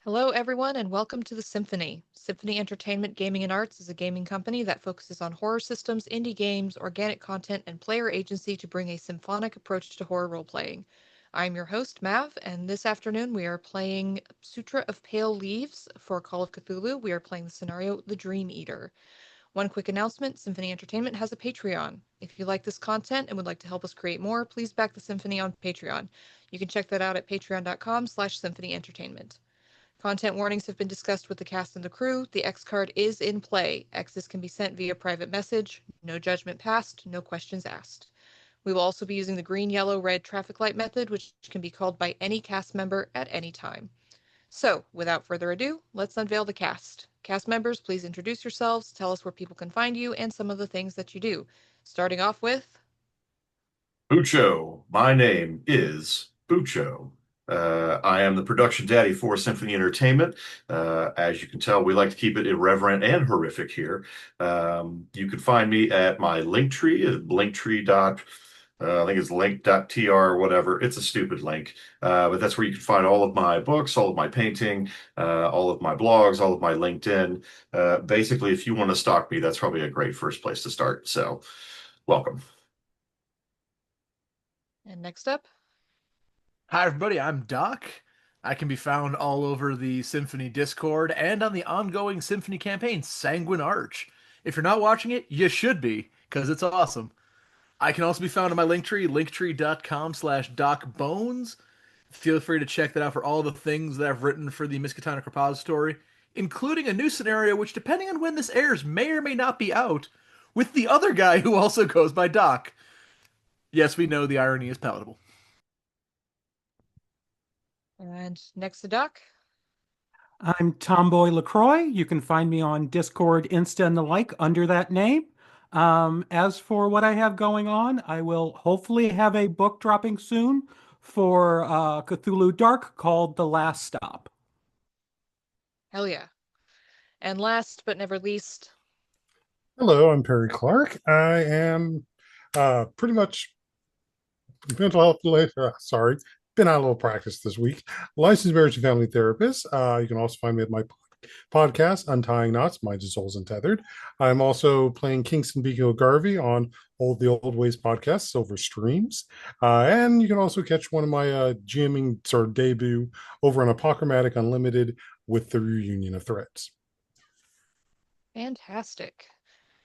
Hello, everyone, and welcome to the Symphony. Symphony Entertainment Gaming and Arts is a gaming company that focuses on horror systems, indie games, organic content, and player agency to bring a symphonic approach to horror role-playing. I'm your host, Mav, and this afternoon we are playing Sutra of Pale Leaves for Call of Cthulhu. We are playing the scenario The Dream Eater. One quick announcement, Symphony Entertainment has a Patreon. If you like this content and would like to help us create more, please back the Symphony on Patreon. You can check that out at patreon.com/symphonyentertainment. Content warnings have been discussed with the cast and the crew. The X card is in play. X's can be sent via private message. No judgment passed, no questions asked. We will also be using the green, yellow, red traffic light method, which can be called by any cast member at any time. So, without further ado, let's unveil the cast. Cast members, please introduce yourselves, tell us where people can find you, and some of the things that you do. Starting off with Bucho, my name is Bucho. I am the production daddy for Symphony Entertainment. As you can tell, we like to keep it irreverent and horrific here. You can find me at my Linktree at linktree dot, I think it's link.tr or whatever. It's a stupid link. But that's where you can find all of my books, all of my painting, all of my blogs, all of my LinkedIn. Basically, if you want to stalk me, that's probably a great first place to start. So, welcome. and next up. Hi, everybody. I'm Doc. I can be found all over the Symphony Discord and on the ongoing Symphony campaign, Sanguine Arch. If you're not watching it, you should be, because it's awesome. I can also be found on my Linktree, linktree.com/DocBones. Feel free to check that out for all the things that I've written for the Miskatonic Repository, including a new scenario which, depending on when this airs, may or may not be out, with the other guy who also goes by Doc. Yes, we know the irony is palatable. And next to Doc. I'm Tomboi LaCroix. You can find me on Discord, Insta, and the like under that name. As for what I have going on, I will hopefully have a book dropping soon for Cthulhu Dark called The Last Stop. Hell yeah. And last but never least, Hello, I'm Perry Clark. I am pretty much mental health related. Sorry, been out a little practice this week. Licensed marriage and family therapist. You can also find me at my podcast, Untying Knots, Minds and Souls Untethered. I'm also playing Kingston Biko Garvey on the Old Ways podcast, Silver Streams. And you can also catch one of my GMing sort of debut over on Apochromatic Unlimited with the Reunion of Threads. fantastic.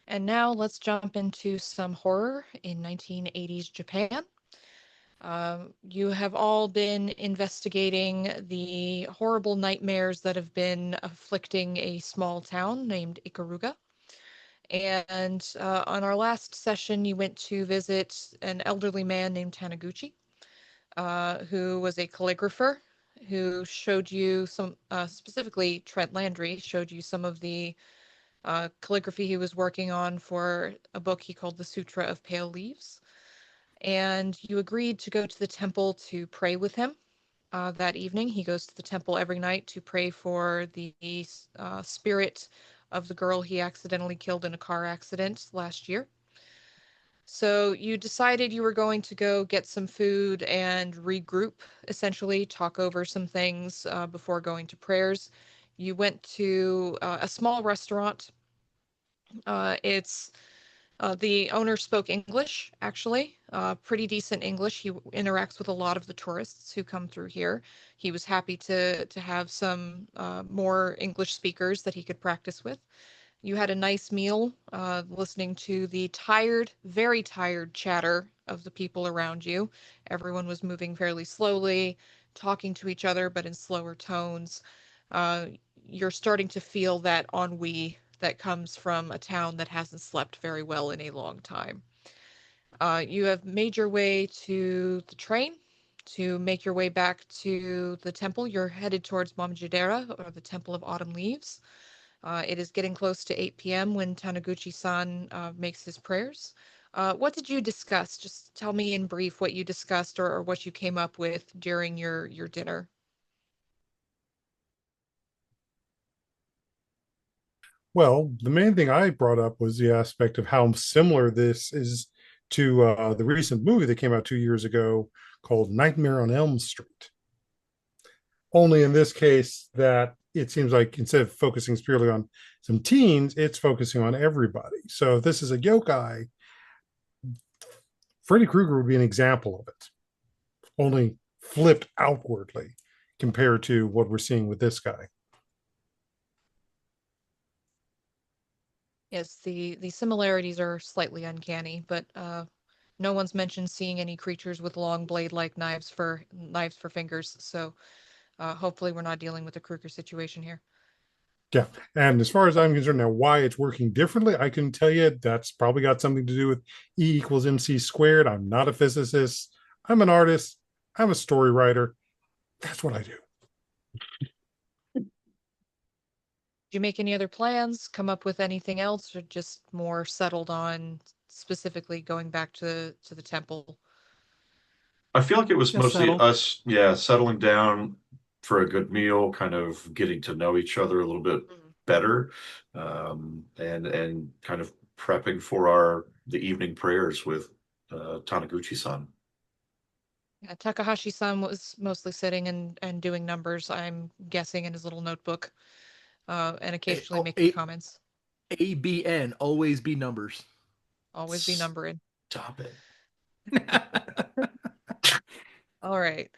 And now let's jump into some horror in 1980s Japan. You have all been investigating the horrible nightmares that have been afflicting a small town named Ikaruga. And on our last session, you went to visit an elderly man named Taniguchi, who was a calligrapher who showed you some, specifically Trent Landry, showed you some of the calligraphy he was working on for a book he called The Sutra of Pale Leaves. And you agreed to go to the temple to pray with him that evening. He goes to the temple every night to pray for the spirit of the girl he accidentally killed in a car accident last year. So you decided you were going to go get some food and regroup, essentially, talk over some things before going to prayers. You went to a small restaurant. It's the owner spoke English, actually, pretty decent English. He interacts with a lot of the tourists who come through here. He was happy to have some more English speakers that he could practice with. You had a nice meal, listening to the tired, very tired chatter of the people around you. Everyone was moving fairly slowly, talking to each other, but in slower tones. Uh, you're starting to feel that ennui that comes from a town that hasn't slept very well in a long time. You have made your way to the train to make your way back to the temple. You're headed towards Momojidera, or the Temple of Autumn Leaves. It is getting close to 8 p.m. when Taniguchi-san makes his prayers. What did you discuss? Just tell me in brief what you discussed or what you came up with during your dinner. Well, the main thing I brought up was the aspect of how similar this is to the recent movie that came out 2 years ago called Nightmare on Elm Street. Only in this case that it seems like instead of focusing purely on some teens, it's focusing on everybody. So if this is a yokai, Freddy Krueger would be an example of it, only flipped outwardly compared to what we're seeing with this guy. Yes, the similarities are slightly uncanny, but no one's mentioned seeing any creatures with long blade-like knives for fingers. So hopefully we're not dealing with a Krueger situation here. Yeah. And as far as I'm concerned now, why it's working differently, I can tell you that's probably got something to do with E equals MC squared. I'm not a physicist. I'm an artist. I'm a story writer. That's what I do. Did you make any other plans? Come up with anything else, or just more settled on specifically going back to the temple? I feel like it was Just mostly settled. us, settling down for a good meal, kind of getting to know each other a little bit better, and kind of prepping for the evening prayers with Taniguchi-san. Yeah, Takahashi-san was mostly sitting and doing numbers, I'm guessing, in his little notebook, and occasionally making comments. ABN, always be numbers. Always be numbering. Stop it. All right.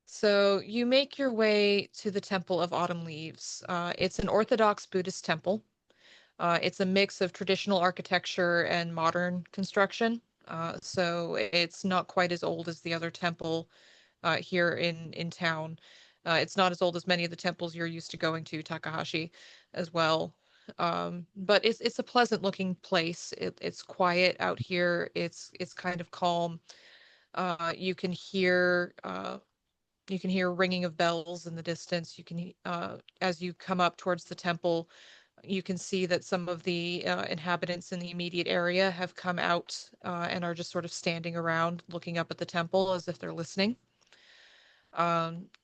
So you make your way to the Temple of Autumn Leaves. It's an Orthodox Buddhist temple. It's a mix of traditional architecture and modern construction. So it's not quite as old as the other temple here in town. It's not as old as many of the temples you're used to going to, Takahashi, as well. But it's a pleasant looking place. It's quiet out here. It's kind of calm. You can hear ringing of bells in the distance. You can as you come up towards the temple, you can see that some of the inhabitants in the immediate area have come out and are just sort of standing around looking up at the temple as if they're listening.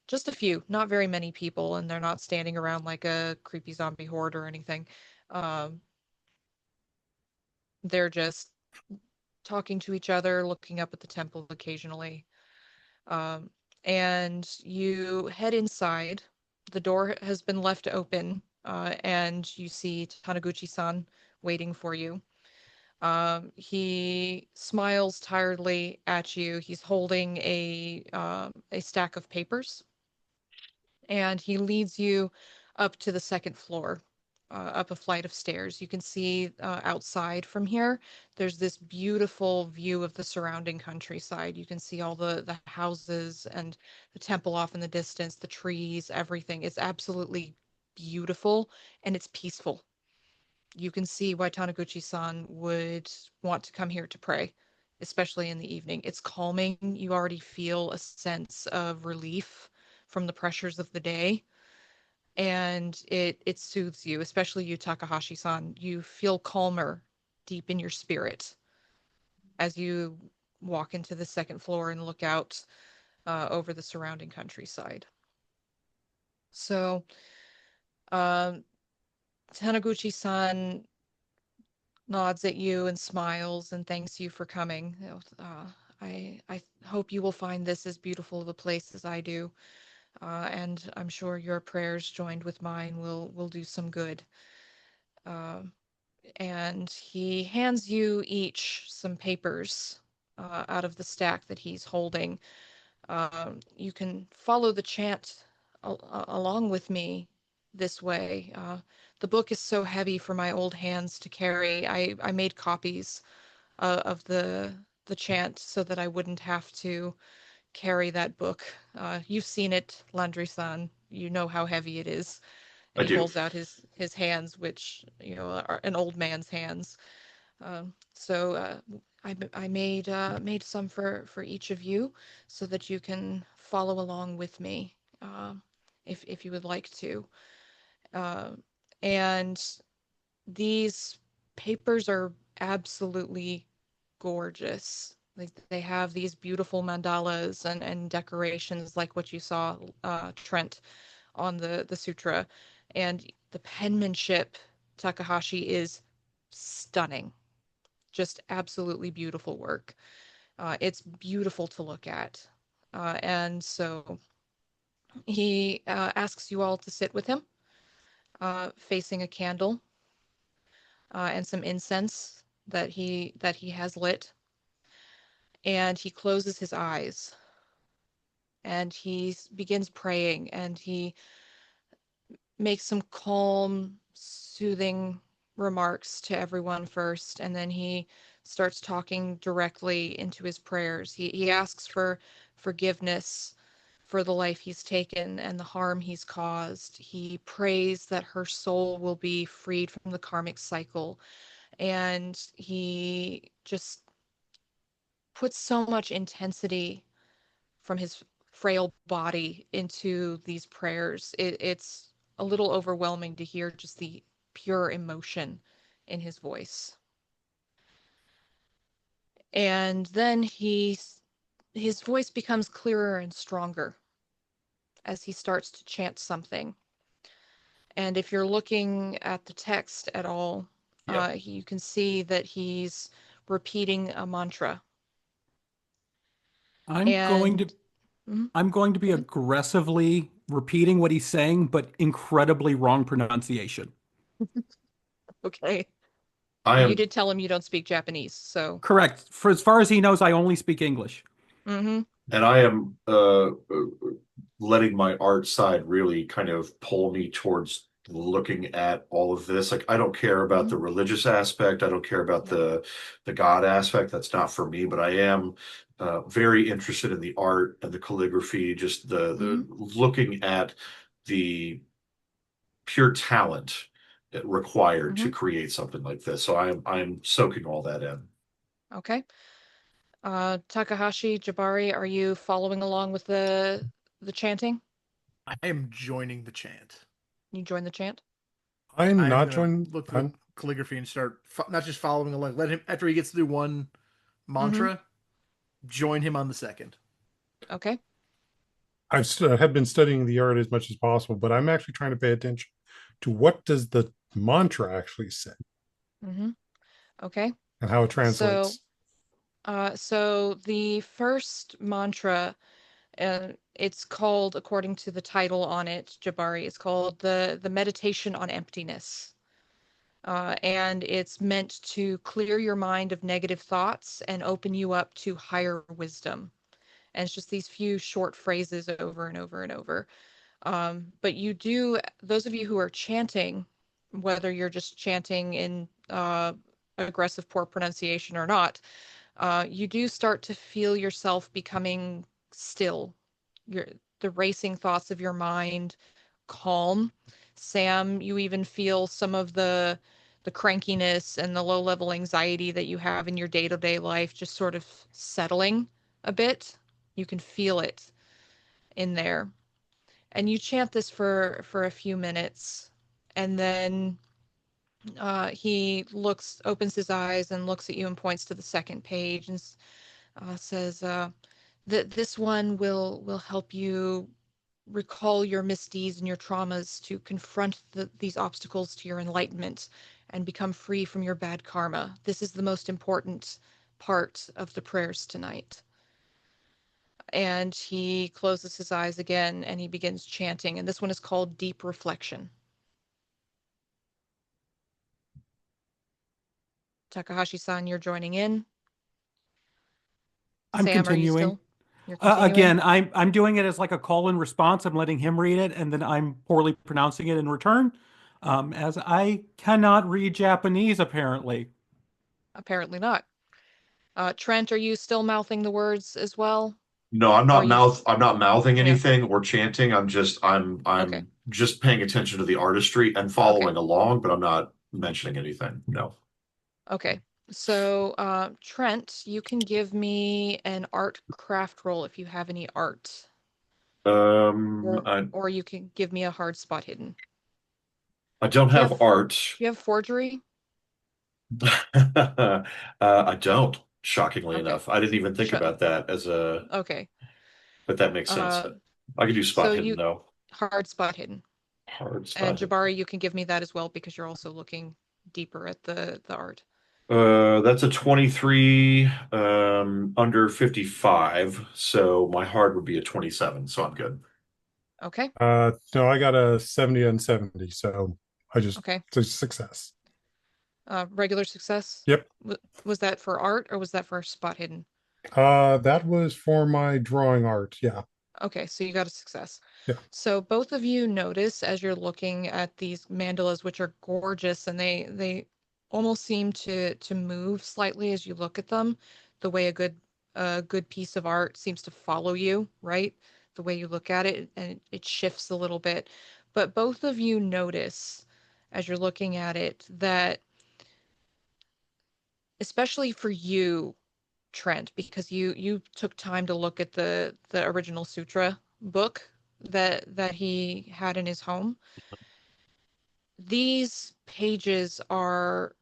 Just a few, not very many people, and they're not standing around like a creepy zombie horde or anything. Um, they're just talking to each other, looking up at the temple occasionally. Um, and you head inside. The door has been left open, and you see Taniguchi-san waiting for you. He smiles tiredly at you. He's holding a stack of papers, and he leads you up to the second floor, up a flight of stairs. You can see outside from here, there's this beautiful view of the surrounding countryside. You can see all the houses and the temple off in the distance, the trees, everything. It's absolutely beautiful and it's peaceful. You can see why Taniguchi-san would want to come here to pray, especially in the evening. It's calming. You already feel a sense of relief from the pressures of the day, and it soothes you, especially you, Takahashi-san. You feel calmer deep in your spirit as you walk into the second floor and look out over the surrounding countryside. So, um, Taniguchi-san nods at you and smiles and thanks you for coming. I hope you will find this as beautiful of a place as I do, and I'm sure your prayers joined with mine will do some good. Uh, and he hands you each some papers out of the stack that he's holding. You can follow the chant along with me this way. The book is so heavy for my old hands to carry. I made copies of the chant so that I wouldn't have to carry that book. You've seen it, Landry-san. You know how heavy it is. I And he do. holds out his hands, which are an old man's hands. So I made some for each of you, so that you can follow along with me, if you would like to. Uh, and these papers are absolutely gorgeous. Like they have these beautiful mandalas and decorations like what you saw, Trent, on the Sutra. And the penmanship, Takahashi, is stunning. Just absolutely beautiful work. It's beautiful to look at. And so He asks you all to sit with him, facing a candle and some incense that he has lit. And he closes his eyes and he begins praying, and he makes some calm, soothing remarks to everyone first, and then he starts talking directly into his prayers. He asks for forgiveness for the life he's taken and the harm he's caused. He prays that her soul will be freed from the karmic cycle, and he just puts so much intensity from his frail body into these prayers. It's a little overwhelming to hear just the pure emotion in his voice. And then his voice becomes clearer and stronger as he starts to chant something. And if you're looking at the text at all, you can see that he's repeating a mantra. I'm going to Mhm. I'm going to Go be ahead. aggressively repeating what he's saying, but incredibly wrong pronunciation. Okay. I You am did tell him you don't speak Japanese, so. Correct. For as far as he knows, I only speak English. Mm-hmm. and I am letting my art side really kind of pull me towards looking at all of this. Like I don't care about Mm-hmm. the religious aspect. I don't care about Yep. the God aspect. That's not for me. But I am very interested in the art and the calligraphy. Just the Mm-hmm. looking at the pure talent required to Mm-hmm. create something like this. So I'm soaking all that in. Okay. Takahashi, Jabari, are you following along with the chanting? I am joining the chant. You join the chant? I'm I'm not gonna joining. look for the calligraphy and start not just following along. Let him after he gets through one Mm-hmm. mantra, join him on the second. Okay. Have been studying the art as much as possible, but I'm actually trying to pay attention to what does the mantra actually say Mm-hmm. Okay. and how it So, translates. so the first mantra, it's called, according to the title on it, Jabari, it's called the Meditation on Emptiness. And it's meant to clear your mind of negative thoughts and open you up to higher wisdom. And it's just these few short phrases over and over and over. But you do, those of you who are chanting, whether you're just chanting in aggressive poor pronunciation or not, you do start to feel yourself becoming still. Your the racing thoughts of your mind calm. Sam, you even feel some of the crankiness and the low level anxiety that you have in your day-to-day life just sort of settling a bit. You can feel it in there. And you chant this for a few minutes, and then he opens his eyes and looks at you and points to the second page and says that this one will help you recall your misdeeds and your traumas to confront these obstacles to your enlightenment and become free from your bad karma. This is the most important part of the prayers tonight. And he closes his eyes again and he begins chanting. And this one is called Deep Reflection. Takahashi-san, you're joining in. I'm Sam, are you continuing. still? You're continuing? Again, I'm doing it as like a call and response. I'm letting him read it, and then I'm poorly pronouncing it in return, as I cannot read Japanese apparently. Apparently not. Trent, are you still mouthing the words as well? No, Or are you? I'm not mouthing Yeah. anything or chanting. Okay. I'm just paying attention to the artistry and Okay. following along, but I'm not mentioning anything. No. Okay. So, Trent, you can give me an art craft roll if you have any art, or I or you can give me a hard spot hidden. I don't Do you have have art. do you have forgery? I don't, shockingly Okay. enough. I didn't even think Sh about that as a, okay. but that makes sense. Uh, I can do so spot hidden you though. hard spot hidden. Hard And spot hidden. Jabari, you can give me that as well because you're also looking deeper at the art. That's a 23 under 55, so my hard would be a 27, so I'm good. Okay. No, I got a 70 and 70, so Okay. it's a success. Regular success? Yep. Was that for art or was that for spot hidden? That was for my drawing art. Yeah. Okay, so you got a success. Yeah. So both of you notice as you're looking at these mandalas, which are gorgeous, and they almost seem to move slightly as you look at them, the way a good piece of art seems to follow you, right? The way you look at it, and it shifts a little bit. But both of you notice as you're looking at it that, especially for you, Trent, because you took time to look at the original Sutra book that he had in his home. These pages are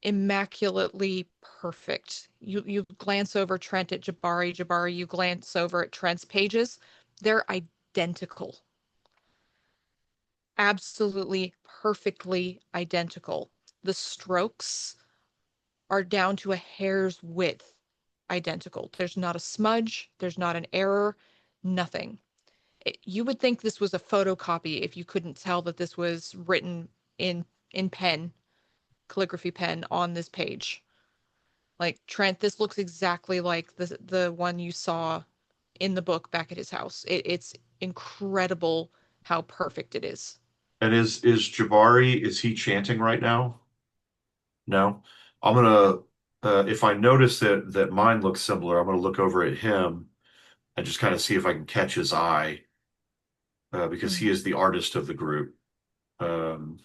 immaculately perfect. You glance over Trent at Jabari, Jabari, you glance over at Trent's pages. They're identical. Absolutely perfectly identical. The strokes are down to a hair's width identical. There's not a smudge, there's not an error, nothing. You would think this was a photocopy if you couldn't tell that this was written in pen, calligraphy pen on this page. Like, Trent, this looks exactly like the one you saw in the book back at his house. It's incredible how perfect it is. And is Jabari, is he chanting right now? No. I'm gonna if I notice that mine looks similar, I'm gonna look over at him and just kind of see if I can catch his eye, because he is the artist of the group. Um,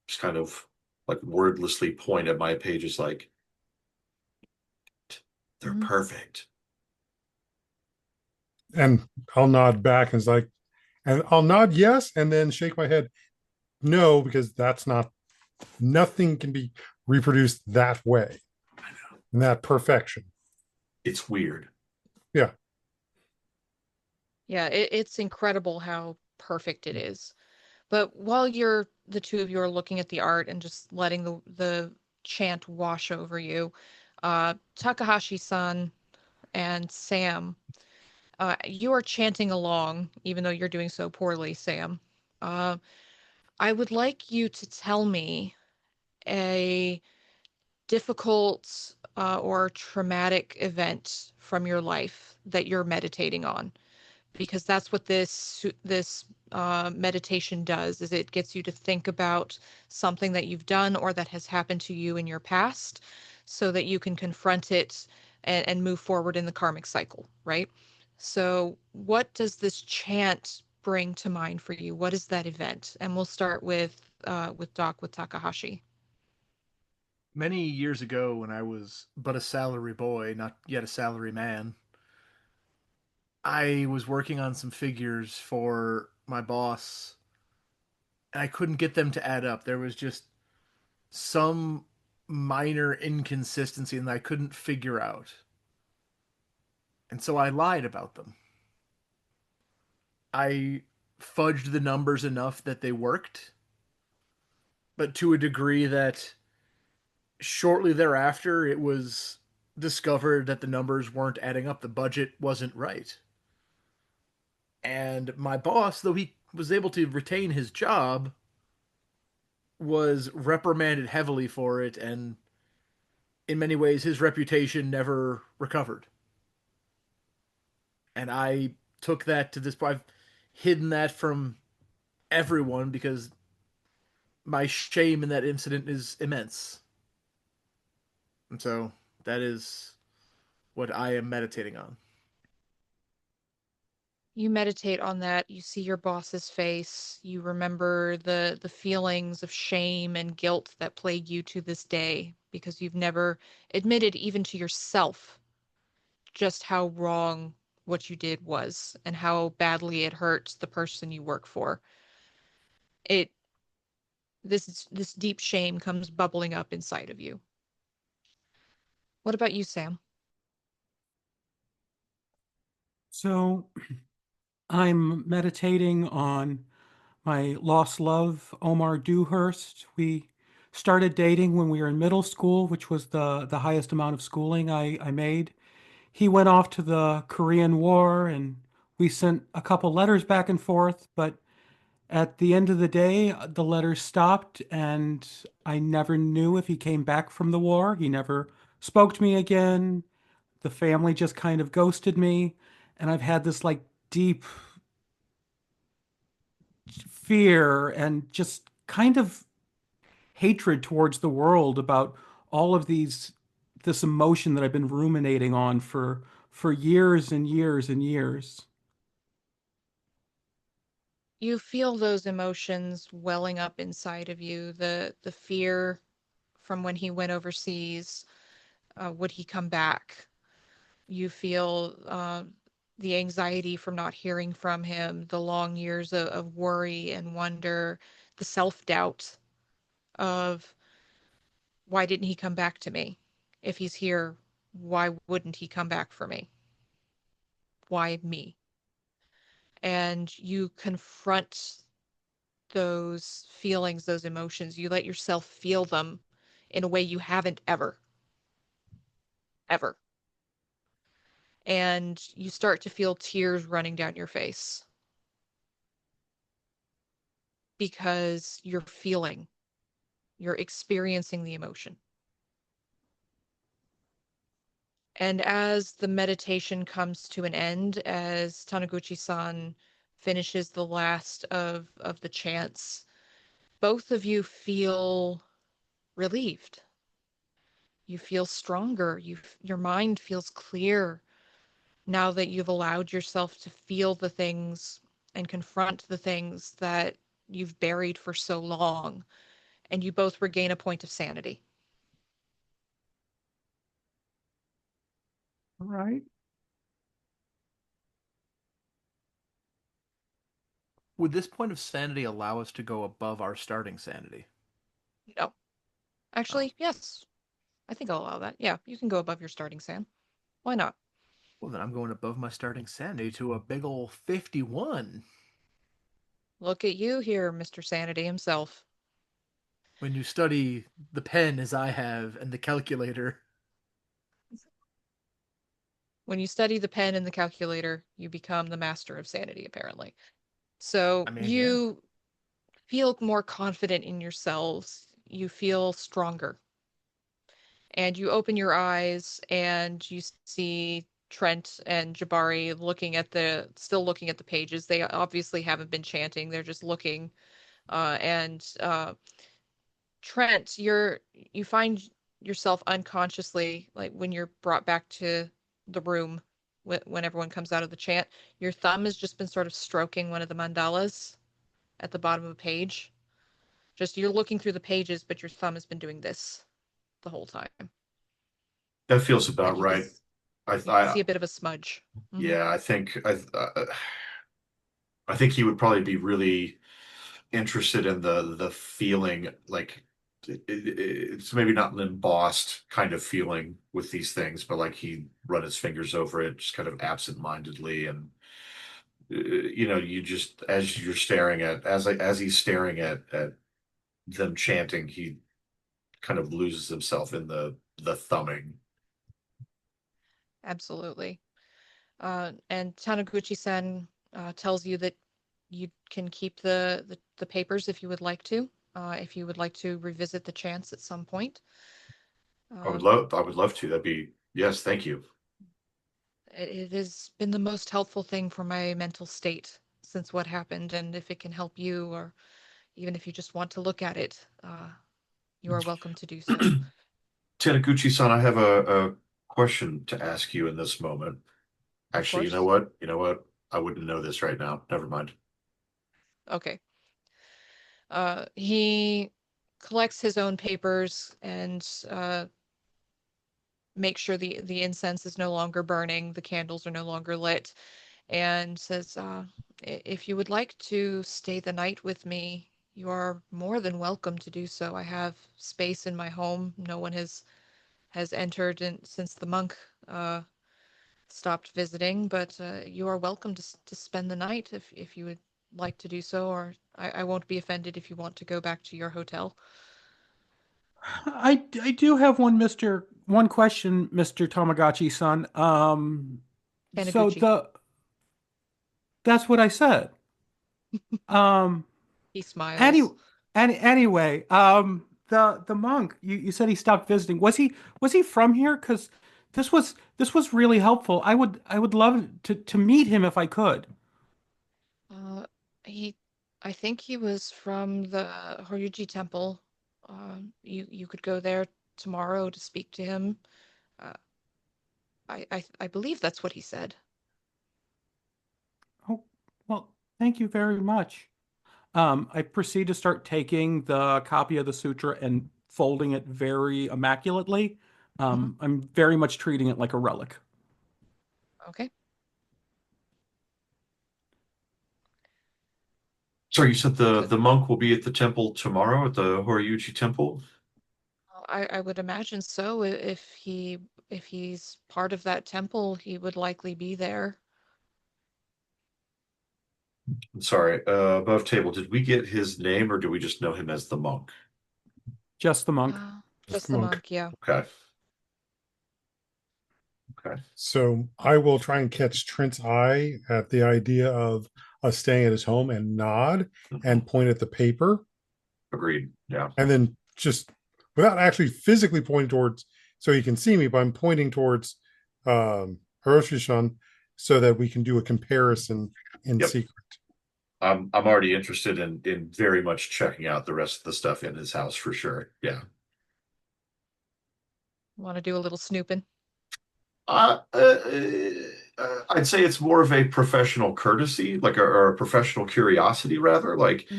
just kind of like wordlessly point at my pages like they're perfect. And I'll nod back and it's like, and I'll nod yes, and then shake my head no, because nothing can be reproduced that way, I know. in that perfection. It's weird. Yeah. Yeah, it's incredible how perfect it is. But while the two of you are looking at the art and just letting the chant wash over you, Takahashi-san and Sam, you are chanting along, even though you're doing so poorly, Sam. Uh, I would like you to tell me a difficult or traumatic event from your life that you're meditating on, because that's what this meditation does, is it gets you to think about something that you've done or that has happened to you in your past so that you can confront it and move forward in the karmic cycle, right? So what does this chant bring to mind for you? What is that event? And we'll start with Doc, with Takahashi. Many years ago, when I was but a salary boy, not yet a salary man, I was working on some figures for my boss, and I couldn't get them to add up. There was just some minor inconsistency that I couldn't figure out. And so I lied about them. I fudged the numbers enough that they worked, but to a degree that shortly thereafter it was discovered that the numbers weren't adding up. The budget wasn't right. And my boss, though he was able to retain his job, was reprimanded heavily for it, and in many ways his reputation never recovered. And I took that to this point. I've hidden that from everyone because my shame in that incident is immense. And so that is what I am meditating on. You meditate on that, you see your boss's face, you remember the feelings of shame and guilt that plague you to this day because you've never admitted even to yourself just how wrong what you did was and how badly it hurts the person you work for. It this deep shame comes bubbling up inside of you. What about you, Sam? So I'm meditating on my lost love, Omar Dewhurst. We started dating when we were in middle school, which was the highest amount of schooling I made. He went off to the Korean War and We sent a couple letters back and forth, but at the end of the day, the letters stopped, and I never knew if he came back from the war. He never spoke to me again. The family just kind of ghosted me, and I've had this like deep fear and just kind of hatred towards the world about all of this emotion that I've been ruminating on for years and years and years. You feel those emotions welling up inside of you, the fear from when he went overseas. Would he come back? You feel the anxiety from not hearing from him, the long years of worry and wonder, the self-doubt of why didn't he come back to me? If he's here, why wouldn't he come back for me? Why me? And you confront those feelings, those emotions. You let yourself feel them in a way you haven't ever, ever. And you start to feel tears running down your face because you're experiencing the emotion. And as the meditation comes to an end, as Taniguchi-san finishes the last of the chants, both of you feel relieved. You feel stronger. Your mind feels clear now that you've allowed yourself to feel the things and confront the things that you've buried for so long, and you both regain a point of sanity. All right. Would this point of sanity allow us to go above our starting sanity? No. Oh, Actually, yes. I think I'll allow that. Yeah, you can go above your starting san. Why not? well, then I'm going above my starting sanity to a big ol' 51. Look at you here, Mr. Sanity himself. When you study the pen as I have and the calculator. When you study the pen and the calculator, you become the master of sanity, apparently. So I mean, yeah. you feel more confident in yourselves. You feel stronger. And you open your eyes and you see Trent and Jabari still looking at the pages. They obviously haven't been chanting. They're just looking. And Trent, you find yourself unconsciously, like when you're brought back to the room when everyone comes out of the chant, your thumb has just been sort of stroking one of the mandalas at the bottom of a page. Just you're looking through the pages, but your thumb has been doing this the whole time. That feels And about right. you can see a bit of a smudge. Mm-hmm. Yeah, I think he would probably be really interested in the feeling, like it's maybe not an embossed kind of feeling with these things, but like he'd run his fingers over it just kind of absent-mindedly, and you just as you're staring at as he's staring at them chanting, he kind of loses himself in the thumbing. Absolutely. And Taniguchi-san tells you that you can keep the papers if you would like to, if you would like to revisit the chants at some point. Uh, I would love to. That'd be, yes, thank you. it has been the most helpful thing for my mental state since what happened, and if it can help you, or even if you just want to look at it, you are welcome to do so. Taniguchi-san, I have a question to ask you in this moment. Of Actually, you know course. what? You know what? I wouldn't know this right now. Never mind. Okay. He collects his own papers and makes sure the incense is no longer burning, the candles are no longer lit, and says, if you would like to stay the night with me, you are more than welcome to do so. I have space in my home. No one has entered since the monk stopped visiting, but you are welcome to spend the night if you would like to do so, or I won't be offended if you want to go back to your hotel. I do have one question, Mr. Tamagotchi-san. So Taniguchi. That's what I said. He smiles. Anyway, the monk, you said he stopped visiting. Was he from here? Because this was really helpful. I would love to meet him if I could. Uh, he, I think he was from the Horiyuji Temple. You could go there tomorrow to speak to him. Uh, I believe that's what he said. Oh, well, thank you very much. I proceed to start taking the copy of the Sutra and folding it very immaculately. I'm very much treating it like a relic. Okay. So you said the monk will be at the temple tomorrow at the Horiyuji Temple? I would imagine so. If he's part of that temple, he would likely be there. I'm sorry, above table, did we get his name or do we just know him as the monk? Just the monk. Just the monk, yeah. Okay. Okay. So I will try and catch Trent's eye at the idea of us staying at his home and nod and point at the paper. Agreed. Yeah. And then just without actually physically pointing towards so he can see me, but I'm pointing towards Hiroshi-san so that we can do a comparison in secret. I'm already interested in very much checking out the rest of the stuff in his house for sure. Yeah. Want to do a little snooping? I'd say it's more of a professional courtesy, like or a professional curiosity, rather. Like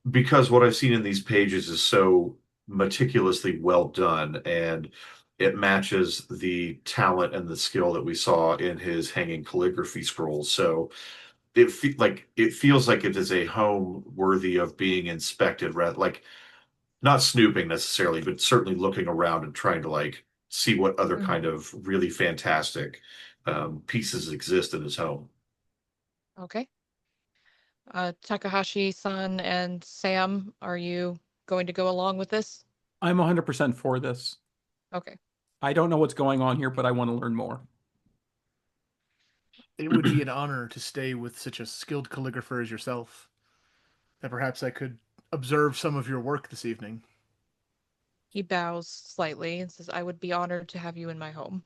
because what I've seen in these pages is so meticulously well done, and it matches the talent and the skill that we saw in his hanging calligraphy scrolls. So it feels like it is a home worthy of being inspected, rather like not snooping necessarily, but certainly looking around and trying to like see what other kind of really fantastic pieces exist in his home. Okay. Takahashi-san and Sam, are you going to go along with this? I'm 100% for this. Okay. I don't know what's going on here, but I want to learn more. It would be an honor to stay with such a skilled calligrapher as yourself. And perhaps I could observe some of your work this evening. He bows slightly and says, I would be honored to have you in my home.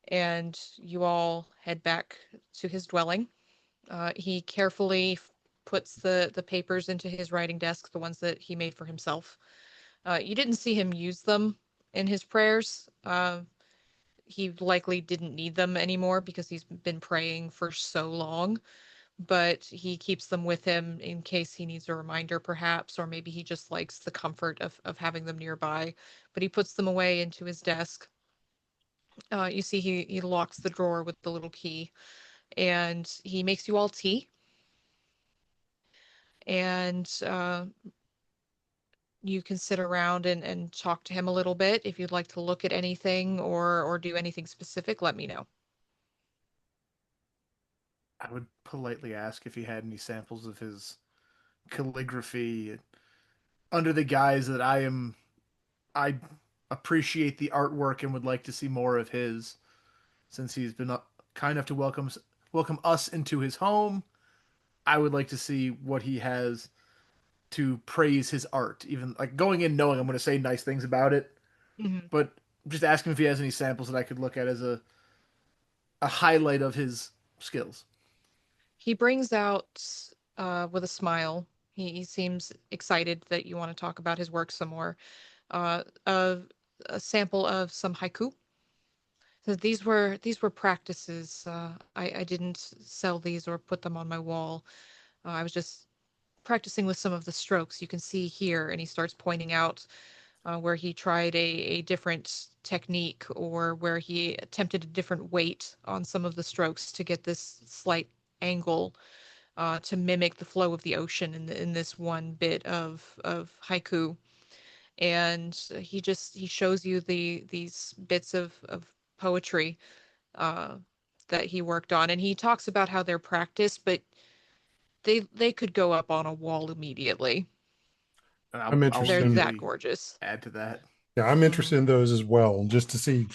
And you all head back to his dwelling. He carefully puts the papers into his writing desk, the ones that he made for himself. You didn't see him use them in his prayers. He likely didn't need them anymore because he's been praying for so long, but he keeps them with him in case he needs a reminder, perhaps, or maybe he just likes the comfort of having them nearby. But he puts them away into his desk. You see he locks the drawer with the little key, and he makes you all tea. And you can sit around and talk to him a little bit. If you'd like to look at anything or do anything specific, let me know. I would politely ask if he had any samples of his calligraphy under the guise that I appreciate the artwork and would like to see more of his, since he's been kind enough to welcome us into his home. I would like to see what he has to praise his art, even like going in knowing I'm going to say nice things about it, but just ask him if he has any samples that I could look at as a highlight of his skills. He brings out with a smile. He seems excited that you want to talk about his work some more. A sample of some haiku. So these were practices. I didn't sell these or put them on my wall. I was just practicing with some of the strokes you can see here, and he starts pointing out where he tried a different technique or where he attempted a different weight on some of the strokes to get this slight angle to mimic the flow of the ocean in this one bit of haiku. And he shows you these bits of poetry that he worked on, and he talks about how they're practiced, but they could go up on a wall immediately. I'm interested. They're that gorgeous. Add to that. Yeah, I'm interested in those as well, just to see.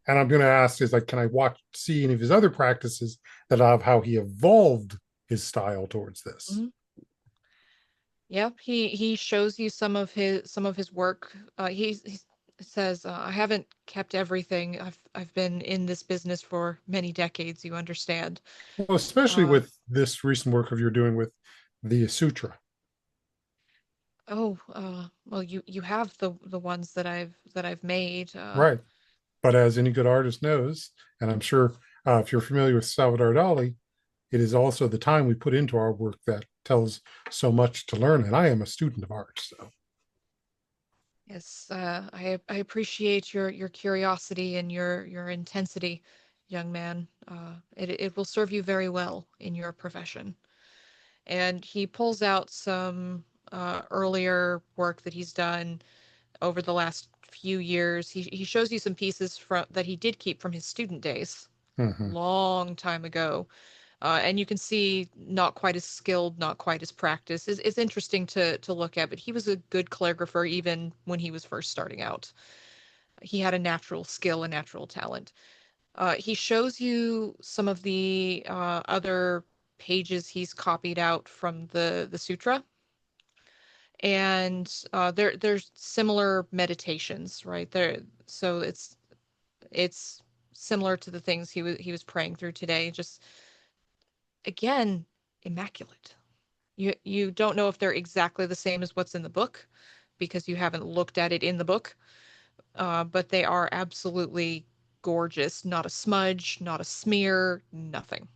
And I'm going to ask is like, can I see any of his other practices that of how he evolved his style towards this. Mhm. Yep, he shows you some of his work. He says, "I haven't kept everything. I've been in this business for many decades. You understand." Well, especially Uh, with this recent work of you're doing with the Sutra. oh, well, you have the ones that I've made. Right. But as any good artist knows, and I'm sure if you're familiar with Salvador Dali, it is also the time we put into our work that tells so much to learn. And I am a student of art, so Yes, I appreciate your curiosity and your intensity, young man. It will serve you very well in your profession. And he pulls out some earlier work that he's done over the last few years. He shows you some pieces from that he did keep from his student days, mhm. long time ago. And you can see not quite as skilled, not quite as practiced. It's interesting to look at, but he was a good calligrapher even when he was first starting out. He had a natural skill, a natural talent. He shows you some of the other pages he's copied out from the Sutra, and there's similar meditations, right there. So it's similar to the things he was praying through today. Just again, immaculate. You don't know if they're exactly the same as what's in the book because you haven't looked at it in the book, but they are absolutely gorgeous. Not a smudge, not a smear, nothing.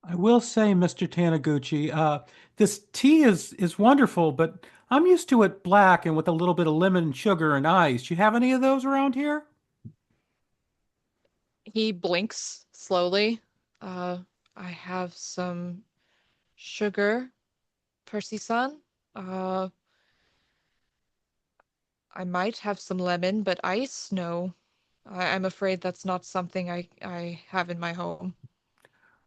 I will say, Mr. Taniguchi, this tea is wonderful, but I'm used to it black and with a little bit of lemon, sugar, and ice. You have any of those around here? He blinks slowly. Uh, I have some sugar, Percy-san. Uh, I might have some lemon, but ice, no. I'm afraid that's not something I have in my home.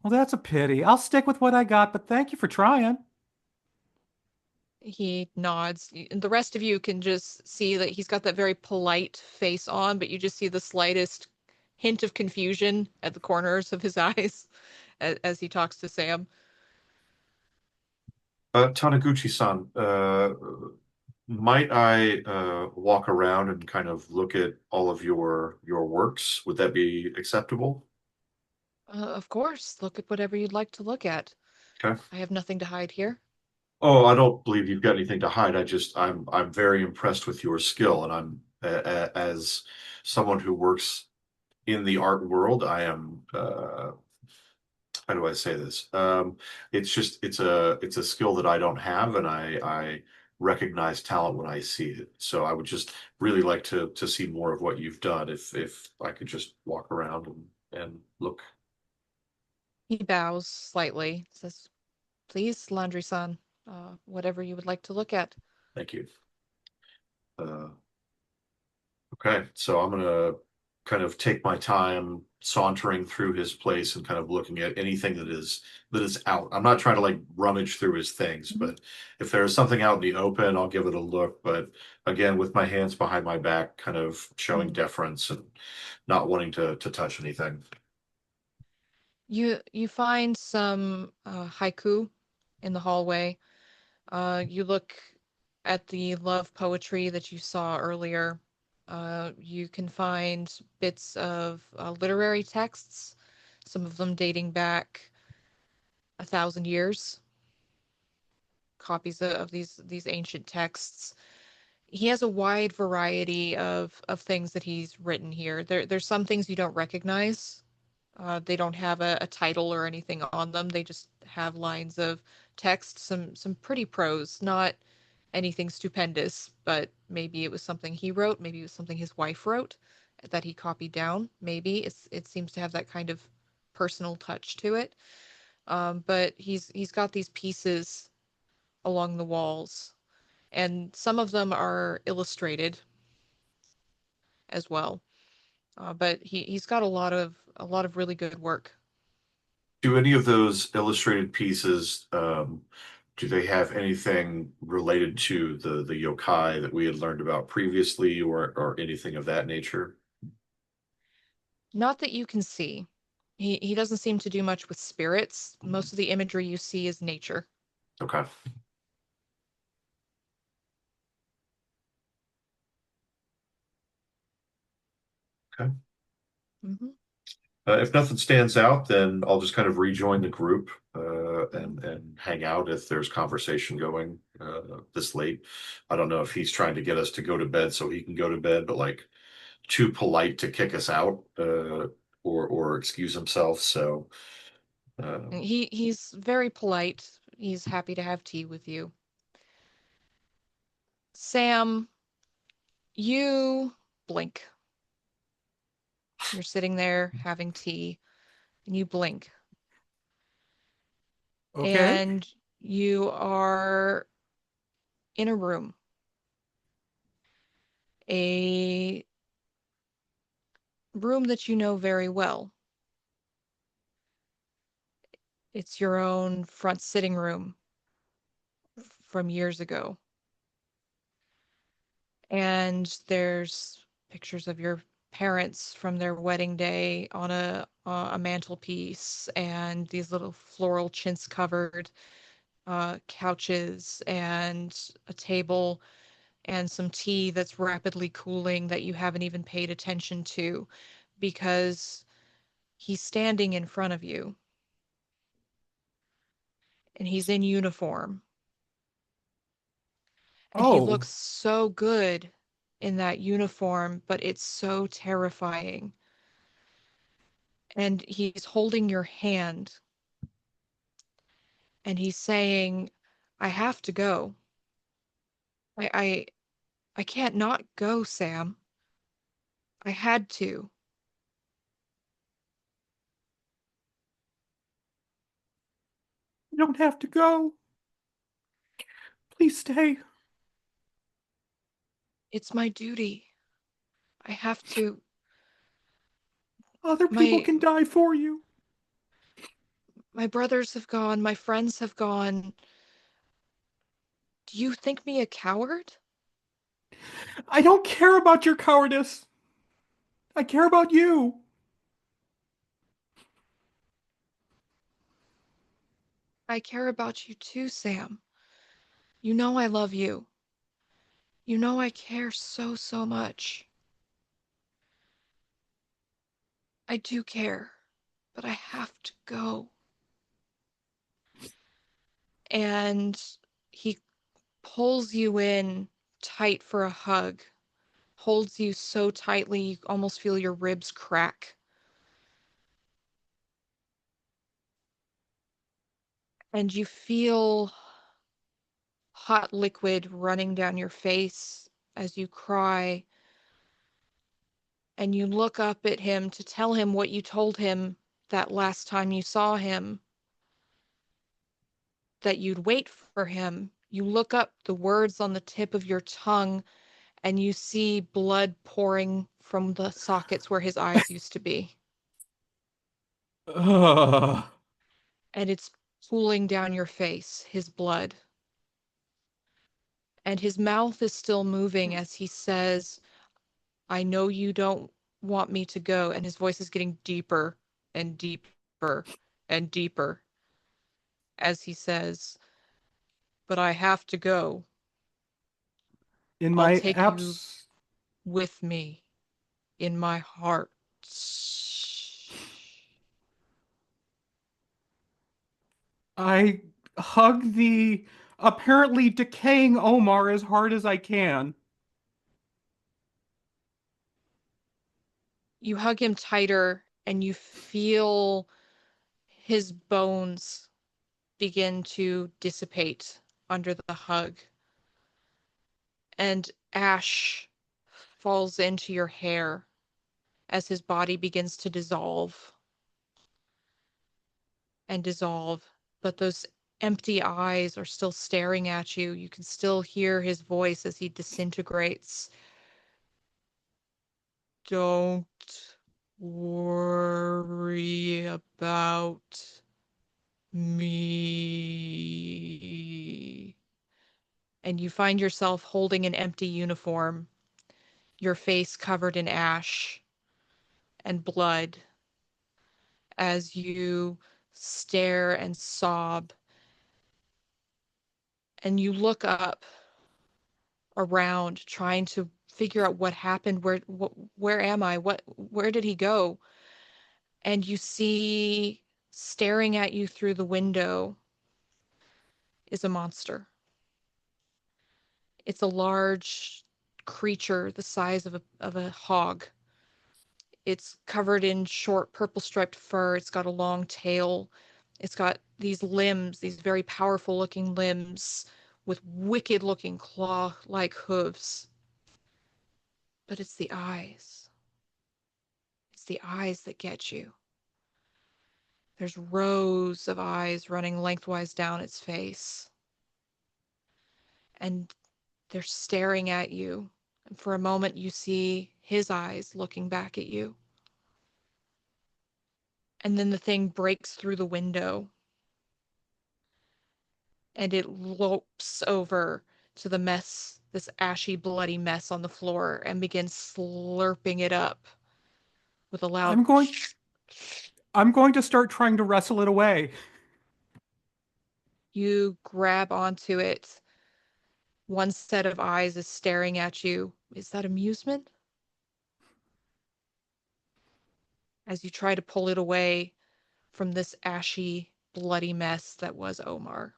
Well, that's a pity. I'll stick with what I got, but thank you for trying. He nods. And the rest of you can just see that he's got that very polite face on, but you just see the slightest hint of confusion at the corners of his eyes as he talks to Sam. Taniguchi-san, might I walk around and kind of look at all of your works? Would that be acceptable? Of course, look at whatever you'd like to look at. Okay. I have nothing to hide here. Oh, I don't believe you've got anything to hide. I'm very impressed with your skill, and as someone who works in the art world, I am how do I say this? It's just it's a skill that I don't have, and I recognize talent when I see it. So I would just really like to see more of what you've done if I could just walk around and look. He bows slightly, says, "Please, Landry-san, whatever you would like to look at." Thank you. Uh, okay, so I'm gonna kind of take my time sauntering through his place and kind of looking at anything that is out. I'm not trying to like rummage through his things, Mhm. but if there's something out in the open, I'll give it a look. But again, with my hands behind my back, kind of showing Mhm. deference and not wanting to touch anything. You find some haiku in the hallway. You look at the love poetry that you saw earlier. You can find bits of literary texts, some of them dating back 1,000 years, copies of these ancient texts. He has a wide variety of things that he's written here. There's some things you don't recognize. They don't have a title or anything on them. They just have lines of text, some pretty prose, not anything stupendous, but maybe it was something he wrote, maybe it was something his wife wrote that he copied down. Maybe it seems to have that kind of personal touch to it. But he's got these pieces along the walls, and some of them are illustrated as well. But he's got a lot of really good work. Do any of those illustrated pieces, do they have anything related to the yokai that we had learned about previously, or anything of that nature? Not that you can see. He doesn't seem to do much with spirits. Most of the imagery you see is nature. Okay. Okay. Mm-hmm. If nothing stands out, then I'll just kind of rejoin the group and hang out if there's conversation going this late. I don't know if he's trying to get us to go to bed so he can go to bed, but like too polite to kick us out or excuse himself. So He's very polite. He's happy to have tea with you. Sam, you blink. You're sitting there having tea, and you blink. Okay. And you are in a room. A room that you know very well. It's your own front sitting room from years ago. And there's pictures of your parents from their wedding day on a mantelpiece, and these little floral chintz covered couches, and a table, and some tea that's rapidly cooling that you haven't even paid attention to because he's standing in front of you and he's in uniform and he Oh, looks so good in that uniform, but it's so terrifying. And he's holding your hand and he's saying, I have to go. I I I can't not go, Sam. I had to. You don't have to go. Please stay. It's my duty. I have to. Other people My can die for you. my brothers have gone, my friends have gone. Do you think me a coward? I don't care about your cowardice. I care about you. I care about you too, Sam. You know I love you. You know I care so, so much. I do care, but I have to go. And he pulls you in tight for a hug, holds you so tightly you almost feel your ribs crack. And you feel hot liquid running down your face as you cry. And you look up at him to tell him what you told him that last time you saw him, that you'd wait for him. You look up the words on the tip of your tongue and you see blood pouring from the sockets where his eyes used to be. Ugh. And it's pooling down your face, his blood. And his mouth is still moving as he says, I know you don't want me to go. And his voice is getting deeper and deeper and deeper as he says, but I have to go. In I'll my take you apps, with me in my heart. I hug the apparently decaying Omar as hard as I can. You hug him tighter and you feel his bones begin to dissipate under the hug. And ash falls into your hair as his body begins to dissolve and dissolve. But those empty eyes are still staring at you. You can still hear his voice as he disintegrates. Don't worry about me. And you find yourself holding an empty uniform, your face covered in ash and blood as you stare and sob, and you look up around trying to figure out what happened. Where am I? Where did he go? And you see staring at you through the window is a monster. It's a large creature the size of a hog. It's covered in short purple striped fur. It's got a long tail. It's got these limbs, these very powerful looking limbs with wicked looking claw like hooves. But it's the eyes. It's the eyes that get you. There's rows of eyes running lengthwise down its face. And they're staring at you. And for a moment, you see his eyes looking back at you. And then the thing breaks through the window. And it lopes over to the mess, this ashy, bloody mess on the floor, and begins slurping it up with a loud... I'm going to start trying to wrestle it away. You grab onto it. One set of eyes is staring at you. Is that amusement? As you try to pull it away from this ashy, bloody mess that was Omar.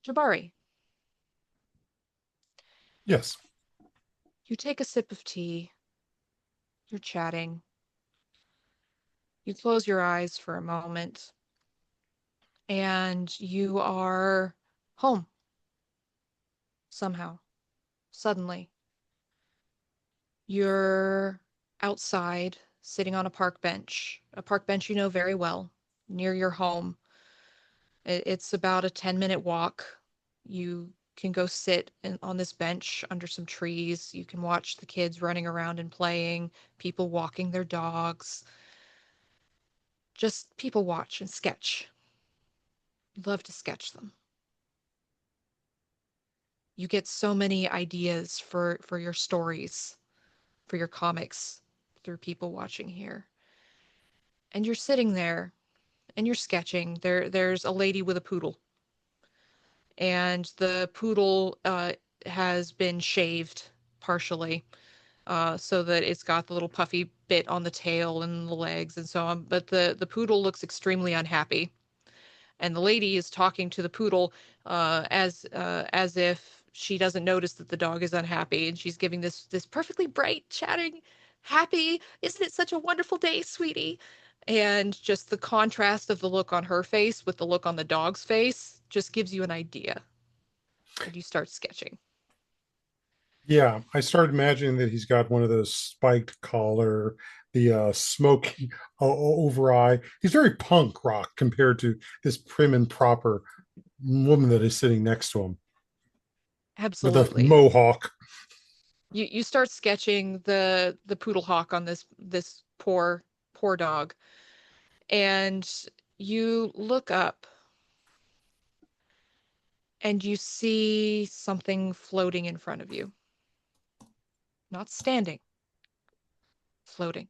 Jabari. Yes. You take a sip of tea. You're chatting. You close your eyes for a moment. And you are home. Somehow. Suddenly. You're outside, sitting on a park bench you know very well, near your home. It's about a 10-minute walk. You can go sit on this bench under some trees. You can watch the kids running around and playing, people walking their dogs. Just people watch and sketch. Love to sketch them. You get so many ideas for your stories, for your comics, through people watching here. And you're sitting there and you're sketching. There's a lady with a poodle. And the poodle has been shaved partially, so that it's got the little puffy bit on the tail and the legs and so on. But the poodle looks extremely unhappy. And the lady is talking to the poodle as if she doesn't notice that the dog is unhappy. And she's giving this perfectly bright, chatting, happy, isn't it such a wonderful day, sweetie? And just the contrast of the look on her face with the look on the dog's face just gives you an idea. And you start sketching. Yeah, I started imagining that he's got one of those spiked collar, the smoky over eye. He's very punk rock compared to this prim and proper woman that is sitting next to him with a Absolutely. mohawk. You start sketching the poodle hawk on this poor dog. And you look up and you see something floating in front of you. Not standing, floating.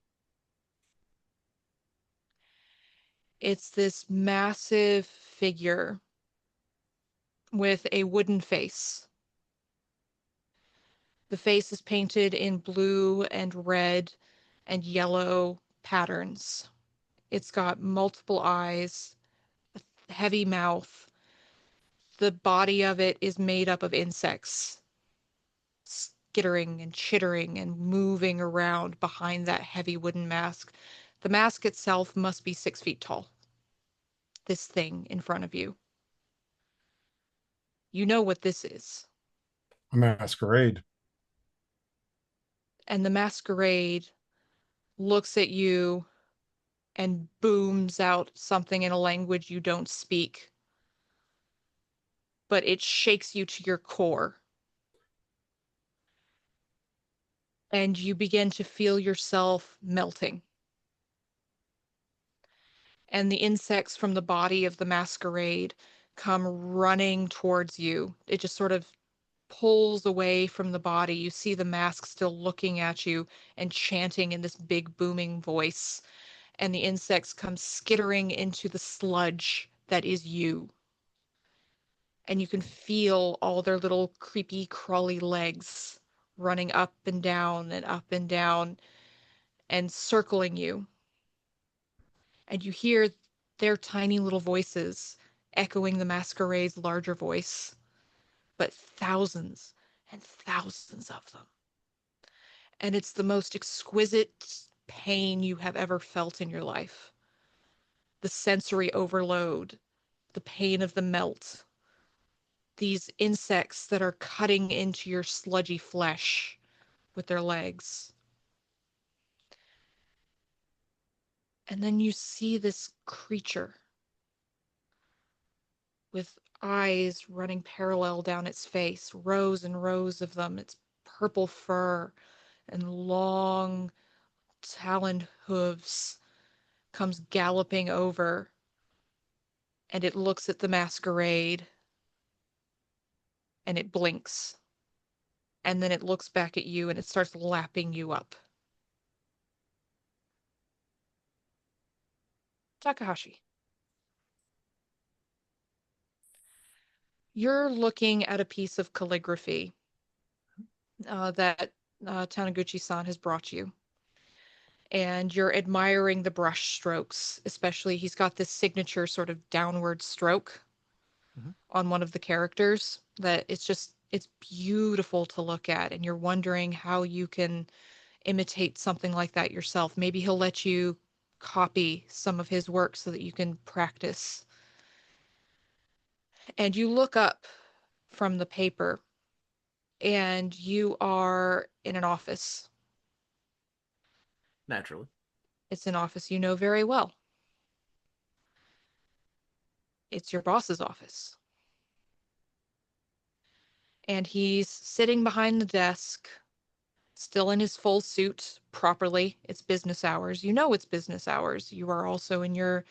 It's this massive figure with a wooden face. The face is painted in blue and red and yellow patterns. It's got multiple eyes, a heavy mouth. The body of it is made up of insects, skittering and chittering and moving around behind that heavy wooden mask. The mask itself must be 6 feet tall. This thing in front of you. You know what this is. A masquerade. And the masquerade looks at you and booms out something in a language you don't speak. But it shakes you to your core. And you begin to feel yourself melting. And the insects from the body of the masquerade come running towards you. It just sort of pulls away from the body. You see the mask still looking at you and chanting in this big booming voice. And the insects come skittering into the sludge that is you. And you can feel all their little creepy, crawly legs running up and down and up and down and circling you. And you hear their tiny little voices echoing the masquerade's larger voice, but thousands and thousands of them. And it's the most exquisite pain you have ever felt in your life. The sensory overload, the pain of the melt, these insects that are cutting into your sludgy flesh with their legs. And then you see this creature with eyes running parallel down its face, rows and rows of them. Its purple fur and long taloned hooves comes galloping over, and it looks at the masquerade and it blinks. And then it looks back at you and it starts lapping you up. Takahashi. You're looking at a piece of calligraphy that Taniguchi-san has brought you. And you're admiring the brush strokes, especially he's got this signature sort of downward stroke on one of the characters that it's beautiful to look at. And you're wondering how you can imitate something like that yourself. Maybe he'll let you copy some of his work so that you can practice. And you look up from the paper and you are in an office. Naturally. It's an office you know very well. It's your boss's office. And he's sitting behind the desk, still in his full suit, properly. It's business hours. You know it's business hours. You are also in your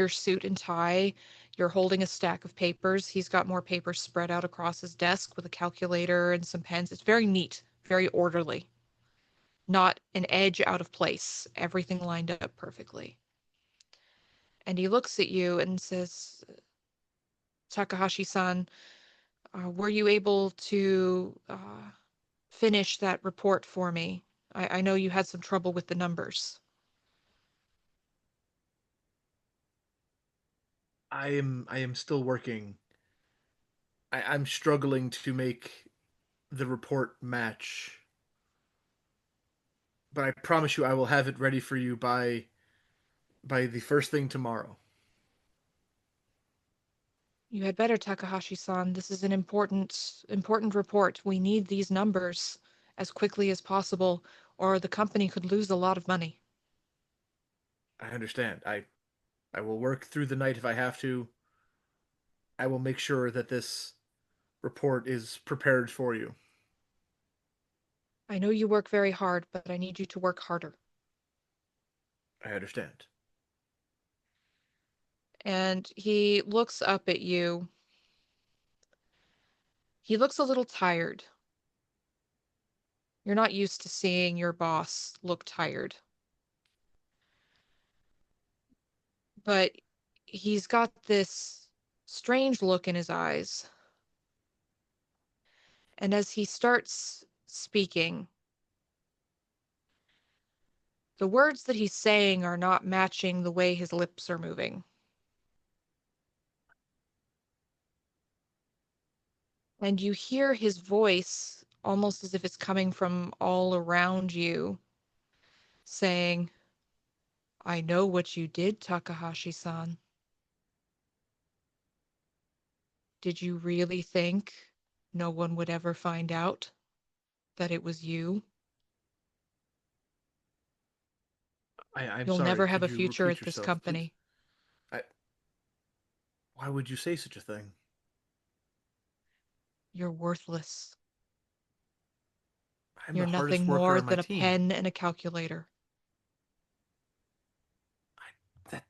suit and tie. You're holding a stack of papers. He's got more papers spread out across his desk with a calculator and some pens. It's very neat, very orderly. Not an edge out of place. Everything lined up perfectly. And he looks at you and says, Takahashi-san, were you able to finish that report for me? I know you had some trouble with the numbers. I am still working. I'm struggling to make the report match. But I promise you I will have it ready for you by the first thing tomorrow. You had better, Takahashi-san. This is an important report. We need these numbers as quickly as possible, or the company could lose a lot of money. I understand. I will work through the night if I have to. I will make sure that this report is prepared for you. I know you work very hard, but I need you to work harder. I understand. And he looks up at you. He looks a little tired. You're not used to seeing your boss look tired. But he's got this strange look in his eyes. And as he starts speaking, the words that he's saying are not matching the way his lips are moving. And you hear his voice almost as if it's coming from all around you, saying, I know what you did, Takahashi-san. Did you really think no one would ever find out that it was you? I'm You'll sorry. never have Could a you future repeat at this yourself, please? company. Why would you say such a thing? You're worthless. I'm You're the hardest nothing worker more on my than a team. pen and a calculator.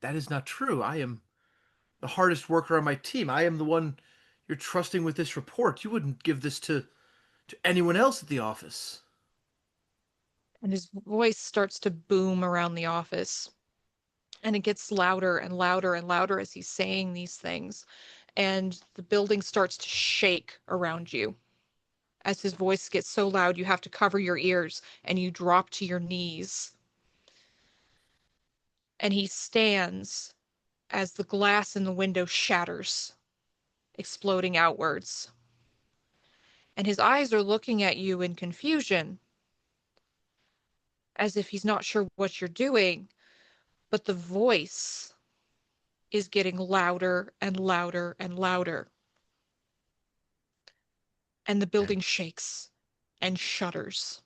That is not true. I am the hardest worker on my team. I am the one you're trusting with this report. You wouldn't give this to to anyone else at the office. And his voice starts to boom around the office. And it gets louder and louder and louder as he's saying these things. And the building starts to shake around you. As his voice gets so loud, you have to cover your ears and you drop to your knees. And he stands as the glass in the window shatters, exploding outwards. And his eyes are looking at you in confusion, as if he's not sure what you're doing, but the voice is getting louder and louder and louder. And the building shakes and shudders.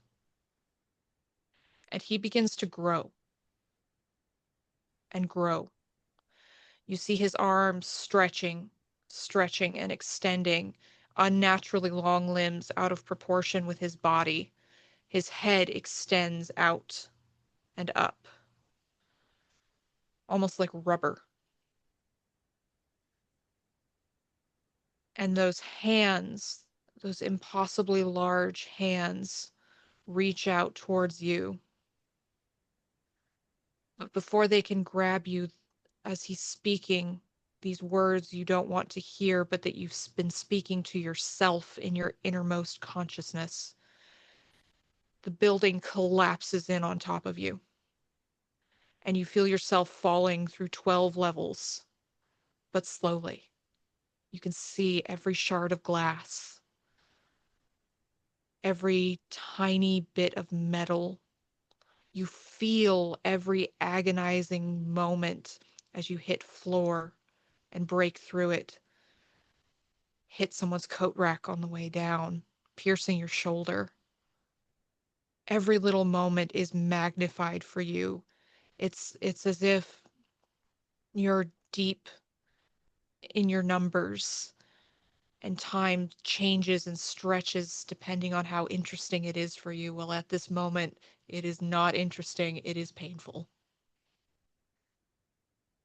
And he begins to grow and grow. You see his arms stretching and extending, unnaturally long limbs out of proportion with his body. His head extends out and up, almost like rubber. And those hands, those impossibly large hands, reach out towards you. But before they can grab you, as he's speaking these words you don't want to hear, but that you've been speaking to yourself in your innermost consciousness, the building collapses in on top of you. And you feel yourself falling through 12 levels, but slowly. You can see every shard of glass, every tiny bit of metal. You feel every agonizing moment as you hit floor and break through it. Hit someone's coat rack on the way down, piercing your shoulder. Every little moment is magnified for you. It's as if you're deep in your numbers and time changes and stretches depending on how interesting it is for you. Well, at this moment, it is not interesting. It is painful.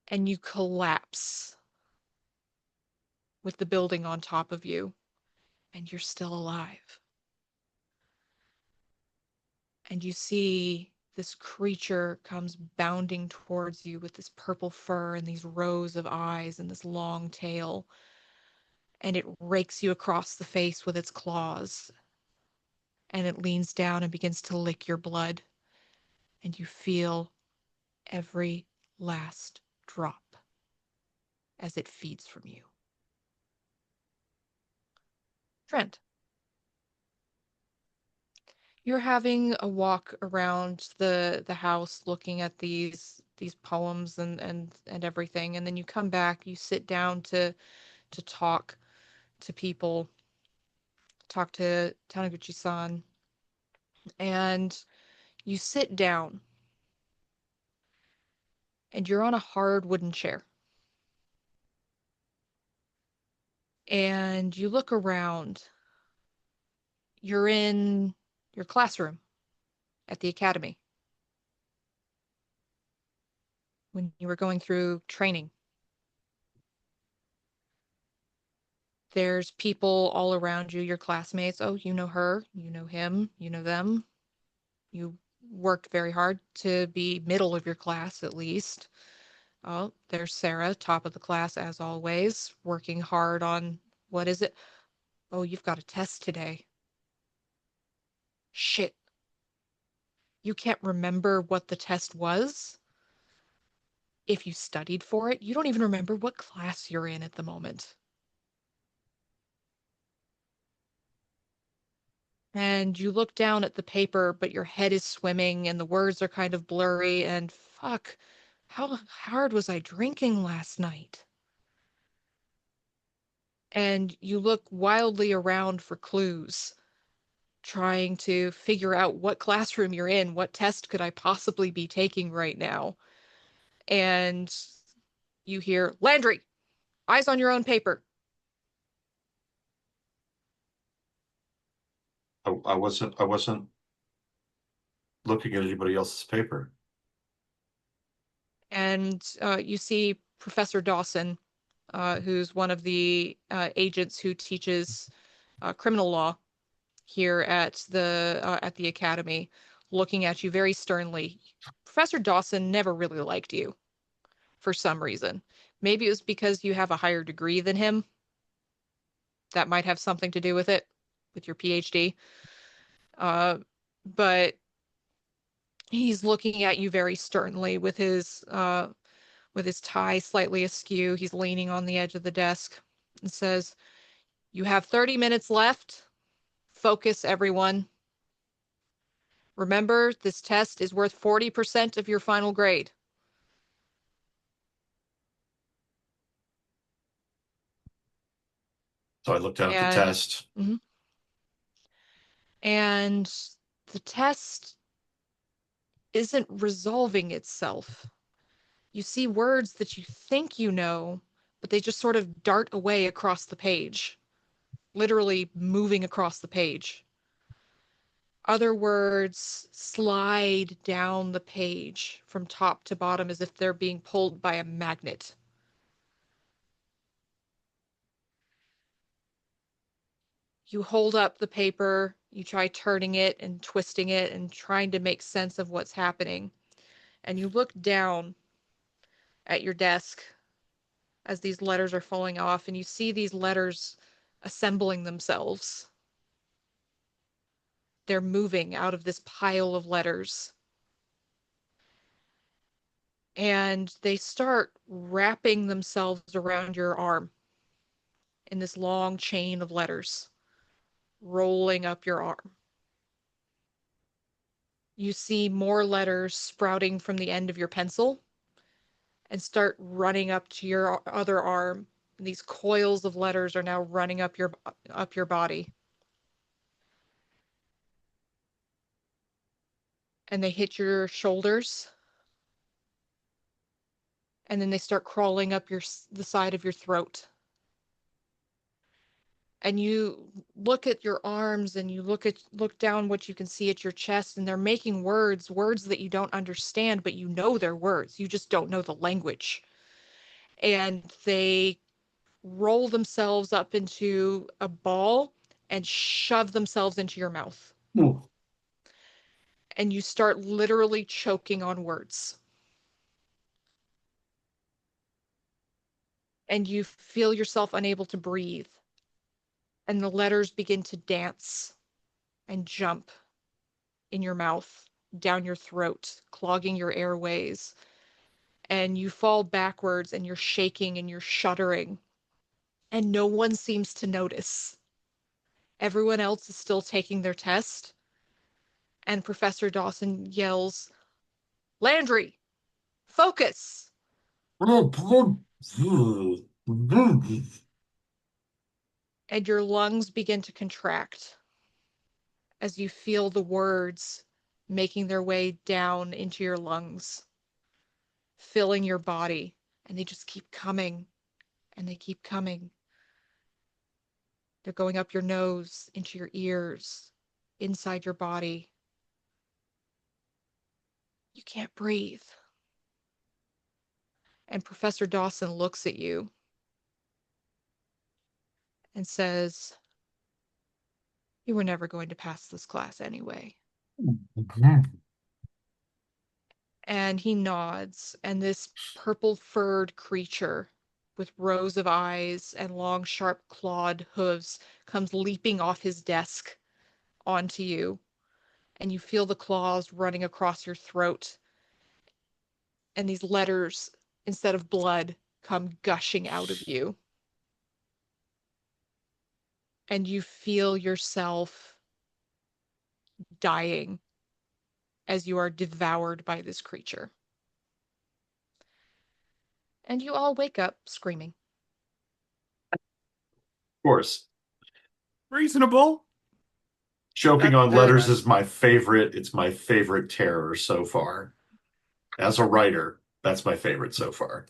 And you collapse with the building on top of you, and you're still alive. And you see this creature comes bounding towards you with this purple fur and these rows of eyes and this long tail. And it rakes you across the face with its claws. And it leans down and begins to lick your blood. And you feel every last drop as it feeds from you. Trent, you're having a walk around the house looking at these poems and everything, and then you come back, you sit down to talk to people, talk to Taniguchi-san, and you sit down and you're on a hard wooden chair. And you look around. You're in your classroom at the academy when you were going through training. There's people all around you, your classmates. Oh, you know her, you know him, you know them. You worked very hard to be middle of your class at least. Oh, there's Sarah, top of the class as always, working hard on, what is it? Oh, you've got a test today. Shit. You can't remember what the test was? If you studied for it, you don't even remember what class you're in at the moment. And you look down at the paper, but your head is swimming and the words are kind of blurry, and fuck, how hard was I drinking last night? And you look wildly around for clues, trying to figure out what classroom you're in, what test could I possibly be taking right now? And you hear, Landry, eyes on your own paper. I wasn't looking at anybody else's paper. And you see Professor Dawson, who's one of the agents who teaches criminal law here at the academy, looking at you very sternly. Professor Dawson never really liked you for some reason. Maybe it was because you have a higher degree than him. That might have something to do with it, with your PhD. But he's looking at you very sternly with his tie slightly askew. He's leaning on the edge of the desk and says, "You have 30 minutes left. Focus, everyone. Remember, this test is worth 40% of your final grade." So I looked down at the test. Mm-hmm. And the test isn't resolving itself. You see words that you think you know, but they just sort of dart away across the page, literally moving across the page. Other words slide down the page from top to bottom as if they're being pulled by a magnet. You hold up the paper, you try turning it and twisting it and trying to make sense of what's happening. And you look down at your desk as these letters are falling off, and you see these letters assembling themselves. They're moving out of this pile of letters. And they start wrapping themselves around your arm in this long chain of letters, rolling up your arm. You see more letters sprouting from the end of your pencil and start running up to your other arm. And these coils of letters are now running up your body. And they hit your shoulders. And then they start crawling up the side of your throat. And you look at your arms and you look down what you can see at your chest, and they're making words that you don't understand, but you know they're words. You just don't know the language. And they roll themselves up into a ball and shove themselves into your mouth. Ooh. And you start literally choking on words. And you feel yourself unable to breathe. And the letters begin to dance and jump in your mouth, down your throat, clogging your airways. And you fall backwards and you're shaking and you're shuddering. And no one seems to notice. Everyone else is still taking their test. And Professor Dawson yells, "Landry, focus!" And your lungs begin to contract as you feel the words making their way down into your lungs, filling your body, and they just keep coming, and they keep coming. They're going up your nose, into your ears, inside your body. You can't breathe. And Professor Dawson looks at you and says, "You were never going to pass this class anyway." And he nods, and this purple-furred creature with rows of eyes and long, sharp clawed hooves comes leaping off his desk onto you. And you feel the claws running across your throat. And these letters, instead of blood, come gushing out of you. And you feel yourself dying as you are devoured by this creature. And you all wake up screaming. Of course. Reasonable. Choking That- on that- letters is my favorite. It's my favorite terror so far. As a writer, that's my favorite so far.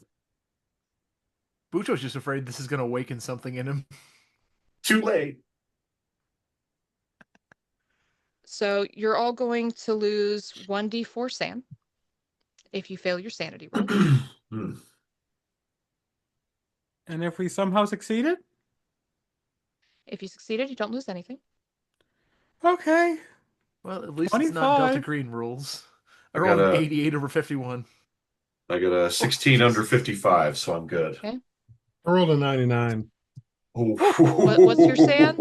Bucho's just afraid this is going to awaken something in him. Too late. So you're all going to lose 1d4 SAN if you fail your sanity roll. And if we somehow succeeded? If you succeeded, you don't lose anything. Okay. Well, at least it's not Delta 25. Green rules. I I got rolled an a 88 over 51. I got a Oh, 16 under jeez. 55, so I'm good. Okay. I rolled a 99. What's your SAN?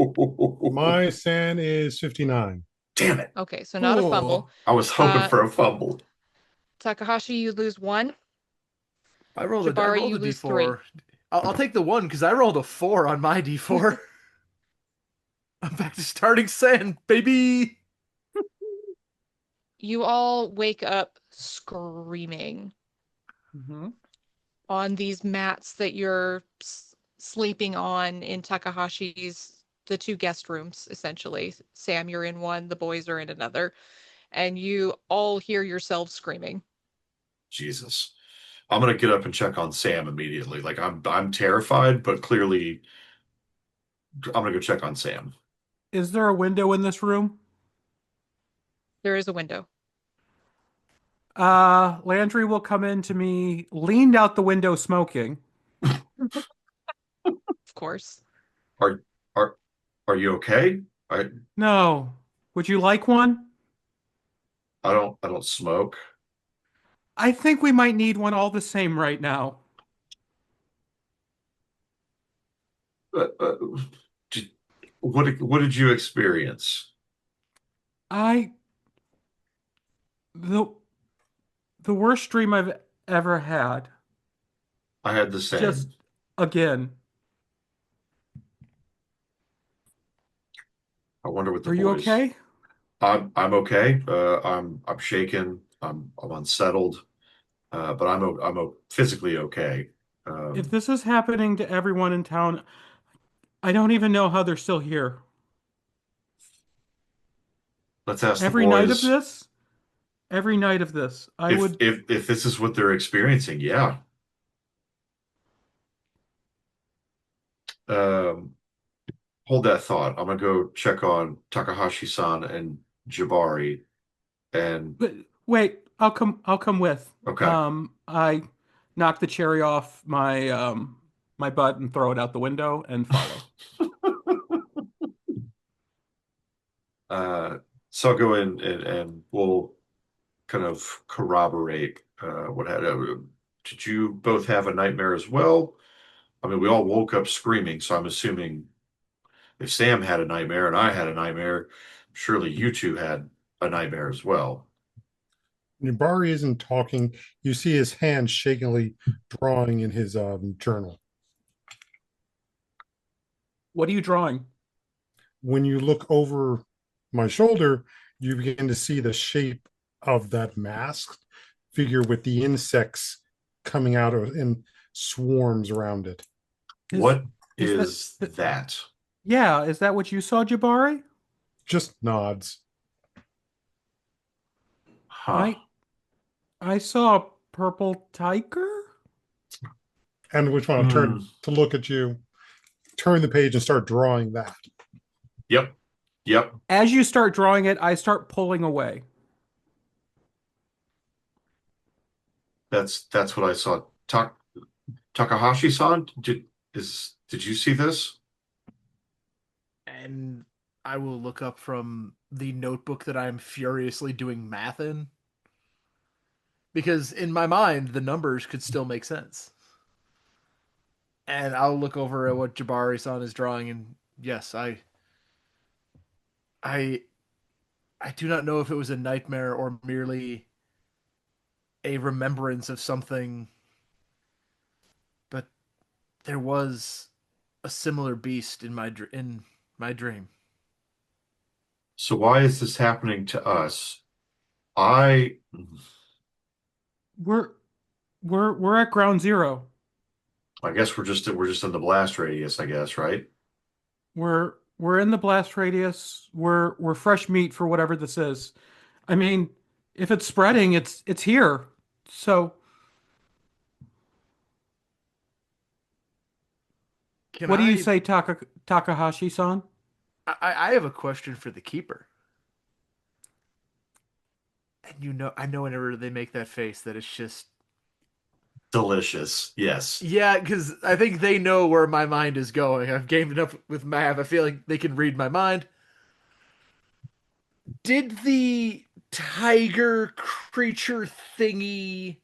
My SAN is 59. Damn it. Okay, so not a fumble. Oh, I was hoping Uh, for a fumble. Takahashi, you lose 1. I Jabari, rolled you a lose 3. D4. I'll take the 1 because I rolled a 4 on my D4. I'm back to starting sand, baby. You all wake up screaming Mm-hmm. on these mats that you're sleeping on in the 2 guest rooms, essentially. Sam, you're in one, the boys are in another, and you all hear yourselves screaming. Jesus. I'm gonna get up and check on Sam immediately. Like I'm terrified, but clearly I'm gonna go check on Sam. Is there a window in this room? There is a window. Landry will come in to me, leaned out the window smoking. Of course. Are are are you okay? I No. Would you like one? I don't smoke. I think we might need one all the same right now. Uh, uh, did, what did you experience? I the the worst dream I've ever had. I had the Just same. again. I wonder what the Are you boys. okay? I'm okay. I'm shaken. I'm unsettled. But physically okay. If Um, this is happening to everyone in town, I don't even know how they're still here. let's ask the Every night of boys this, every night of this, I would. if this is what they're experiencing. Yeah. Um, hold that thought. I'm gonna go check on Takahashi-san and Jabari. And But wait, I'll come with. okay. I knock the cherry off my butt and throw it out the window and follow. Uh, so I'll go in and we'll kind of corroborate what had. Did you both have a nightmare as well? I mean, we all woke up screaming, so I'm assuming if Sam had a nightmare and I had a nightmare, surely you two had a nightmare as well. Nibari isn't talking. You see his hand shakily drawing in his journal. What are you drawing? When you look over my shoulder, you begin to see the shape of that masked figure with the insects coming out of in swarms around it. Is What is is that? yeah, is that what you saw, Jabari? Just nods. Huh. I I saw a purple tiger. And which one? I'll turn Hmm. to look at you, turn the page and start drawing that. Yep. Yep. As you start drawing it, I start pulling away. That's what I saw. Takahashi-san, did you see this? And I will look up from the notebook that I'm furiously doing math in. Because in my mind, the numbers could still make sense. And I'll look over at what Jabari-san is drawing, and yes, I, I do not know if it was a nightmare or merely a remembrance of something, but there was a similar beast in my dream. So why is this happening to us? I We're we're at ground zero. I guess we're just in the blast radius, I guess, right? We're in the blast radius. We're fresh meat for whatever this is. I mean, if it's spreading, it's here. So, Can what do you say, Takahashi-san? I have a question for the keeper. And I know whenever they make that face that it's just Delicious. Yes. yeah, because I think they know where my mind is going. I've gamed enough with Mav. I feel like they can read my mind. Did the tiger creature thingy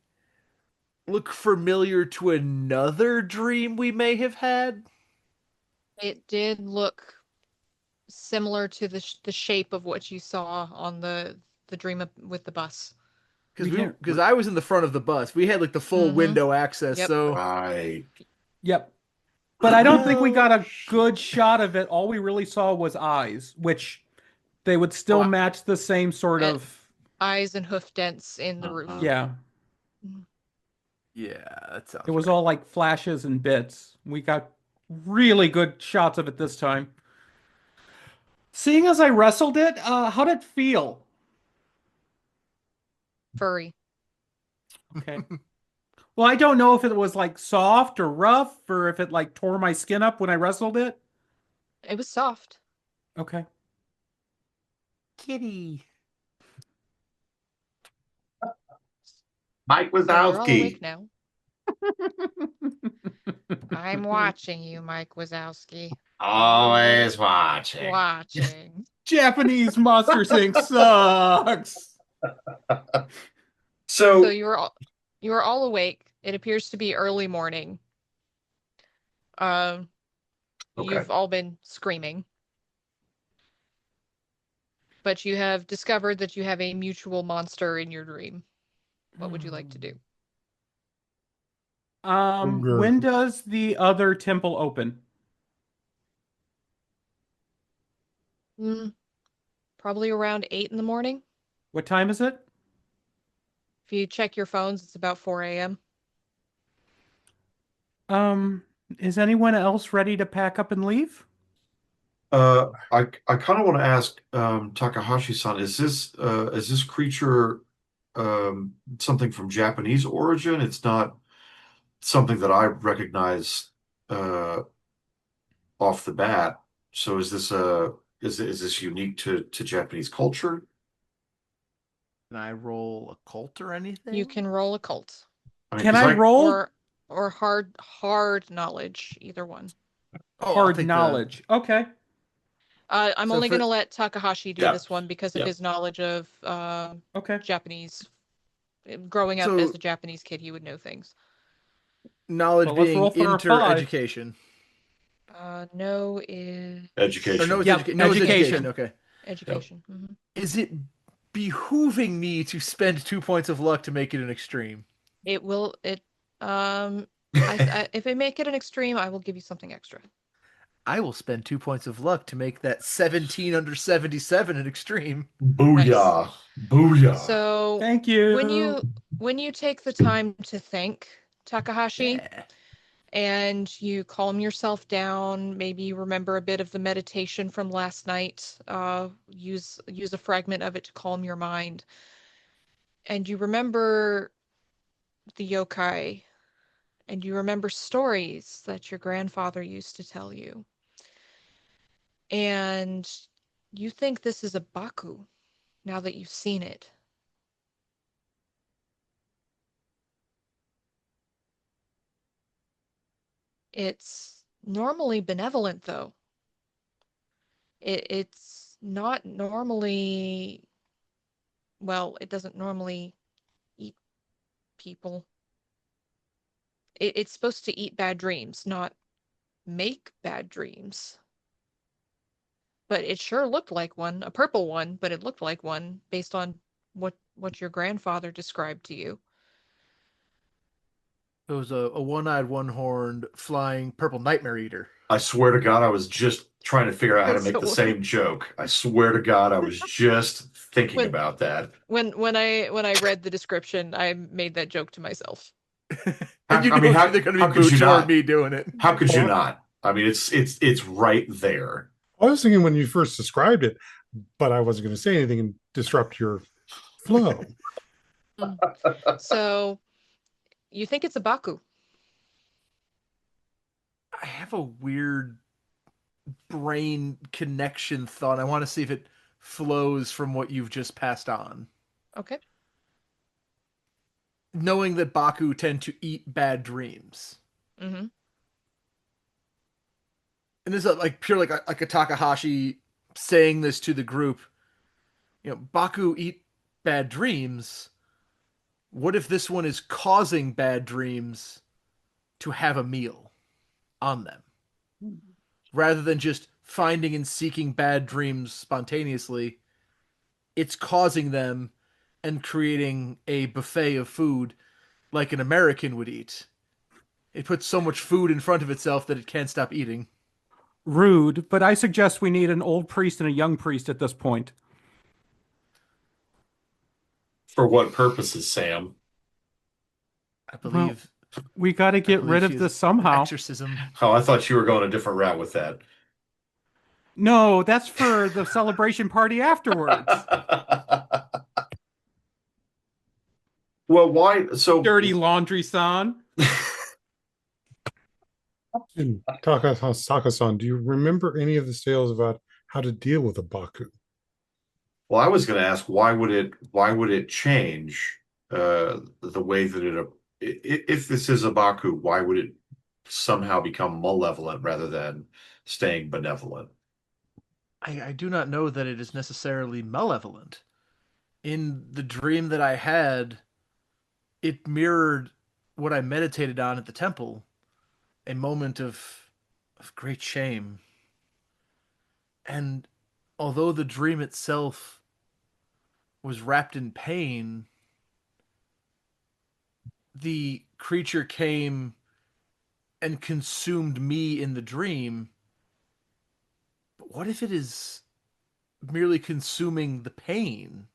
look familiar to another dream we may have had? It did look similar to the shape of what you saw on the dream with the bus. Because We can't. because I was in the front of the bus. We had like the full Mhm. window access, Yep. so Right. Yep. But I don't think we Oh, got a good shot of it. All we really saw was eyes, which they would still Well, match the same sort Uh, of. Eyes and hoof dents in the roof. Yeah. yeah, that sounds It was right. all like flashes and bits. We got really good shots of it this time. Seeing as I wrestled it, how did it feel? Furry. Okay. Well, I don't know if it was like soft or rough or if it like tore my skin up when I wrestled it. It was soft. Okay. Kitty. Mike So you're all awake Wazowski. now. I'm watching you, Mike Wazowski. Always watching. Watching. Japanese Monsters Inc. sucks. So So, you are all awake. It appears to be early morning. Um, okay. You've all been screaming. But you have discovered that you have a mutual monster in your dream. What would you like to do? When does the other temple open? Probably around 8 in the morning. What time is it? If you check your phones, it's about 4 a.m. Um, is anyone else ready to pack up and leave? I kind of want to ask Takahashi-san, is this creature something from Japanese origin? It's not something that I recognize uh, off the bat. So is this unique to Japanese culture? Can I roll a cult or anything? You can roll occult I mean, Can 'cause I roll or hard knowledge, either one. I'll hard take knowledge? Okay. I'm So only for- going to let Takahashi do Yeah. this one because of Yeah. his knowledge of Okay. Japanese. Growing up So- as a Japanese kid, he would know things. knowledge Well, let's being roll for a 5. inter-education. No is Or education. no, it's Yep, no, it's education. education. Okay. education. Is it behooving me to spend 2 points of luck to make it an extreme? It will. If I make it an extreme, I will give you something extra. I will spend 2 points of luck to make that 17 under 77 an extreme. Booyah. Booyah. So Thank you. when you take the time to think, Takahashi, Yeah. and you calm yourself down, maybe you remember a bit of the meditation from last night, use a fragment of it to calm your mind, and you remember the yokai, and you remember stories that your grandfather used to tell you, and you think this is a baku now that you've seen it. It's normally benevolent, though. It's not normally, well, it doesn't normally eat people. It's supposed to eat bad dreams, not make bad dreams. But it sure looked like one, a purple one, but it looked like one based on what your grandfather described to you. It was a one-eyed, one-horned, flying purple nightmare eater. I swear to God, I was just trying to figure out how to make the So- same joke. I swear to God, I was just thinking When- about that. When I read the description, I made that joke to myself. And you I know mean, it's how- either going to how be could you Bucho or not? me doing it. How could you not? I mean, it's right there. I was thinking when you first described it, but I wasn't going to say anything and disrupt your flow. So you think it's a baku. I have a weird brain connection thought. I want to see if it flows from what you've just passed on. Okay. Knowing that Baku tend to eat bad dreams. Mm-hmm. And this is like pure like a Takahashi saying this to the group. Baku eat bad dreams. What if this one is causing bad dreams to have a meal on them, rather than just finding and seeking bad dreams spontaneously? It's causing them and creating a buffet of food like an American would eat. It puts so much food in front of itself that it can't stop eating. Rude, but I suggest we need an old priest and a young priest at this point. For what purposes, Sam? I believe We got to get rid she of is this somehow. exorcism. Oh, I thought you were going a different route with that. No, that's for the celebration party afterwards. Well, why? So Dirty laundry, son. And Taka-san, do you remember any of the tales about how to deal with a Baku? Well, I was going to ask, why would it change the way that if this is a Baku, why would it somehow become malevolent rather than staying benevolent? I do not know that it is necessarily malevolent. In the dream that I had, it mirrored what I meditated on at the temple, a moment of great shame. And although the dream itself was wrapped in pain, the creature came and consumed me in the dream. But what if it is merely consuming the pain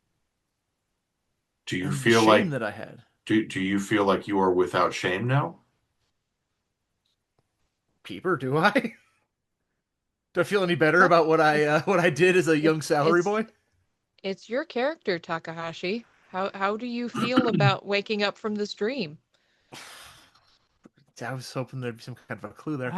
Do you and the feel shame like that I had? do you feel like you are without shame now? Peeper, do I? Do I feel any better about what I did as a young salary it's boy? it's your character, Takahashi. How do you feel about waking up from this dream? I was hoping there'd be some kind of a clue there.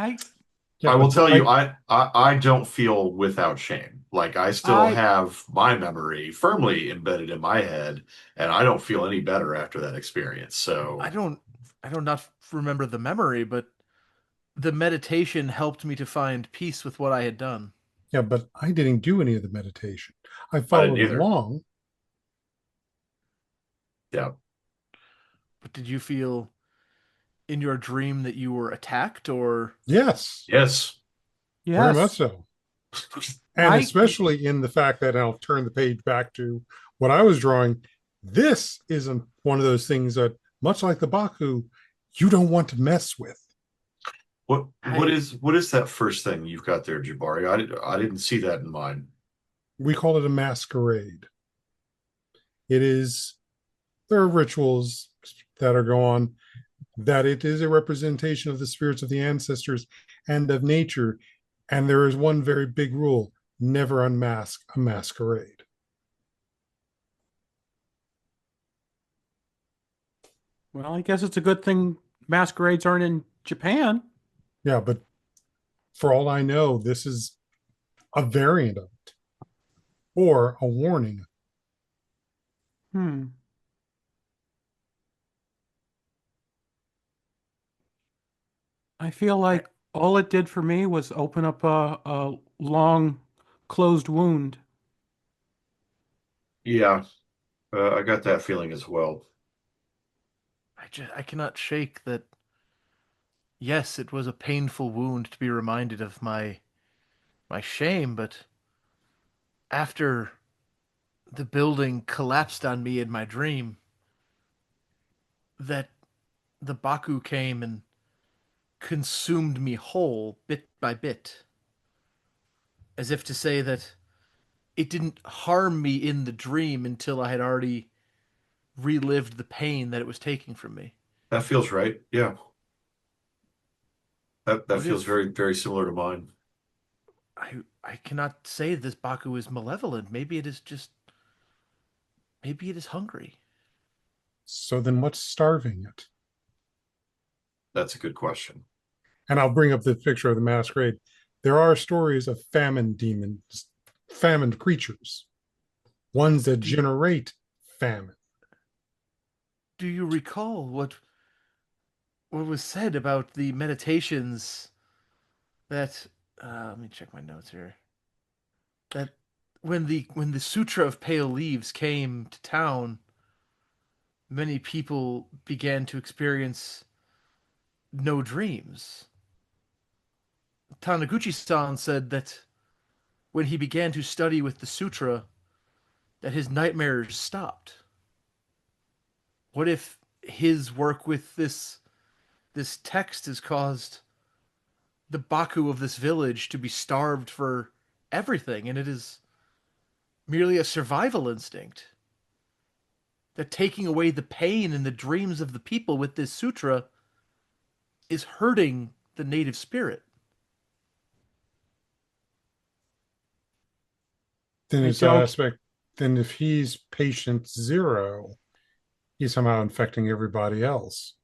Yeah, I will but tell you, I don't feel without shame. Like I still I have my memory firmly embedded in my head, and I don't feel any better after that experience. So I don't not remember the memory, but the meditation helped me to find peace with what I had done. yeah, but I didn't do any of the meditation. I I didn't followed either. along. Yeah. But did you feel in your dream that you were attacked, or Yes, Yes. very much yes, so. And I especially in the fact that, and I'll turn the page back to what I was drawing. This isn't one of those things that, much like the Baku, you don't want to mess with. What I what is that first thing you've got there, Jabari? I didn't see that in mine. We call it a masquerade. It is, there are rituals that are going on, that it is a representation of the spirits of the ancestors and of nature. And there is one very big rule: never unmask a masquerade. well, I guess it's a good thing masquerades aren't in Japan. Yeah, but for all I know, this is a variant of it or a warning. Hmm. I feel like all it did for me was open up a long closed wound. Yeah, I got that feeling as well. I cannot shake that. Yes, it was a painful wound to be reminded of my shame, but after the building collapsed on me in my dream, that the Baku came and consumed me whole, bit by bit, as if to say that it didn't harm me in the dream until I had already relived the pain that it was taking from me. That feels right. Yeah. That What feels if very similar to mine. I cannot say this Baku is malevolent? Maybe it is just, maybe it is hungry. So then what's starving it? That's a good question. And I'll bring up the picture of the masquerade. There are stories of famine demons, famine creatures, ones that Do generate famine. do you recall what was said about the meditations that let me check my notes here. That when the Sutra of Pale Leaves came to town, many people began to experience no dreams. Taniguchi-san said that when he began to study with the sutra, that his nightmares stopped. What if his work with this text has caused the Baku of this village to be starved for everything, and it is merely a survival instinct? That taking away the pain and the dreams of the people with this sutra is hurting the native spirit. Then I it's that don't- aspect. Then if he's patient zero, he's somehow infecting everybody else.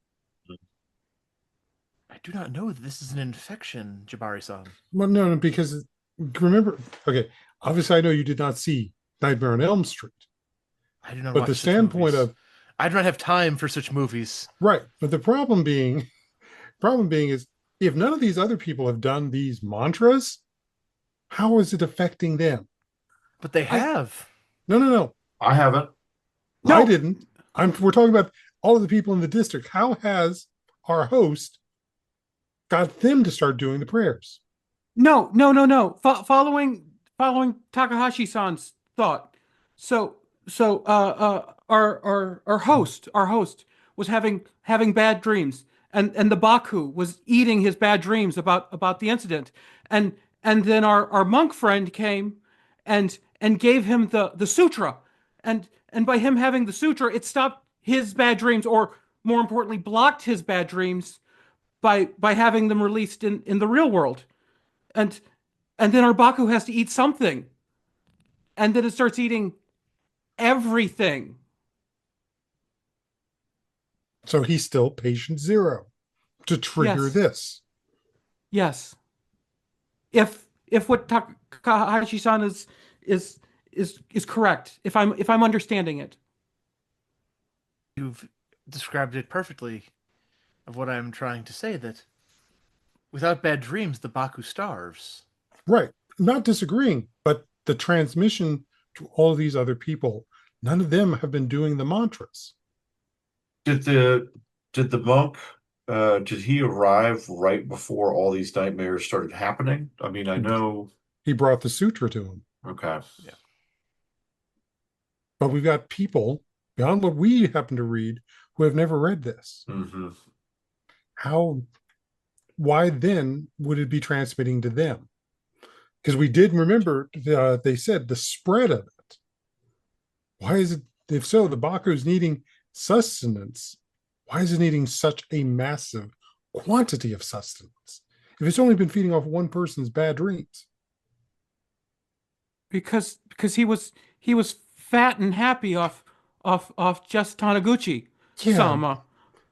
I do not know that this is an infection, Jabari-san. Well, no, because remember, okay, obviously I know you did not see Nightmare on Elm Street, I do not but watch the such standpoint movies. of I do not have time for such movies. right, but the problem being is if none of these other people have done these mantras, how is it affecting them? But they have. No. I haven't. I No. didn't. We're talking about all of the people in the district. How has our host got them to start doing the prayers? No. Following Takahashi-san's thought. So our host was having bad dreams, and the Baku was eating his bad dreams about the incident, and then our monk friend came and gave him the sutra, and by him having the sutra, it stopped his bad dreams, or more importantly, blocked his bad dreams by having them released in the real world. And then our Baku has to eat something. And then it starts eating everything. So he's still patient zero to trigger Yes. this. Yes. If what Takahashi-san is correct, if I'm understanding it. You've described it perfectly of what I'm trying to say, that without bad dreams, the Baku starves. Right. Not disagreeing, but the transmission to all these other people, none of them have been doing the mantras. Did the monk did he arrive right before all these nightmares started happening? I mean, I know. He brought the sutra to him. Okay. Yeah. But we've got people beyond what we happen to read who have never read this. Mm-hmm. Why then would it be transmitting to them? Because we did remember they said the spread of it. Why is it, if so, the Baku's needing sustenance? Why is it needing such a massive quantity of sustenance if it's only been feeding off one person's bad dreams? Because he was fat and happy off just Taniguchi sama.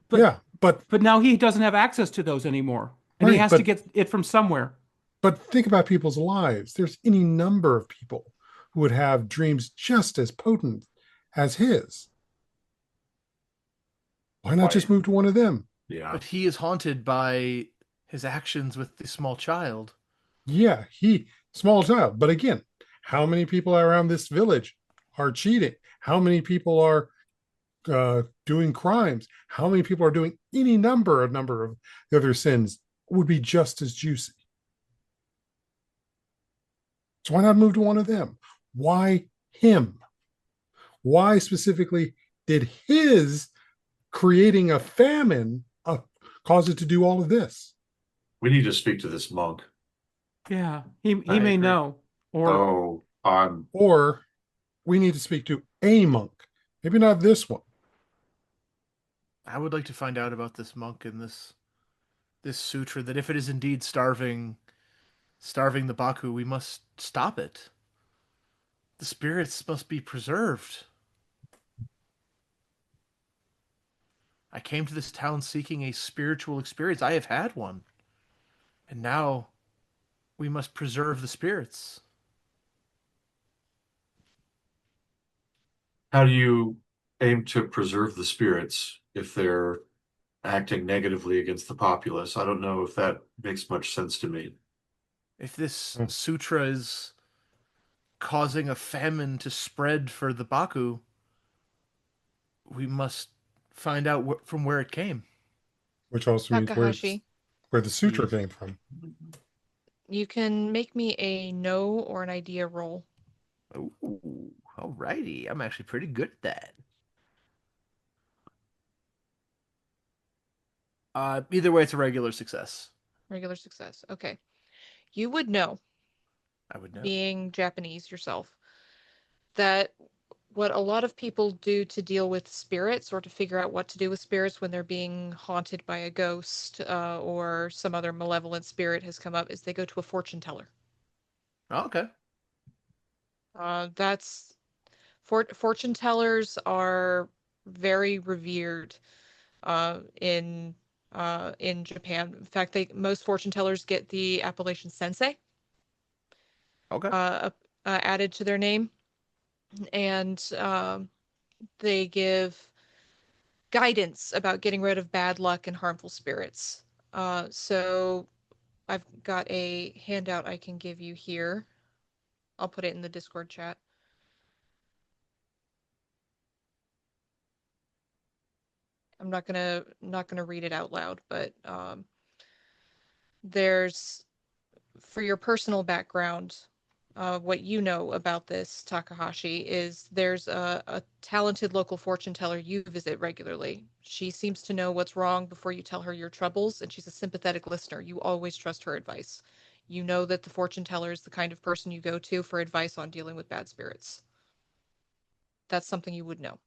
But now he doesn't have access to those anymore. And he has to get it from somewhere. But think about people's lives. There's any number of people who would have dreams just as potent as his. Why not just move to one of them? Yeah. But he is haunted by his actions with the small child. Yeah, small child. But again, how many people around this village are cheating? How many people are doing crimes? How many people are doing any number of the other sins would be just as juicy? So why not move to one of them? Why him? Why specifically did his creating a famine cause it to do all of this? We need to speak to this monk. Yeah, he I may agree. know. Or we need to speak to a monk. Maybe not this one. I would like to find out about this monk and this sutra, that if it is indeed starving the Baku, we must stop it. The spirits must be preserved. I came to this town seeking a spiritual experience. I have had one. And now we must preserve the spirits. How do you aim to preserve the spirits if they're acting negatively against the populace? I don't know if that makes much sense to me. If this sutra is causing a famine to spread for the Baku, we must find out from where it came. Which also means Takahashi, where the sutra came from. you can make me a know or an idea roll. Ooh, alrighty. I'm actually pretty good at that. Either way, it's a regular success. Regular success. Okay. You would know, I would know. being Japanese yourself, that what a lot of people do to deal with spirits or to figure out what to do with spirits when they're being haunted by a ghost or some other malevolent spirit has come up is they go to a fortune teller. Oh, okay. That's fortune tellers are very revered in Japan. In fact, most fortune tellers get the appellation sensei Okay. added to their name, and they give guidance about getting rid of bad luck and harmful spirits. So I've got a handout I can give you here. I'll put it in the Discord chat. I'm not gonna read it out loud, but there's, for your personal background, what you know about this Takahashi is there's a talented local fortune teller you visit regularly. She seems to know what's wrong before you tell her your troubles, and she's a sympathetic listener. You always trust her advice. You know that the fortune teller is the kind of person you go to for advice on dealing with bad spirits. That's something you would know.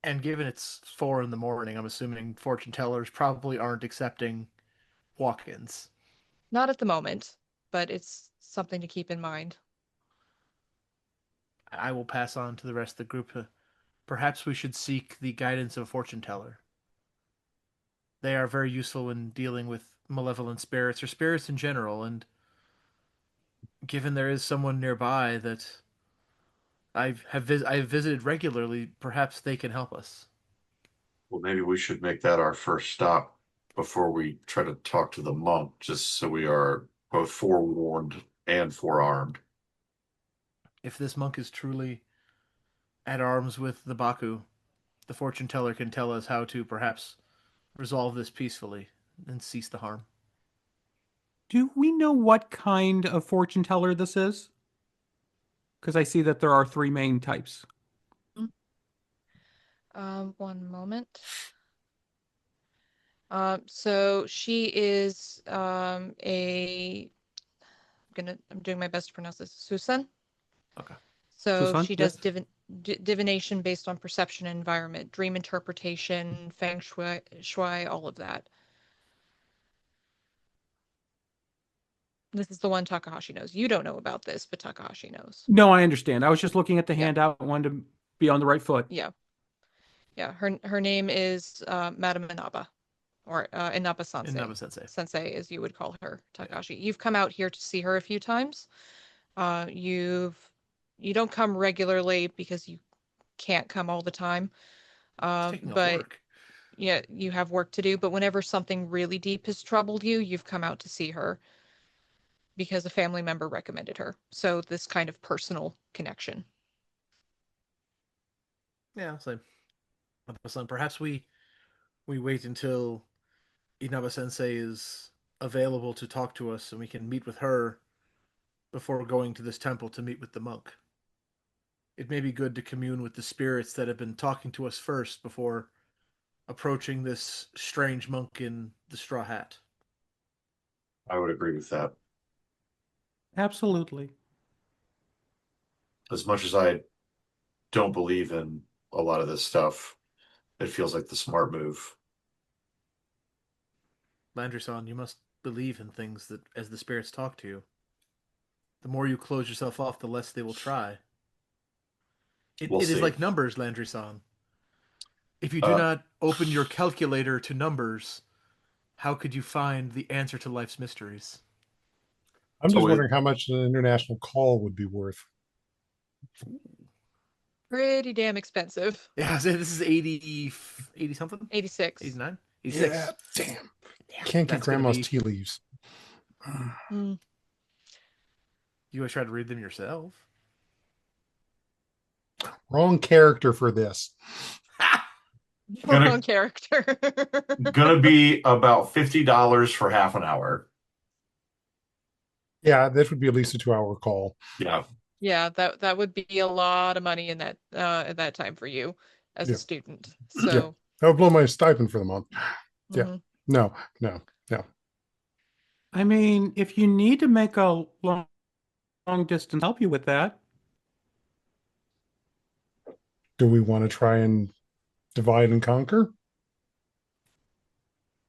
And given it's 4 in the morning, I'm assuming fortune tellers probably aren't accepting walk-ins. Not at the moment, but it's something to keep in mind. I will pass on to the rest of the group. Perhaps we should seek the guidance of a fortune teller. They are very useful in dealing with malevolent spirits or spirits in general, and given there is someone nearby that I have visited regularly, perhaps they can help us. Well, maybe we should make that our first stop before we try to talk to the monk, just so we are both forewarned and forearmed. If this monk is truly at arms with the Baku, the fortune teller can tell us how to perhaps resolve this peacefully and cease the harm. Do we know what kind of fortune teller this is? Because I see that there are 3 main types. One moment. So she is I'm doing my best to pronounce this. Susan. Okay. So Susan, she does yes. divination based on perception and environment, dream interpretation, feng shui, all of that. This is the one Takahashi knows. You don't know about this, but Takahashi knows. No, I understand. I was just looking at the Yeah. handout. I wanted to be on the right foot. Yeah. Yeah. Her name is Madame Inaba, or Inaba Sensei. Inaba Sensei. Sensei, as you would call her, Takahashi. You've come out here to see her a few times. You don't come regularly because you can't come all the time. It's taking But work. yeah, you have work to do. But whenever something really deep has troubled you, you've come out to see her because a family member recommended her. So this kind of personal connection. Yeah, same. Perhaps we wait until Inaba Sensei is available to talk to us, and we can meet with her before going to this temple to meet with the monk. It may be good to commune with the spirits that have been talking to us first before approaching this strange monk in the straw hat. I would agree with that. Absolutely. As much as I don't believe in a lot of this stuff, it feels like the smart move. Landry-san, you must believe in things that as the spirits talk to you. The more you close yourself off, the less they will try. It We'll is see. like numbers, Landry-san. If you do not open your calculator to numbers, how could you find the answer to life's mysteries? I'm So just it- wondering how much an international call would be worth. Pretty damn expensive. Yeah, this is 80 something? 86. 89? 86. Yeah, damn. Can't get That's gonna grandma's be- tea leaves. Mm. You always try to read them yourself. Wrong character for this. Wrong character. Gonna be about $50 for half an hour. Yeah, this would be at least a 2-hour call. Yeah. Yeah, that would be a lot of money in that time for you as a Yeah. student. So That would blow my stipend for the month. Yeah. mhm. No. I mean, if you need to make a long distance, help you with that. Do we want to try and divide and conquer?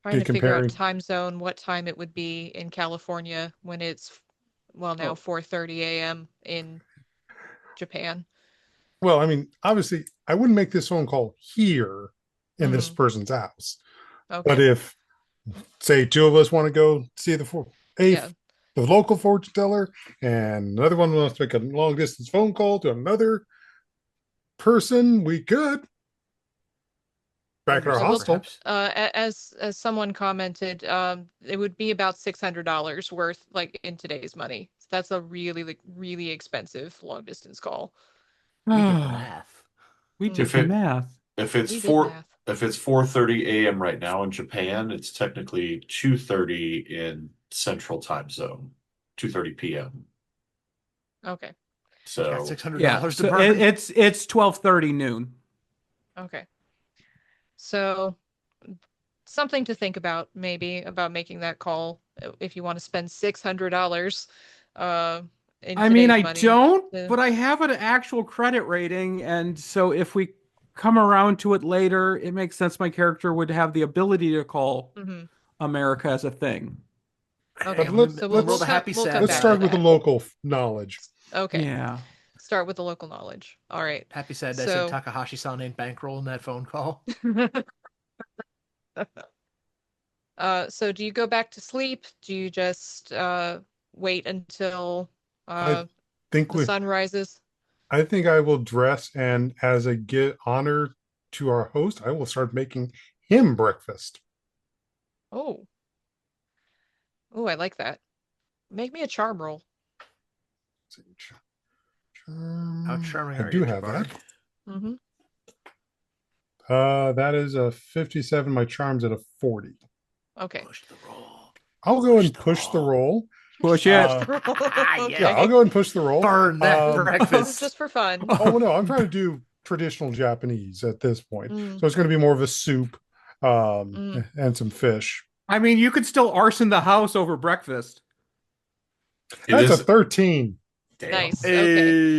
Trying to figure comparing- out time zone, what time it would be in California when it's now 4:30 a.m. in Japan. Well, I mean, obviously, I wouldn't make this phone call here in this Mhm. person's house. Okay. But if, say, two of us want to go see Yeah. the local fortune teller, and another one wants to make a long distance phone call to another person, we could. Back at our So we'll- hostel. As someone commented, it would be about $600 worth, like in today's money. That's a really expensive long distance call. We did math. We did If it- math. If it's We did 4:30 a.m. right now in Japan, it's technically 2:30 in Central Time Zone, 2:30 p.m. Okay. So Got $600 Yeah, to so burn. it's 12:30 noon. Okay. So something to think about, maybe, about making that call if you want to spend $600 in I mean, today's I money. don't, to- but I have an actual credit rating, and so if we come around to it later, it makes sense my character would have the ability to call Mhm. America as a thing. Okay. But let's- So let's- we'll happy we'll sad come Let's back start to with the that. local knowledge. Okay. Yeah. Start with the local knowledge. All right. Happy sad I So- said Takahashi-san ain't bankrolling that phone call. So do you go back to sleep? Do you just wait until Think the sun rises? I think I will dress, and as a honor to our host, I will start making him breakfast. Oh. Oh, I like that. Make me a charm roll. How charming I are do you, have that. Jabari? Mm-hmm. That is a 57. My charm's at a 40. Okay. Push the roll. I'll go Push and the push the roll. roll. Push it. Okay. Yeah, I'll go and push the roll. Burn that Um, breakfast. Just for fun. Oh no, I'm trying to do traditional Japanese at this point. Mm. So it's going to be more of a soup Mm. and some fish. I mean, you could still arson the house over breakfast. it That's is a 13. damn. Nice. Hey,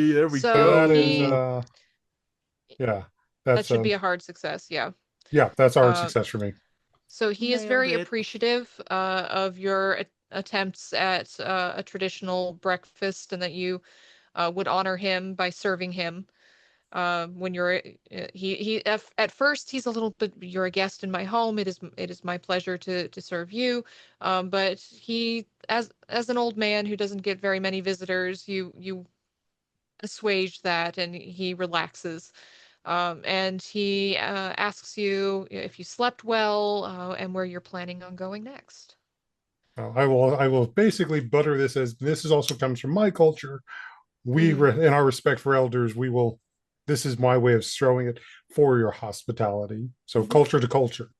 Okay. there we So go. That is he- yeah. That That's should be a hard success. Yeah. that's our uh, success for me. So he is Nailed very it. appreciative of your attempts at a traditional breakfast, and that you would honor him by serving him when you're at first he's a little bit, you're a guest in my home, it is my pleasure to serve you, but he, as an old man who doesn't get very many visitors, you assuage that, and he relaxes, and he asks you if you slept well, and where you're planning on going next. I will basically butter this as this is also comes from my culture. We Mhm. in our respect for elders, we will. This is my way of showing it for your hospitality. So culture to culture.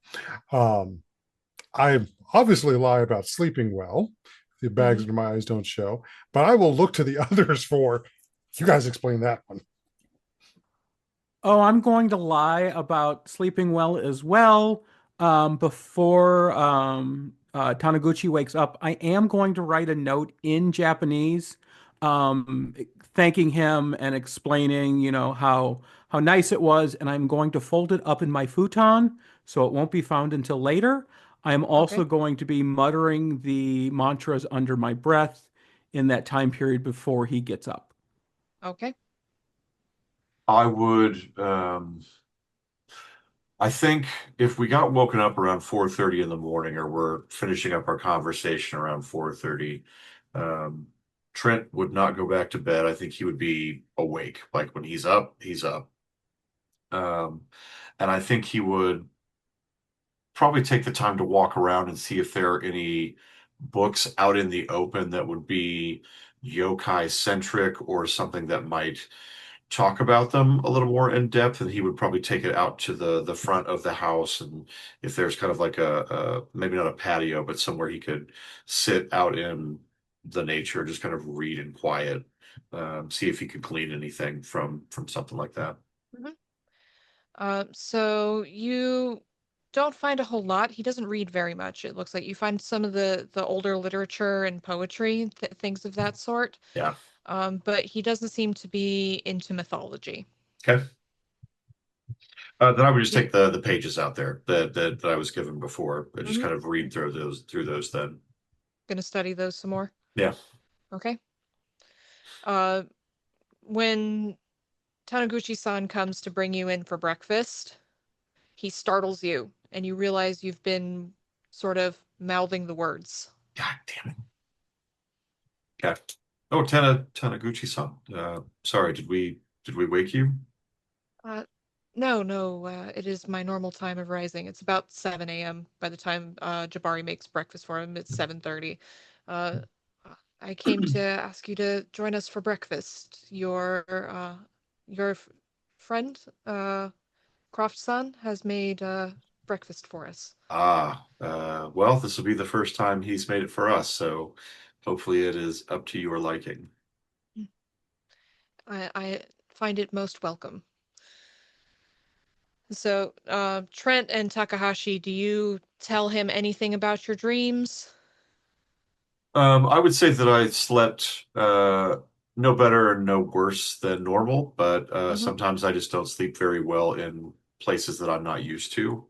I obviously lie about sleeping well. The bags under my eyes don't show, but I will look to the others for. You guys explain that one. Oh, I'm going to lie about sleeping well as well. Before Taniguchi wakes up, I am going to write a note in Japanese, thanking him and explaining, how nice it was, and I'm going to fold it up in my futon so it won't be found until later. I am also Okay. going to be muttering the mantras under my breath in that time period before he gets up. Okay. I would I think if we got woken up around 4:30 in the morning, or we're finishing up our conversation around 4:30, Trent would not go back to bed. I think he would be awake. Like when he's up, he's up. And I think he would probably take the time to walk around and see if there are any books out in the open that would be yokai centric or something that might talk about them a little more in depth, and he would probably take it out to the front of the house. And if there's kind of like a maybe not a patio, but somewhere he could sit out in the nature, just kind of read in quiet, see if he could glean anything from something like that. Mhm. So you don't find a whole lot. He doesn't read very much. It looks like you find some of the older literature and poetry, things of that sort. Yeah. But he doesn't seem to be into mythology. Okay. Then I would just You, take the pages out there that I was given before. I just Mhm. kind of read through those then. Gonna study those some more? Yeah. Okay. Uh, when Taniguchi-san comes to bring you in for breakfast, he startles you, and you realize you've been sort of mouthing the words. God damn it. Okay. Oh, Taniguchi-san. Sorry, did we wake you? No, it is my normal time of rising. It's about 7 a.m. by the time Jabari makes breakfast for him. It's 7:30. Uh, I came to ask you to join us for breakfast. Your friend, Croft-san, has made breakfast for us. Well, this will be the first time he's made it for us, so hopefully it is up to your liking. I find it most welcome. So, Trent and Takahashi, do you tell him anything about your dreams? I would say that I slept no better and no worse than normal, but Mm-hmm. sometimes I just don't sleep very well in places that I'm not used to.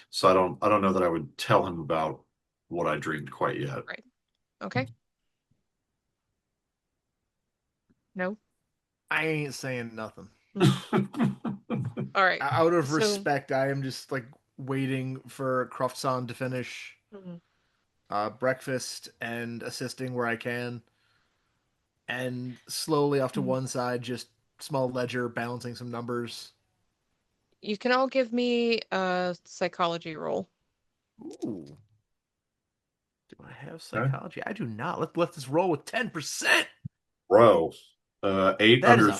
So I don't know that I would tell him about what I dreamed quite yet. Right. Okay. No. I ain't saying nothing. All right. Out of So, respect, I am just like waiting for Croft-san to finish Mhm. breakfast and assisting where I can, and slowly off to one side, just small ledger balancing some numbers. You can all give me a psychology roll. Ooh. Do I have Okay. psychology? I do not. Let this roll with 10%. Bro, eight That is under a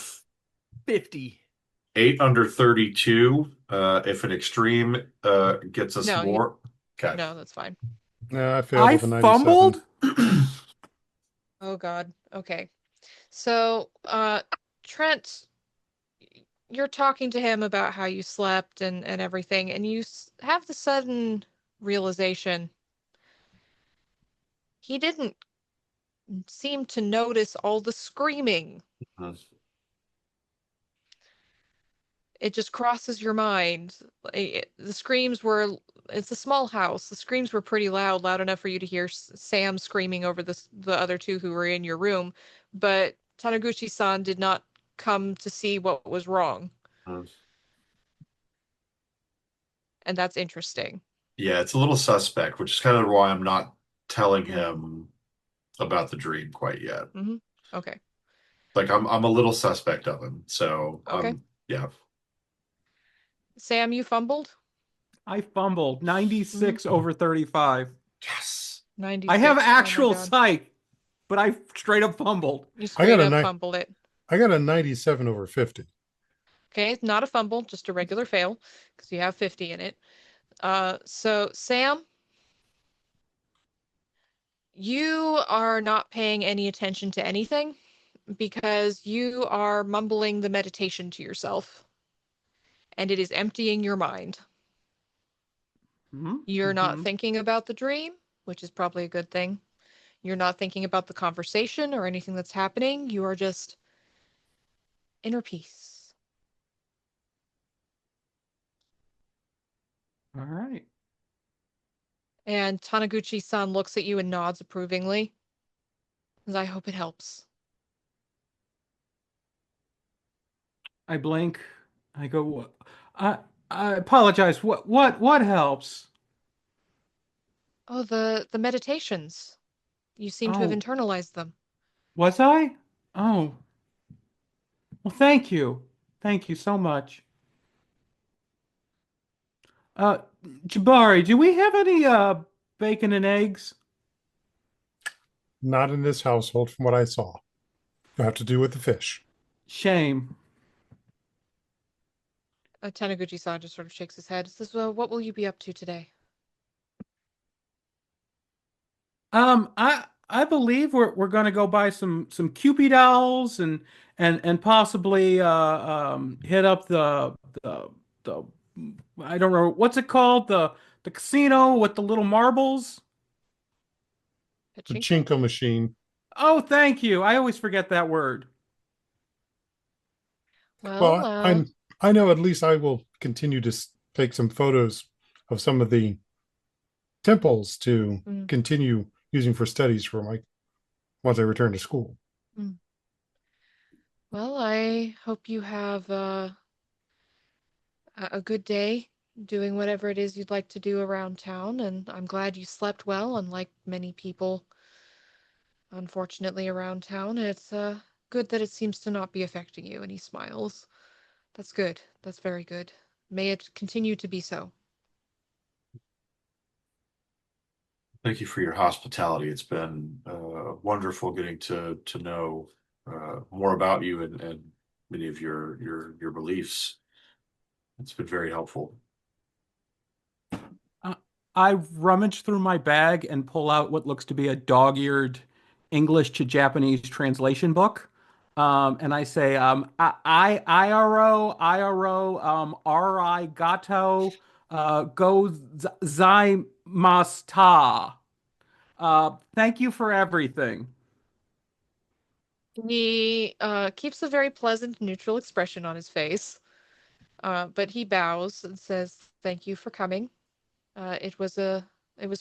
50. 32. If an extreme gets us No, more. Okay. no, that's fine. Yeah, I failed I with a 97. fumbled. Oh God. Okay. So, Trent, you're talking to him about how you slept and everything, and you have the sudden realization he didn't seem to notice all the screaming. It just crosses your mind. The screams were, it's a small house. The screams were pretty loud, loud enough for you to hear Sam screaming over the other two who were in your room. But Taniguchi-san did not come to see what was wrong. And that's interesting. Yeah, it's a little suspect, which is kind of why I'm not telling him about the dream quite yet. Mm-hmm. Okay. Like I'm a little suspect of him. So Okay. yeah. Sam, you fumbled? I fumbled. 96 over 35. Yes. 96. I have Oh my actual God. sight, but I straight up fumbled. You I got straight a up ni- fumbled it. I got a 97 over 50. Okay, not a fumble, just a regular fail, because you have 50 in it. So Sam, you are not paying any attention to anything because you are mumbling the meditation to yourself, and it is emptying your mind. You're not thinking about the dream, which is probably a good thing. You're not thinking about the conversation or anything that's happening. You are just inner peace. All right. And Taniguchi-san looks at you and nods approvingly. I hope it helps. I blink. I go, I apologize. What helps? Oh, the meditations. You seem to have Oh, internalized them. was I? Oh, well, thank you. Thank you so much. Uh, Jabari, do we have any bacon and eggs? Not in this household, from what I saw. You have to do with the fish. Shame. Taniguchi-san just sort of shakes his head. Says, "Well, what will you be up to today?" I believe we're going to go buy some Cupid dolls and possibly hit up the I don't know what's it called, the casino with the little marbles. The Pachinko? Chinko machine. Oh, thank you. I always forget that word. Well, Well, I know at least I will continue to take some photos of some of the temples to mm, continue using for studies for my once I return to school. mm. Well, I hope you have a good day doing whatever it is you'd like to do around town, and I'm glad you slept well, unlike many people, unfortunately, around town. It's good that it seems to not be affecting you. And he smiles. That's good. That's very good. May it continue to be so. Thank you for your hospitality. It's been wonderful getting to know more about you and many of your beliefs. It's been very helpful. I rummage through my bag and pull out what looks to be a dog-eared English to Japanese translation book. And I say, IRO, arigato, gozaimashita. Thank you for everything. He keeps a very pleasant, neutral expression on his face, but he bows and says, "Thank you for coming. It was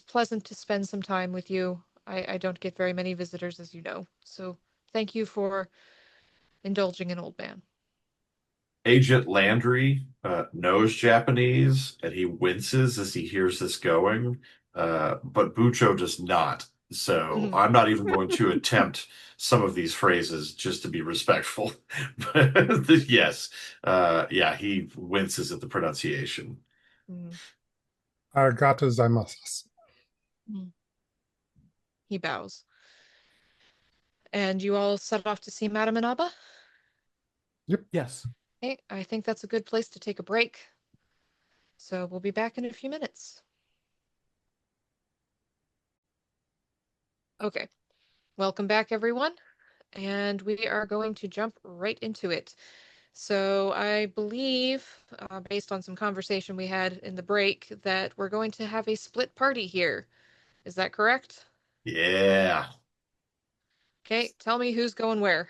pleasant to spend some time with you. I don't get very many visitors, as you know, so thank you for indulging an old man." Agent Landry knows Japanese and he winces as he hears this going, but Bucho does not. So Mhm. I'm not even going to attempt some of these phrases just to be respectful. But yes, yeah, he winces at the pronunciation. Mhm. Arigato gozaimasu. Mhm. He bows. And you all set off to see Madame Inaba? Yep. Yes. Hey, I think that's a good place to take a break. So we'll be back in a few minutes. Okay. Welcome back, everyone. And we are going to jump right into it. So I believe, based on some conversation we had in the break, that we're going to have a split party here. Is that correct? Yeah. Okay, tell me who's going where.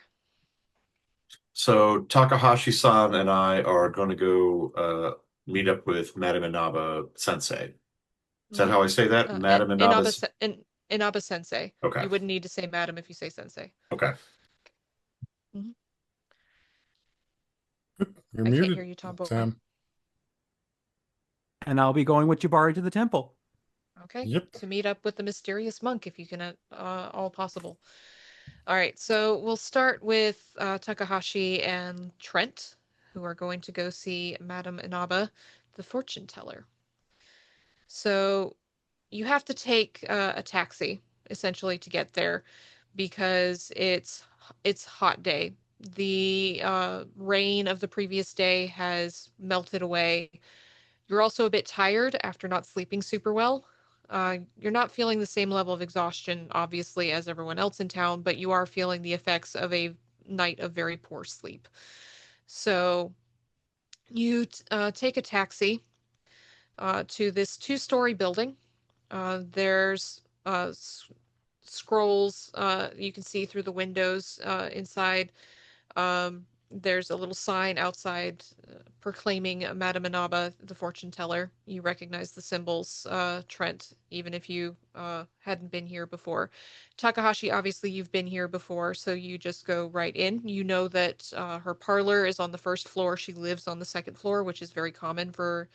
So Takahashi-san and I are going to go meet up with Madame Inaba Sensei. Is that Mhm. how I say that? And Madame Inaba's. Inaba Sensei. Okay. You wouldn't need to say madam if you say sensei. Okay. Mhm. You're I can't muted, hear you, Tomboy. Sam. And I'll be going with Jabari to the temple. Okay, Yep. to meet up with the mysterious monk if you can all possible. All right, so we'll start with Takahashi and Trent, who are going to go see Madame Inaba, the fortune teller. So you have to take a taxi essentially to get there because it's hot day. The rain of the previous day has melted away. You're also a bit tired after not sleeping super well. You're not feeling the same level of exhaustion, obviously, as everyone else in town, but you are feeling the effects of a night of very poor sleep. So you take a taxi to this two-story building. There's scrolls you can see through the windows inside. There's a little sign outside proclaiming Madame Inaba, the fortune teller. You recognize the symbols, Trent, even if you hadn't been here before. Takahashi, obviously, you've been here before, so you just go right in. You know that her parlor is on the first floor. She lives on the second floor, which is very common for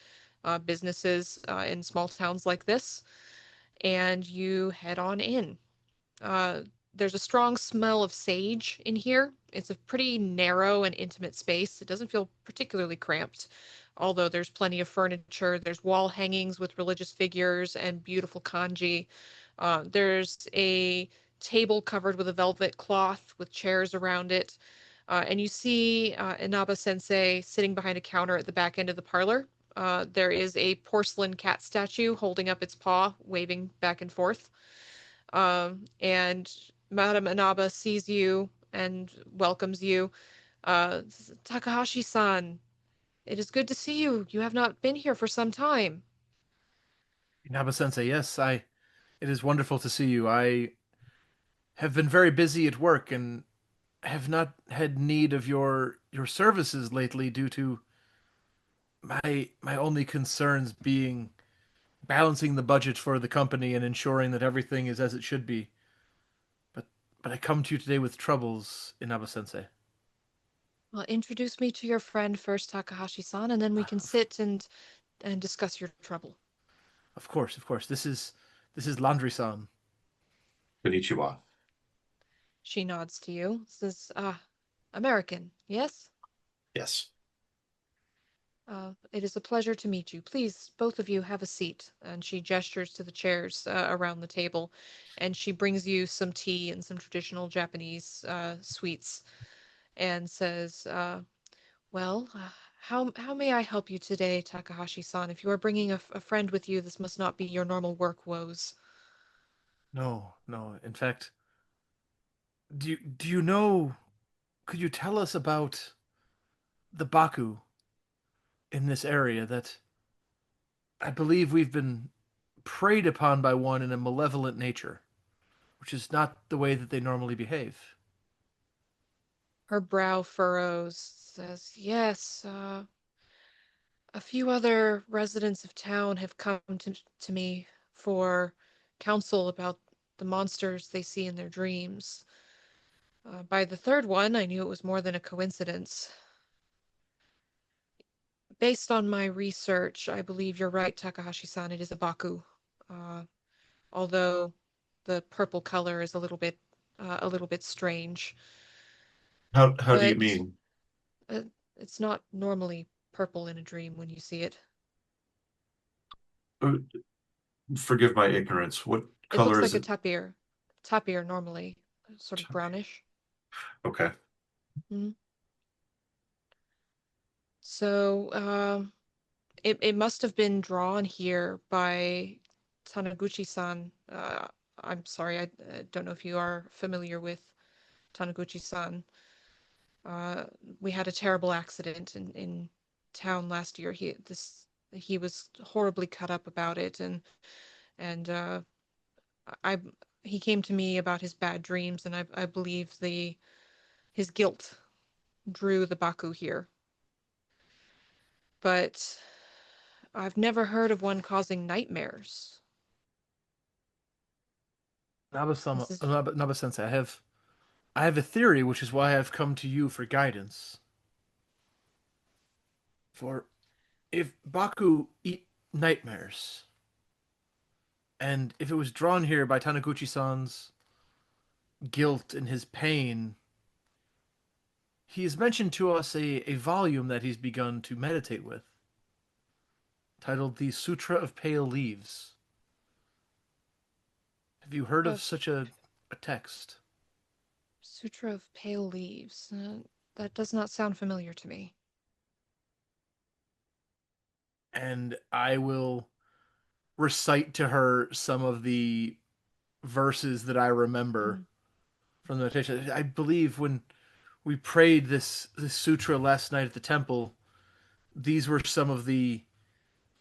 businesses in small towns like this. And you head on in. Uh, there's a strong smell of sage in here. It's a pretty narrow and intimate space. It doesn't feel particularly cramped, although there's plenty of furniture. There's wall hangings with religious figures and beautiful kanji. There's a table covered with a velvet cloth with chairs around it. And you see Inaba Sensei sitting behind a counter at the back end of the parlor. There is a porcelain cat statue holding up its paw, waving back and forth. And Madame Inaba sees you and welcomes you. Takahashi-san, it is good to see you. You have not been here for some time. Inaba Sensei, yes, it is wonderful to see you. I have been very busy at work and have not had need of your services lately due to my only concerns being balancing the budget for the company and ensuring that everything is as it should be. But I come to you today with troubles, Inaba Sensei. Well, introduce me to your friend first, Takahashi-san, and then we can sit and discuss your trouble. Of course, of course. This is Landry-san. Konnichiwa. She nods to you. This is American, yes? Yes. It is a pleasure to meet you. Please, both of you have a seat. And she gestures to the chairs around the table, and she brings you some tea and some traditional Japanese sweets, and says, "Well, how may I help you today, Takahashi-san? If you are bringing a friend with you, this must not be your normal work woes." No, no. In fact, do you know? Could you tell us about the Baku in this area that I believe we've been preyed upon by one in a malevolent nature, which is not the way that they normally behave? Her brow furrows, says, "Yes, a few other residents of town have come to me for counsel about the monsters they see in their dreams. By the third one, I knew it was more than a coincidence. Based on my research, I believe you're right, Takahashi-san. It is a Baku. Although the purple color is a little bit strange. How do you But mean? it's not normally purple in a dream when you see it. Uh, Forgive my ignorance. What It looks color like is a it? tapir normally, sort of brownish. Okay. Mhm. So, it must have been drawn here by Taniguchi-san. I'm sorry, I don't know if you are familiar with Taniguchi-san. Uh, we had a terrible accident in town last year. He was horribly cut up about it, and I he came to me about his bad dreams, and I believe his guilt drew the Baku here. But I've never heard of one causing nightmares. This is Naba Sensei, I have a theory, which is why I've come to you for guidance. For if Baku eat nightmares, and if it was drawn here by Taniguchi-san's guilt and his pain, he has mentioned to us a volume that he's begun to meditate with, titled the Sutra of Pale Leaves. Have you heard uh, of such a text? Sutra of Pale Leaves. That does not sound familiar to me. And I will recite to her some of the verses that I remember Mm. from the meditation. I believe when we prayed this sutra last night at the temple, these were some of the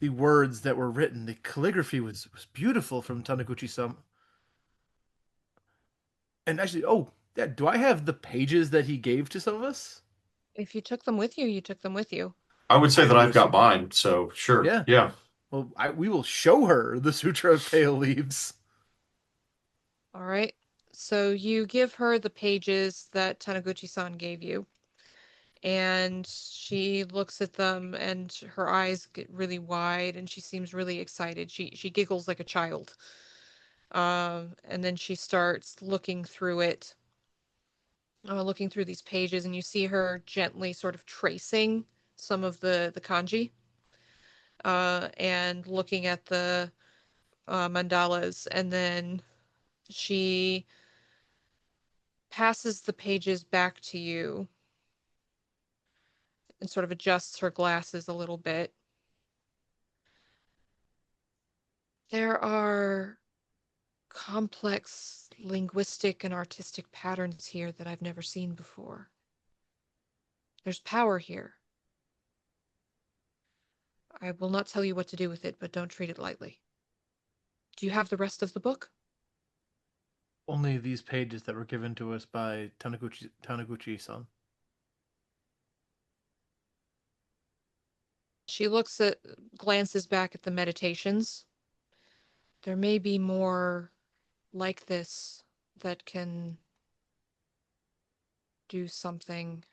words that were written. The calligraphy was beautiful from Taniguchi-san. And actually, oh, yeah, do I have the pages that he gave to some of us? If you took them with you, you took them with you. I would say I that will I've got receive. mine, so sure. Yeah. Yeah. Well, we will show her the Sutra of Pale Leaves. All right. So you give her the pages that Taniguchi-san gave you, and she looks at them, and her eyes get really wide, and she seems really excited. She giggles like a child. And then she starts looking through these pages, and you see her gently sort of tracing some of the kanji, and looking at the mandalas, and then she passes the pages back to you and sort of adjusts her glasses a little bit. There are complex linguistic and artistic patterns here that I've never seen before. There's power here. I will not tell you what to do with it, but don't treat it lightly. Do you have the rest of the book? Only these pages that were given to us by Taniguchi-san. She glances back at the meditations. There may be more like this that can do something.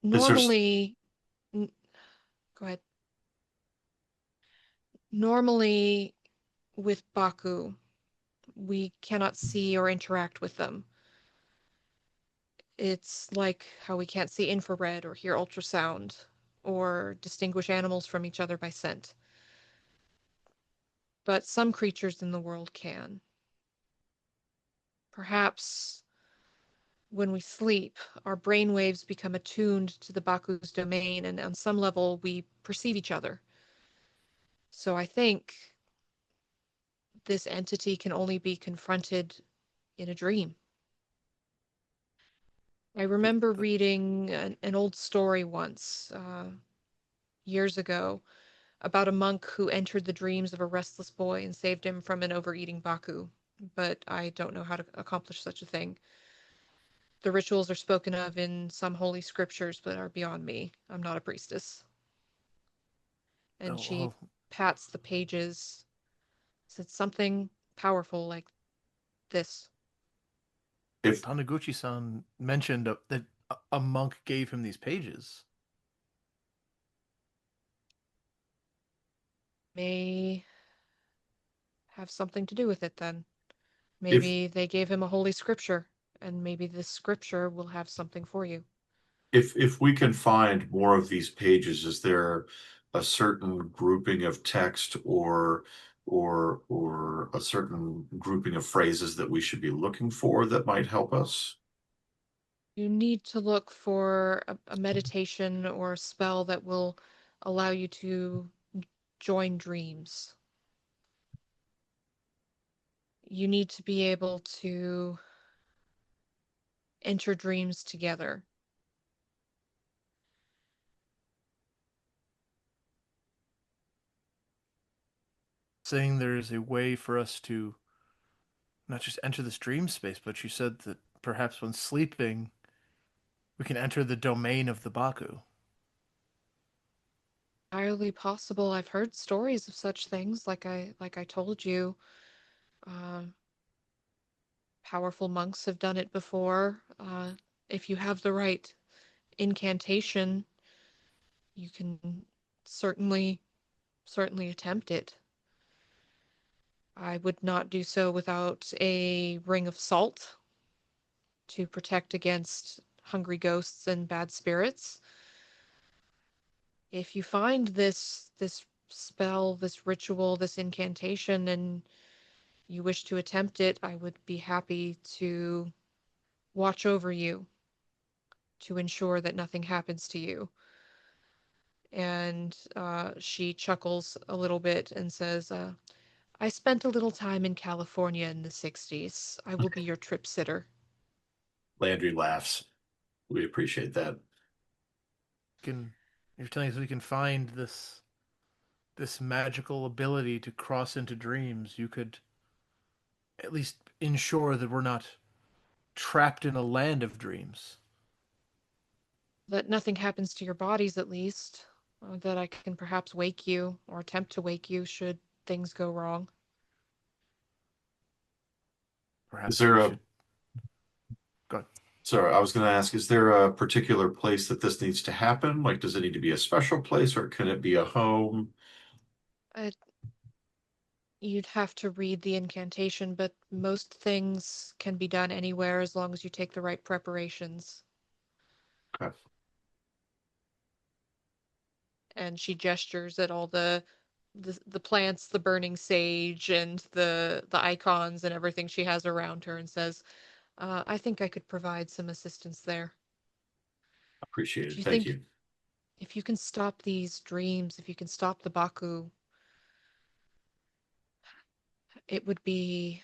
Normally, go ahead. Normally, with Baku, we cannot see or interact with them. It's like how we can't see infrared or hear ultrasound or distinguish animals from each other by scent. But some creatures in the world can. Perhaps when we sleep, our brain waves become attuned to the Baku's domain, and on some level, we perceive each other. So I think this entity can only be confronted in a dream. I remember reading an old story once, years ago, about a monk who entered the dreams of a restless boy and saved him from an overeating Baku, but I don't know how to accomplish such a thing. The rituals are spoken of in some holy scriptures, but are beyond me. I'm not a priestess. And she pats the pages, said something powerful like this. If Taniguchi-san mentioned that a monk gave him these pages. May have something to do with it then. Maybe they gave him a holy scripture, and maybe this scripture will have something for you. If we can find more of these pages, is there a certain grouping of text or a certain grouping of phrases that we should be looking for that might help us? You need to look for a meditation or a spell that will allow you to join dreams. You need to be able to enter dreams together. Saying there is a way for us to not just enter this dream space, but you said that perhaps when sleeping, we can enter the domain of the Baku. Entirely possible. I've heard stories of such things, like I told you. Powerful monks have done it before. If you have the right incantation, you can certainly attempt it. I would not do so without a ring of salt to protect against hungry ghosts and bad spirits. If you find this spell, this ritual, this incantation, and you wish to attempt it, I would be happy to watch over you to ensure that nothing happens to you. And she chuckles a little bit and says, I spent a little time in California in the 60s. I will be your trip sitter. Landry laughs. We appreciate that. You're telling us we can find this magical ability to cross into dreams. You could at least ensure that we're not trapped in a land of dreams. That nothing happens to your bodies, at least. That I can perhaps wake you or attempt to wake you should things go wrong. Perhaps go ahead. Sorry, I was going to ask, is there a particular place that this needs to happen? Like, does it need to be a special place or can it be a home? You'd have to read the incantation, but most things can be done anywhere as long as you take the right preparations. Okay. And she gestures at all the the plants, the burning sage, and the icons and everything she has around her, and says, "I think I could provide some assistance there. Appreciate Do it. you Thank think you. if you can stop these dreams, if you can stop the Baku, it would be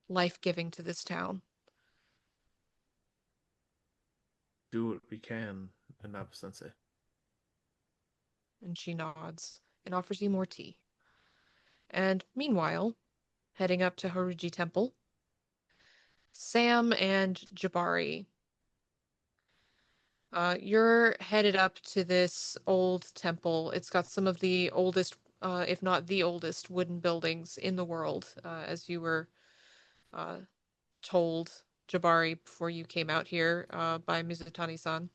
life-giving to this town?" Do what we can, Inaba Sensei. And she nods and offers you more tea. And meanwhile, heading up to Horiyuji Temple, Sam and Jabari, you're headed up to this old temple. It's got some of the oldest, if not the oldest, wooden buildings in the world, as you were uh, told, Jabari, before you came out here by Mizutani-san.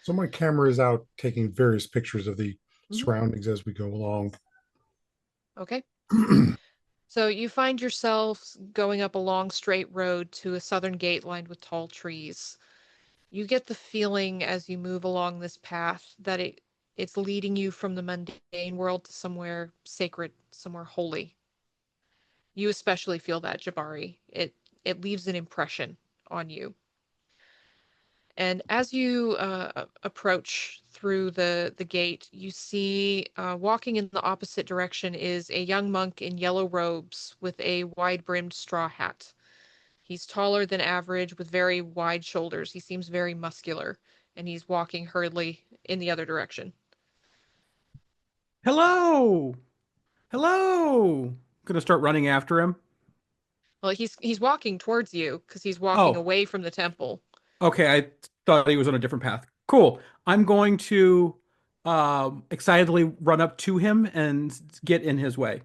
So my camera is out taking various pictures of the Mhm. surroundings as we go along. Okay. So you find yourselves going up a long straight road to a southern gate lined with tall trees. You get the feeling as you move along this path that it's leading you from the mundane world to somewhere sacred, somewhere holy. You especially feel that, Jabari. It leaves an impression on you. And as you approach through the gate, you see walking in the opposite direction is a young monk in yellow robes with a wide-brimmed straw hat. He's taller than average with very wide shoulders. He seems very muscular, and he's walking hurriedly in the other direction. Hello! Hello! Gonna start running after him. Well, he's walking towards you because he's walking Oh, away from the temple. okay. I thought he was on a different path. Cool. I'm going to excitedly run up to him and get in his way.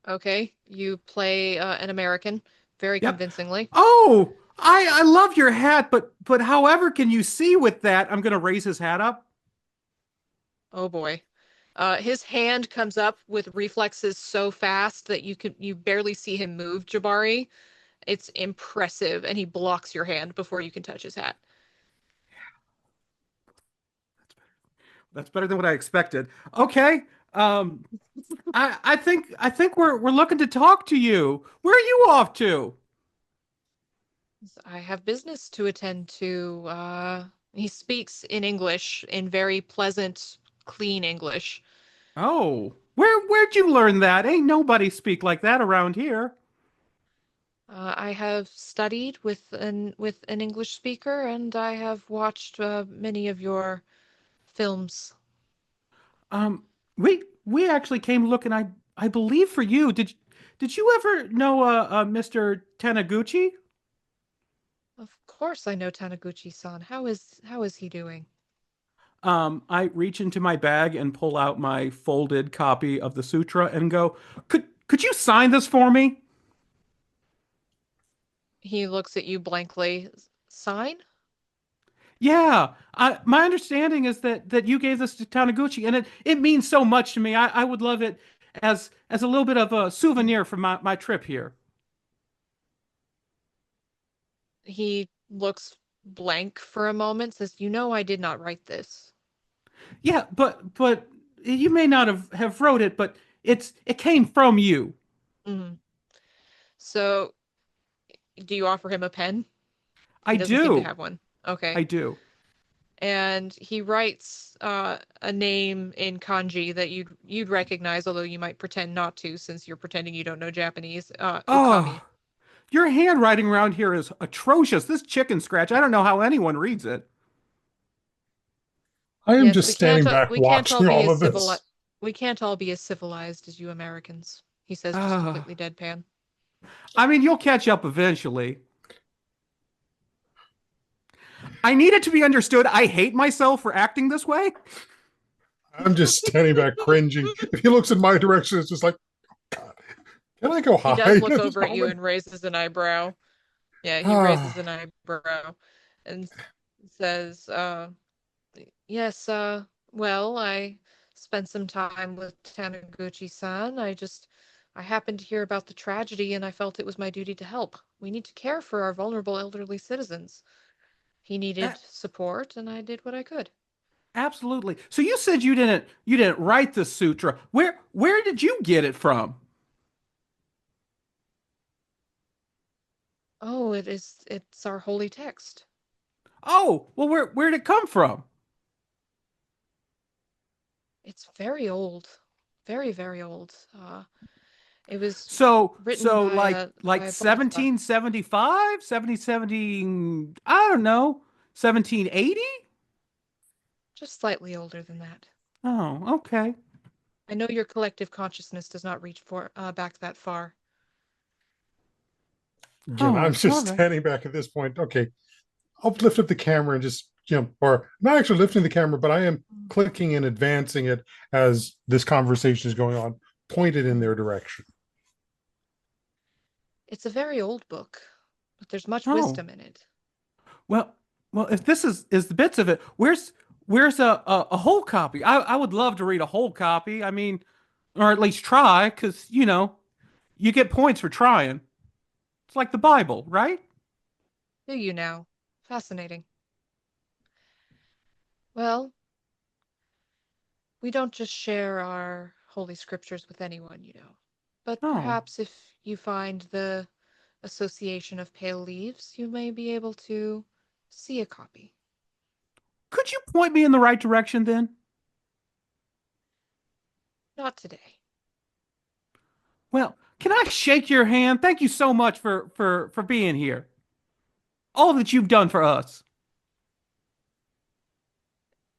Okay, you play an American very Yep. convincingly. Oh, I love your hat, but however can you see with that? I'm gonna raise his hat up. Oh boy. His hand comes up with reflexes so fast that you barely see him move, Jabari. It's impressive, and he blocks your hand before you can touch his hat. That's better than what I expected. Okay. Um, I think we're looking to talk to you. Where are you off to? I have business to attend to. He speaks in English, in very pleasant, clean English. Oh, where'd you learn that? Ain't nobody speak like that around here. I have studied with an English speaker, and I have watched many of your films. Um, we actually came looking. I believe for you. Did you ever know Mr. Taniguchi? Of course, I know Taniguchi-san. How is he doing? I reach into my bag and pull out my folded copy of the Sutra and go, could you sign this for me? He looks at you blankly. Sign? Yeah, my understanding is that you gave this to Taniguchi, and it means so much to me. I would love it as a little bit of a souvenir from my trip here. He looks blank for a moment, says, "You know I did not write this." Yeah, but you may not have wrote it, but it came from you. Hmm. So, do you offer him a pen? I He doesn't seem to do. have one. Okay. I do. And he writes a name in kanji that you'd recognize, although you might pretend not to, since you're pretending you don't know Japanese. Ukami. Oh, your handwriting around here is atrocious. This chicken scratch, I don't know how anyone reads it. I am Yes, just standing back we can't all watching be all as of this. we can't all be as civilized as you Americans. He says, just Uh, completely deadpan. I mean, you'll catch up eventually. I need it to be understood. I hate myself for acting this way. I'm just standing back cringing. If he looks in my direction, it's just like, God, can I go He hide does at look this over at you moment? and raises an eyebrow. Yeah, he raises an eyebrow and says, yes, well, I spent some time with Taniguchi-san. I happened to hear about the tragedy and I felt it was my duty to help. We need to care for our vulnerable elderly citizens. He needed Uh, support and I did what I could. Absolutely. So you said you didn't write the sutra. Where did you get it from? Oh, it's our holy text. Oh, well, where'd it come from? It's very old. Very, very old. It was written So by like a Bodhisattva. 1775, 1770, I don't know, 1780? Just slightly older than that. Oh, okay. I know your collective consciousness does not reach back that far. Again, I'm Oh, all just right. standing back at this point. Okay, I'll lift up the camera and just, or not actually lifting the camera, but I am clicking and advancing it as this conversation is going on, pointed in their direction. It's a very old book, but there's much Oh, wisdom in it. well, if this is the bits of it, where's a whole copy? I would love to read a whole copy. I mean, or at least try, because you get points for trying. It's like the Bible, right? Do you now? Fascinating. Well, we don't just share our holy scriptures with anyone, you know. But Oh, perhaps if you find the Association of Pale Leaves, you may be able to see a copy. could you point me in the right direction then? Not today. Well, can I shake your hand? Thank you so much for being here. All that you've done for us.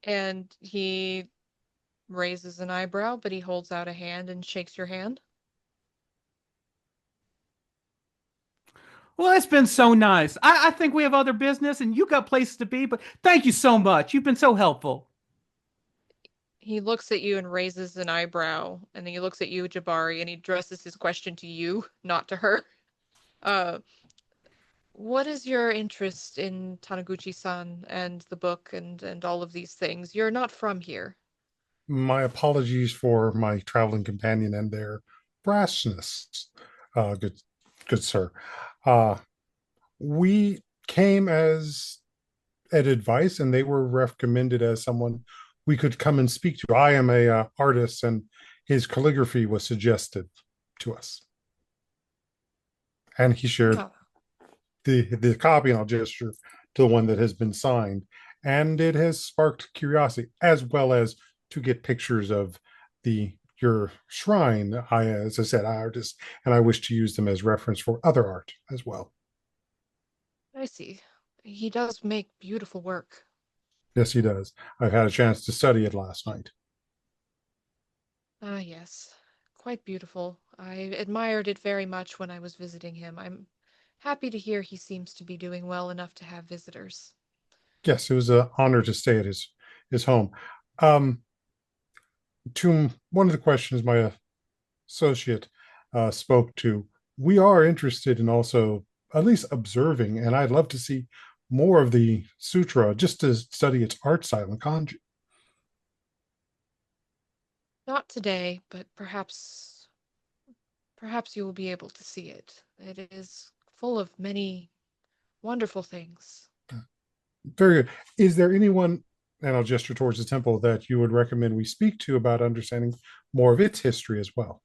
And he raises an eyebrow, but he holds out a hand and shakes your hand. Well, it's been so nice. I think we have other business and you got places to be, but thank you so much. You've been so helpful. He looks at you and raises an eyebrow, and then he looks at you, Jabari, and he addresses his question to you, not to her. Uh, what is your interest in Taniguchi-san and the book and all of these things? You're not from here. My apologies for my traveling companion and their brassness, good, good sir. Uh, we came as an advice, and they were recommended as someone we could come and speak to. I am a artist, and his calligraphy was suggested to us, and he shared Oh, the copy, and I'll gesture to the one that has been signed, and it has sparked curiosity as well as to get pictures of the your shrine. As I said, I artist, and I wish to use them as reference for other art as well. I see. He does make beautiful work. Yes, he does. I've had a chance to study it last night. Ah, yes. Quite beautiful. I admired it very much when I was visiting him. I'm happy to hear he seems to be doing well enough to have visitors. Yes, it was an honor to stay at his home. Um, to one of the questions my associate spoke to, we are interested in also at least observing, and I'd love to see more of the sutra just to study its art style and kanji. Not today, but perhaps you will be able to see it. It is full of many wonderful things. Very good. Is there anyone, and I'll gesture towards the temple, that you would recommend we speak to about understanding more of its history as well?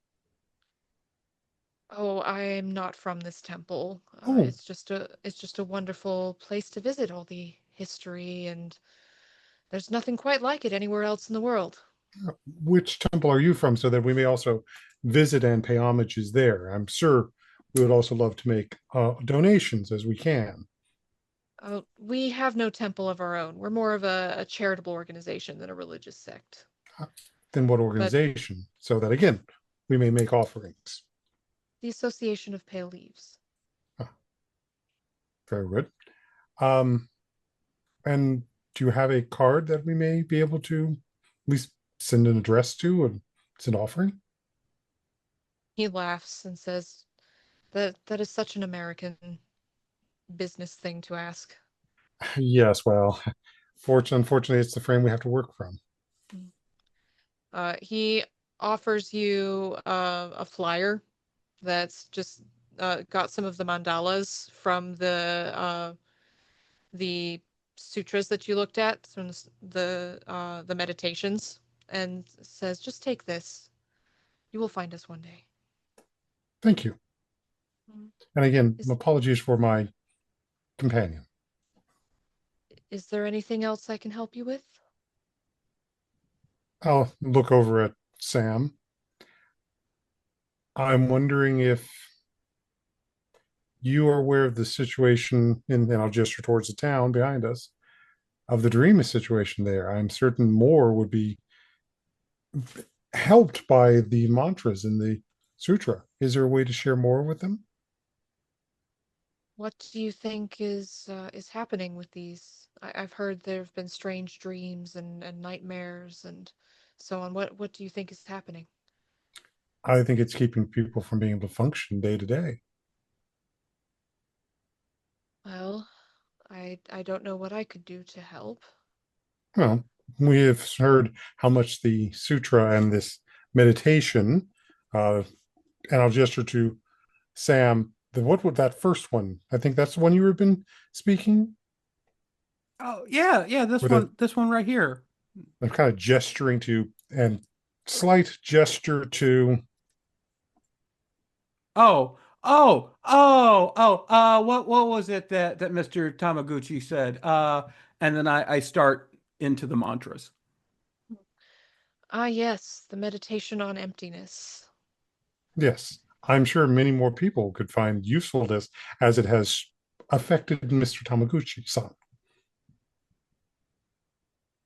Oh, I'm not from this temple. Oh, It's just a wonderful place to visit all the history, and there's nothing quite like it anywhere else in the world. which temple are you from so that we may also visit and pay homages there? I'm sure we would also love to make donations as we can. We have no temple of our own. We're more of a charitable organization than a religious sect. Then what But organization? So that again, we may make offerings. the Association of Pale Leaves. Ah, very good. Um, and do you have a card that we may be able to at least send an address to and send offering? He laughs and says that is such an American business thing to ask. Yes, well, unfortunately, it's the frame we have to work from. He offers you a flyer that's just got some of the mandalas from the sutras that you looked at from the meditations, and says, "Just take this. You will find us one day." Thank you. Mm. And again, Is apologies for my companion. is there anything else I can help you with? I'll look over at Sam. I'm wondering if you are aware of the situation, and I'll gesture towards the town behind us, of the dream situation there. I'm certain more would be helped by the mantras in the sutra. Is there a way to share more with them? What do you think is happening with these? I've heard there have been strange dreams and nightmares and so on. What do you think is happening? I think it's keeping people from being able to function day to day. Well, I don't know what I could do to help. Well, we have heard how much the sutra and this meditation, and I'll gesture to Sam. What would that first one? I think that's the one you have been speaking. Oh, yeah, yeah, With a, this one right here. I'm kind of gesturing to and slight gesture to. Oh, oh. What was it that Mr. Tamaguchi said? And then I start into the mantras. Ah, yes, the meditation on emptiness. Yes, I'm sure many more people could find usefulness as it has affected Mr. Tamaguchi-san.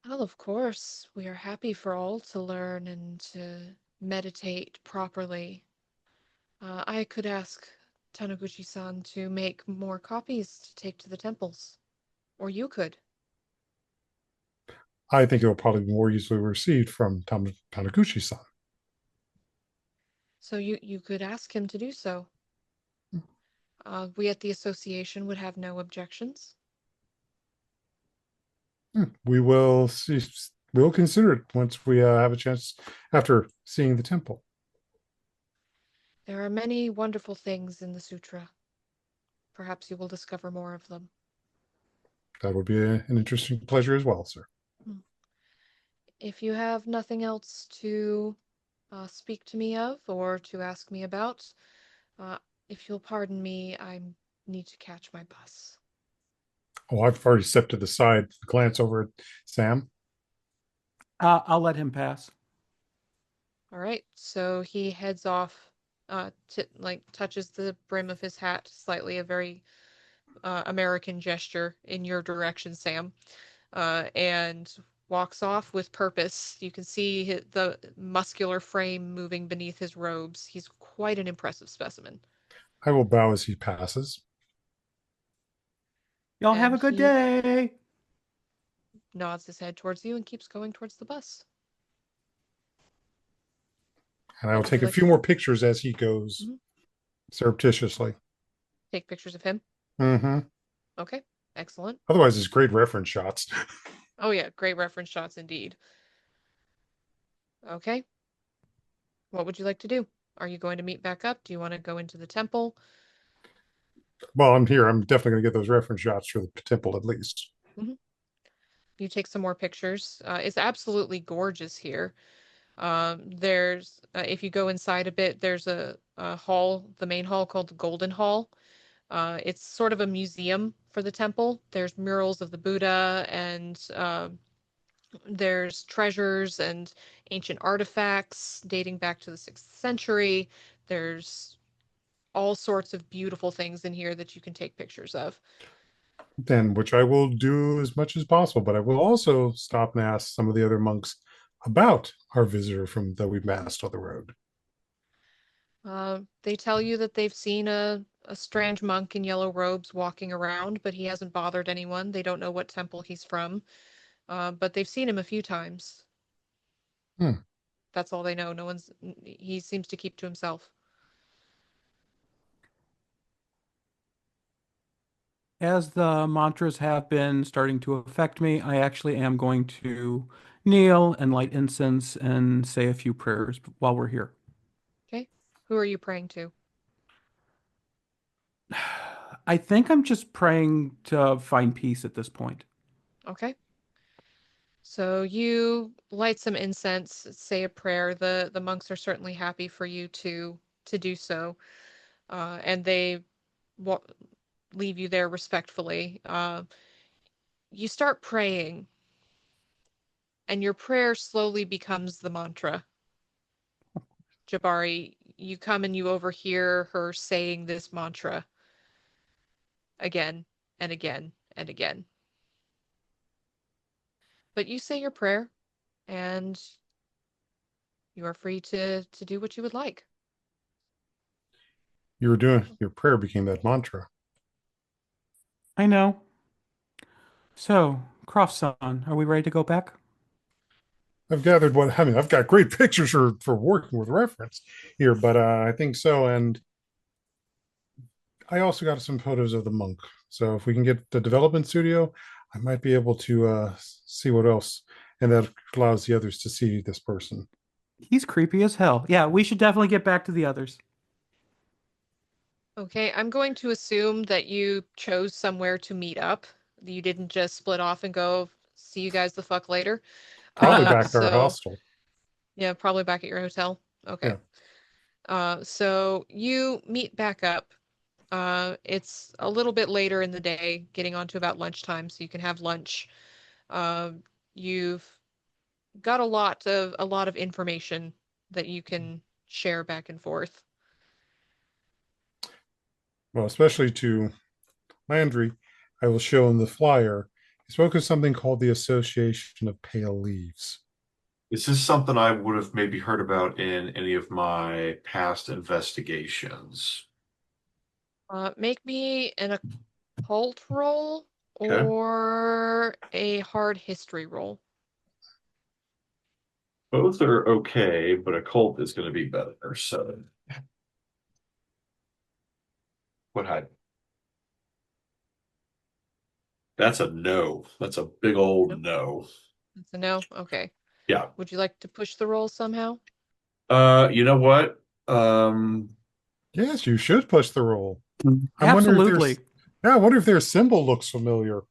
Well, of course, we are happy for all to learn and to meditate properly. I could ask Taniguchi-san to make more copies to take to the temples. Or you could. I think it will probably be more easily received from Tanaguchi-san. So you could ask him to do so. We at the association would have no objections. We will see. We'll consider it once we have a chance after seeing the temple. There are many wonderful things in the sutra. Perhaps you will discover more of them. That would be an interesting pleasure as well, sir. If you have nothing else to speak to me of or to ask me about, uh, if you'll pardon me, I need to catch my bus. Oh, I've already stepped to the side, glance over at Sam. I'll let him pass. All right, so he heads off, touches the brim of his hat slightly, a very American gesture in your direction, Sam, and walks off with purpose. You can see the muscular frame moving beneath his robes. He's quite an impressive specimen. I will bow as he passes. Y'all have And a good he day. nods his head towards you and keeps going towards the bus. And I will Would take you a like few to more pictures as he goes surreptitiously. take pictures of him? Mm-hmm. Okay, excellent. Otherwise, it's great reference shots. Oh yeah, great reference shots indeed. Okay, what would you like to do? Are you going to meet back up? Do you want to go into the temple? Well, I'm here. I'm definitely going to get those reference shots for the temple at least. You take some more pictures. It's absolutely gorgeous here. There's, if you go inside a bit, there's a hall, the main hall called the Golden Hall. It's sort of a museum for the temple. There's murals of the Buddha and there's treasures and ancient artifacts dating back to the 6th century. There's all sorts of beautiful things in here that you can take pictures of. Then, which I will do as much as possible, but I will also stop and ask some of the other monks about our visitor from that we've massed on the road. They tell you that they've seen a strange monk in yellow robes walking around, but he hasn't bothered anyone. They don't know what temple he's from, but they've seen him a few times. Hmm. That's all they know. He seems to keep to himself. As the mantras have been starting to affect me, I actually am going to kneel and light incense and say a few prayers while we're here. Okay. Who are you praying to? I think I'm just praying to find peace at this point. Okay. So you light some incense, say a prayer. The monks are certainly happy for you to do so, and they wa leave you there respectfully. You start praying, and your prayer slowly becomes the mantra. Jabari, you come and you overhear her saying this mantra again and again and again. But you say your prayer, and you are free to do what you would like. You were doing your prayer became that mantra. I know. So, Croft-san, are we ready to go back? I've gathered what I mean. I've got great pictures for working with reference here, but I think so. And I also got some photos of the monk. So if we can get the development studio, I might be able to see what else, and that allows the others to see this person. He's creepy as hell. Yeah, we should definitely get back to the others. Okay, I'm going to assume that you chose somewhere to meet up. You didn't just split off and go, see you guys the fuck later. Probably back to our So hostel. yeah, probably back at your hotel. Okay. So you meet back up. It's a little bit later in the day, getting on to about lunchtime, so you can have lunch. You've got a lot of information that you can share back and forth. Well, especially to Landry, I will show him the flyer. He spoke of something called the Association of Pale Leaves. Is this something I would have maybe heard about in any of my past investigations? Make me an occult roll Okay. or a hard history roll. Both are okay, but occult is going to be better. So, what high? That's a no. That's a big old Nope. no. It's a no? Okay. Yeah. Would you like to push the roll somehow? You know what? Yes, you should push the roll. Absolutely. I wonder if their symbol looks familiar.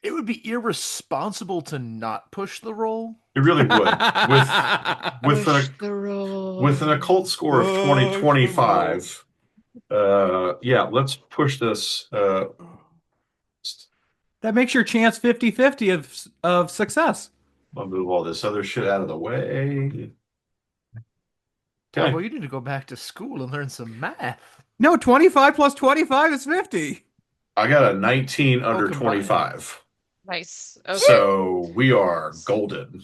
It would be irresponsible to not push the roll. It really would. Push the roll. With an occult score of 2025. Yeah, let's push this. That makes your chance 50-50 of success. I'll move all this other shit out of the way. Oh, well, you need to go back to school and learn some math. No, 25 plus 25 is 50. I got a 19 under combined. 25. Nice. Okay. So we are golden.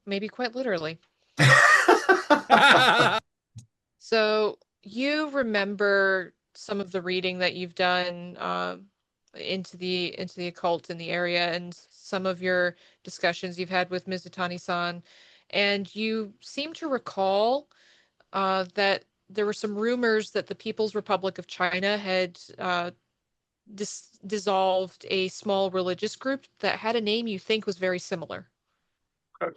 Maybe quite literally. So you remember some of the reading that you've done into the occult in the area, and some of your discussions you've had with Mizutani-san, and you seem to recall that there were some rumors that the People's Republic of China had dissolved a small religious group that had a name you think was very similar. Okay.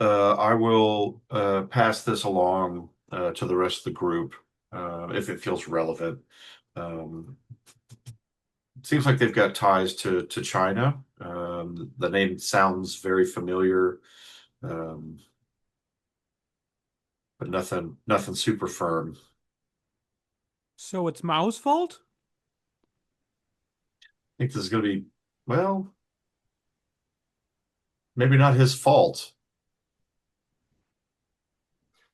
I will pass this along to the rest of the group if it feels relevant. It seems like they've got ties to China. The name sounds very familiar, but nothing super firm. So it's Mao's fault? I think this is going to be, well, maybe not his fault.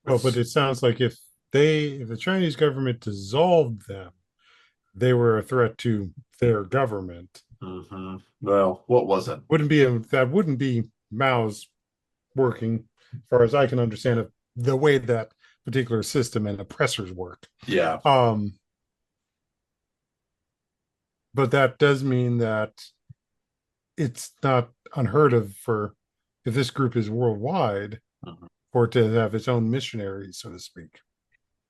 Well, but it sounds like if the Chinese government dissolved them, they were a threat to their government. Mm-hmm. Well, what was it? That wouldn't be Mao's working, as far as I can understand it, the way that particular system and oppressors work. Yeah. But that does mean that it's not unheard of for, if this group is worldwide, for it to have its own missionaries, so to speak.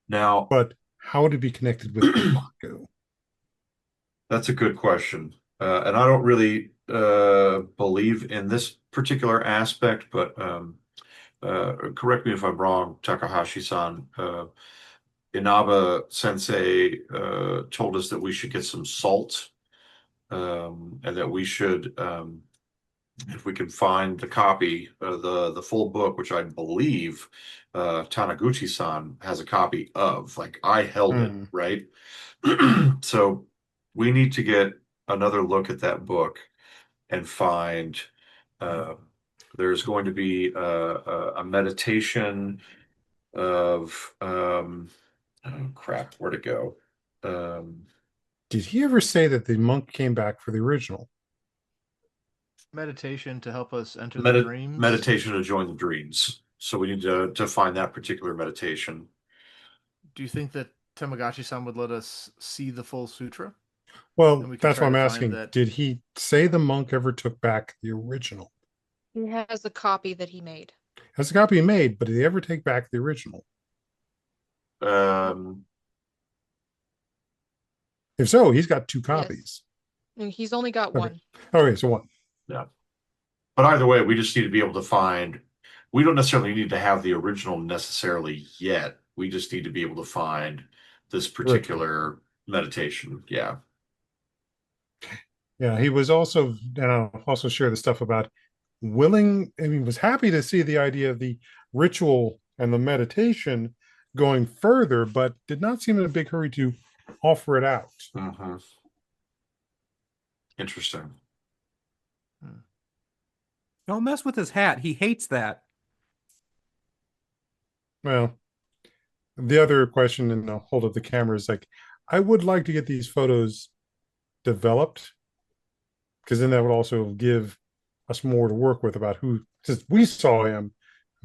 Now, but how to be connected with Baku? That's a good question. And I don't really believe in this particular aspect, but correct me if I'm wrong, Takahashi-san. Inaba sensei told us that we should get some salt and that we should, if we can find the copy, the full book, which I believe Taniguchi-san has a copy of. Like I held it, right? So we need to get another look at that book and find. There's going to be a meditation of oh crap, where'd it go? Did he ever say that the monk came back for the original? Meditation to help us enter the dreams. Meditation to join the dreams. So we need to find that particular meditation. Do you think that Tamagotchi-san would let us see the full sutra? Well, that's why I'm asking. Did he say the monk ever took back the original? He has a copy that he made. Has a copy he made, but did he ever take back the original? If so, he's got 2 copies. Yes. He's only got one. Okay, so 1. Yeah. But either way, we just need to be able to find. We don't necessarily need to have the original necessarily yet. We just need to be able to find this particular meditation. Yeah. Yeah, he was also, and I'll also share the stuff about was happy to see the idea of the ritual and the meditation going further, but did not seem in a big hurry to offer it out. Interesting. Don't mess with his hat. He hates that. Well, the other question, and I'll hold up the camera, is like, I would like to get these photos developed, because then that would also give us more to work with about who, since we saw him,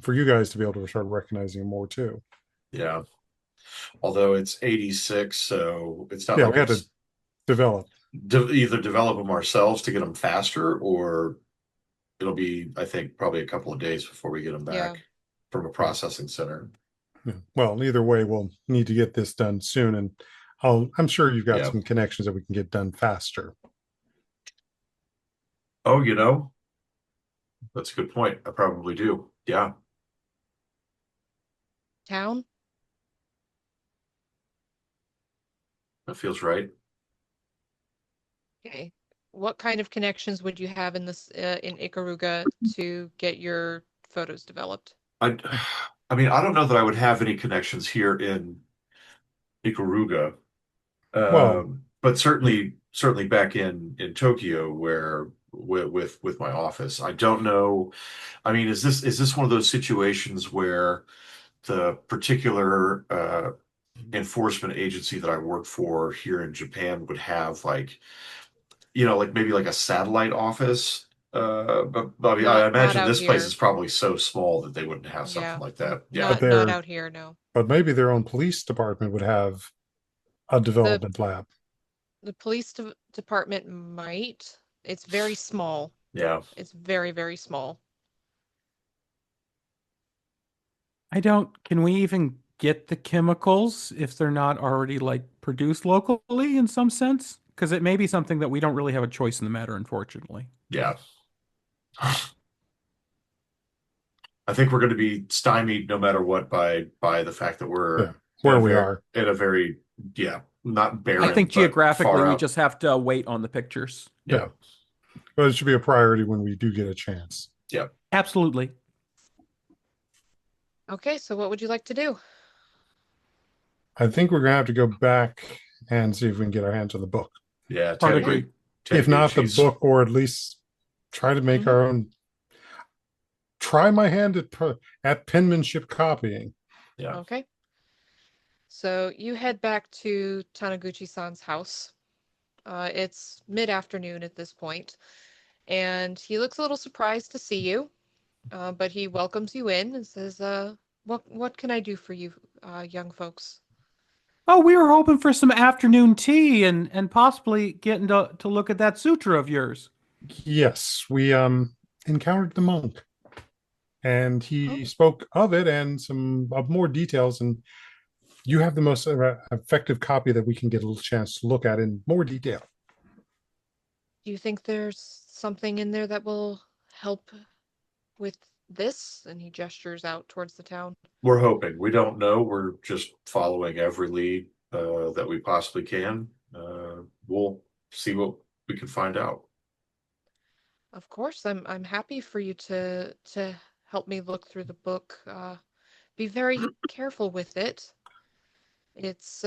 for you guys to be able to start recognizing him more too. Yeah. Although it's 86, so it's not. Yeah, like we have to develop. Either develop them ourselves to get them faster, or it'll be, I think, probably a couple of days before we get them back from a processing center. Well, either way, we'll need to get this done soon, and I'm sure you've got some connections that we can get done faster. Oh, that's a good point. I probably do. Yeah. Town? That feels right. Okay. What kind of connections would you have in this in Ikaruga to get your photos developed? I mean, I don't know that I would have any connections here in Ikaruga, but certainly back in Tokyo, where with my office. I don't know. I mean, is this one of those situations where the particular enforcement agency that I work for here in Japan would have like maybe like a satellite office? But I mean, I imagine this place is probably so small that they wouldn't have something like that. Yeah, not out here, no. But maybe their own police department would have a development lab. The police department might. It's very small. Yeah. It's very, very small. Can we even get the chemicals if they're not already like produced locally in some sense? Because it may be something that we don't really have a choice in the matter, unfortunately. Yeah. I think we're going to be stymied no matter what by the fact that we're where we are in a very not barren. I think geographically we just have to wait on the pictures. Yeah. But it should be a priority when we do get a chance. Yeah. Absolutely. Okay, so what would you like to do? I think we're going to have to go back and see if we can get our hands on the book. Yeah, I agree. If not the book, or at least try to make our own. Try my hand at penmanship copying. Yeah. Okay. So you head back to Taniguchi-san's house. It's mid-afternoon at this point, and he looks a little surprised to see you, but he welcomes you in and says, what can I do for you, young folks? Oh, we were hoping for some afternoon tea and possibly getting to look at that sutra of yours. Yes, we encountered the monk, and he spoke of it and some more details, and you have the most effective copy that we can get a little chance to look at in more detail. Do you think there's something in there that will help with this? And he gestures out towards the town. We're hoping. We don't know. We're just following every lead that we possibly can. We'll see what we can find out. Of course, I'm happy for you to help me look through the book. Be very careful with it. It's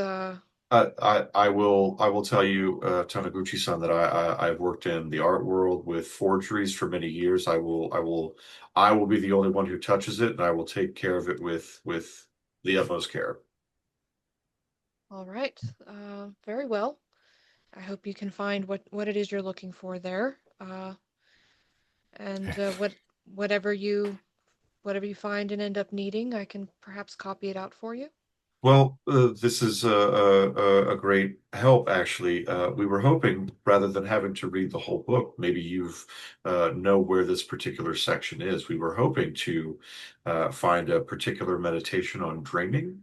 I will tell you, Taniguchi-san, that I've worked in the art world with forgeries for many years. I will be the only one who touches it, and I will take care of it with the utmost care. all right. Very well. I hope you can find what it is you're looking for there. And whatever you find and end up needing, I can perhaps copy it out for you. Well, this is a great help, actually. We were hoping, rather than having to read the whole book, maybe you've know where this particular section is. We were hoping to find a particular meditation on dreaming.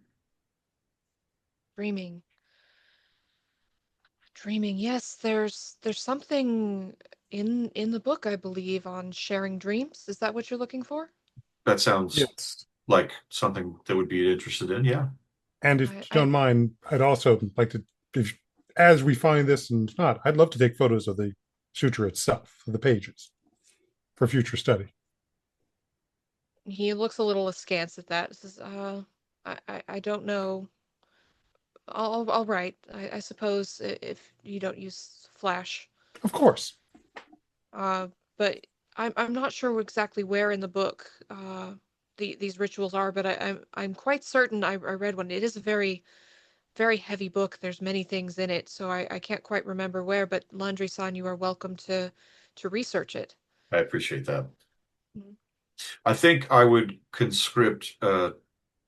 Dreaming. Dreaming. Yes, there's something in the book, I believe, on sharing dreams. Is that what you're looking for? That sounds Yes. like something that would be interested in. Yeah. And if I you don't mind, I'd also like to, if, as we find this and not, I'd love to take photos of the sutra itself, of the pages, for future study. He looks a little askance at that. Says, I don't know. I'll write. I suppose if you don't use Flash. Of course. But I'm not sure exactly where in the book these rituals are, but I'm quite certain I read one. It is a very, very heavy book. There's many things in it, so I can't quite remember where, but Landry-san, you are welcome to research it. I appreciate that. Mhm. I think I would conscript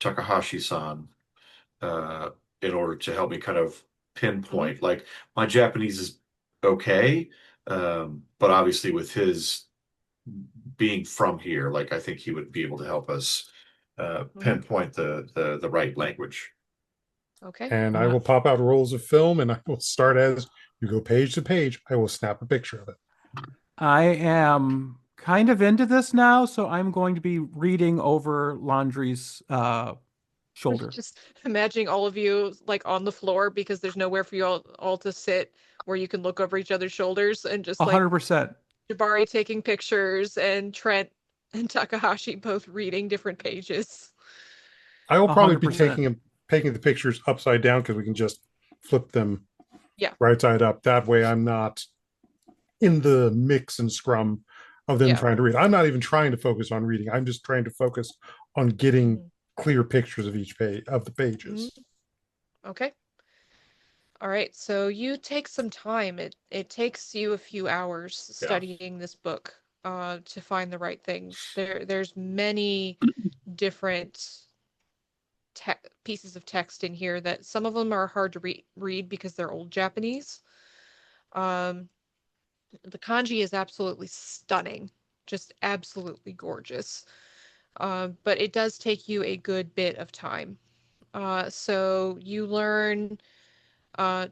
Takahashi-san uh, in order to help me kind of pinpoint. Like my Japanese is okay, but obviously with his being from here, like I think he would be able to help us pinpoint the right language. Okay. And I will pop out rolls of film and I will start as you go page to page. I will snap a picture of it. I am kind of into this now, so I'm going to be reading over Laundry's shoulder. Just imagining all of you like on the floor because there's nowhere for you all to sit where you can look over each other's shoulders, and just like 100%. Jabari taking pictures and Trent and Takahashi both reading different pages. I will probably be 100%. taking the pictures upside down because we can just flip them Yeah. right side up. That way I'm not in the mix and scrum of them Yeah. trying to read. I'm not even trying to focus on reading. I'm just trying to focus on getting clear pictures of each page of the pages. Okay. All right. So you take some time. It takes you a few hours studying this book to find the right things. There's many different pieces of text in here that some of them are hard to read because they're old Japanese. The kanji is absolutely stunning, just absolutely gorgeous. But it does take you a good bit of time. So you learn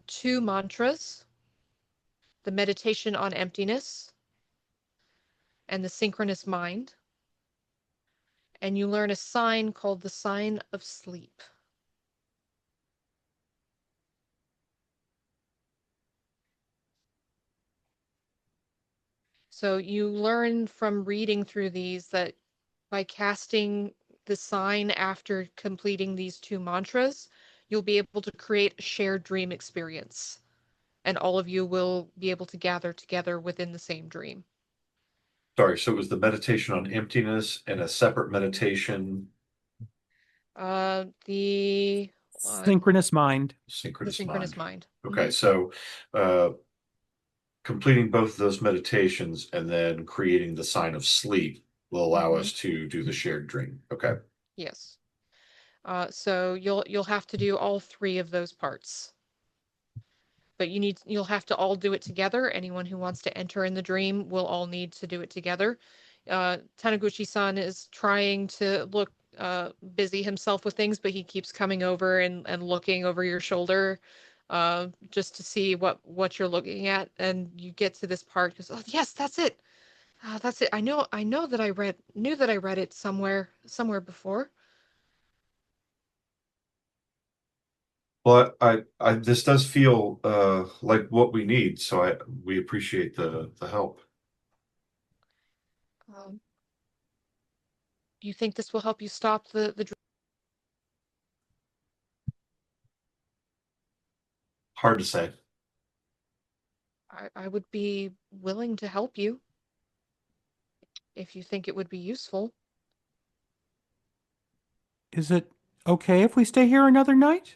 2 mantras, the meditation on emptiness and the synchronous mind. And you learn a sign called the sign of sleep. So you learn from reading through these that by casting the sign after completing these 2 mantras, you'll be able to create a shared dream experience. And all of you will be able to gather together within the same dream. Sorry, so it was the meditation on emptiness and a separate meditation. The Synchronous mind. synchronous mind. Okay, so completing both of those meditations and then creating the sign of sleep will allow us to do the shared dream. Okay. Yes. So you'll have to do all 3 of those parts. But you'll have to all do it together. Anyone who wants to enter in the dream will all need to do it together. Taniguchi-san is trying to look busy himself with things, but he keeps coming over and looking over your shoulder just to see what you're looking at. And you get to this part because, oh yes, that's it. That's it. I know that I knew that I read it somewhere before. Well, this does feel like what we need, so we appreciate the help. Um, you think this will help you stop the? Hard to say. I would be willing to help you if you think it would be useful. Is it okay if we stay here another night?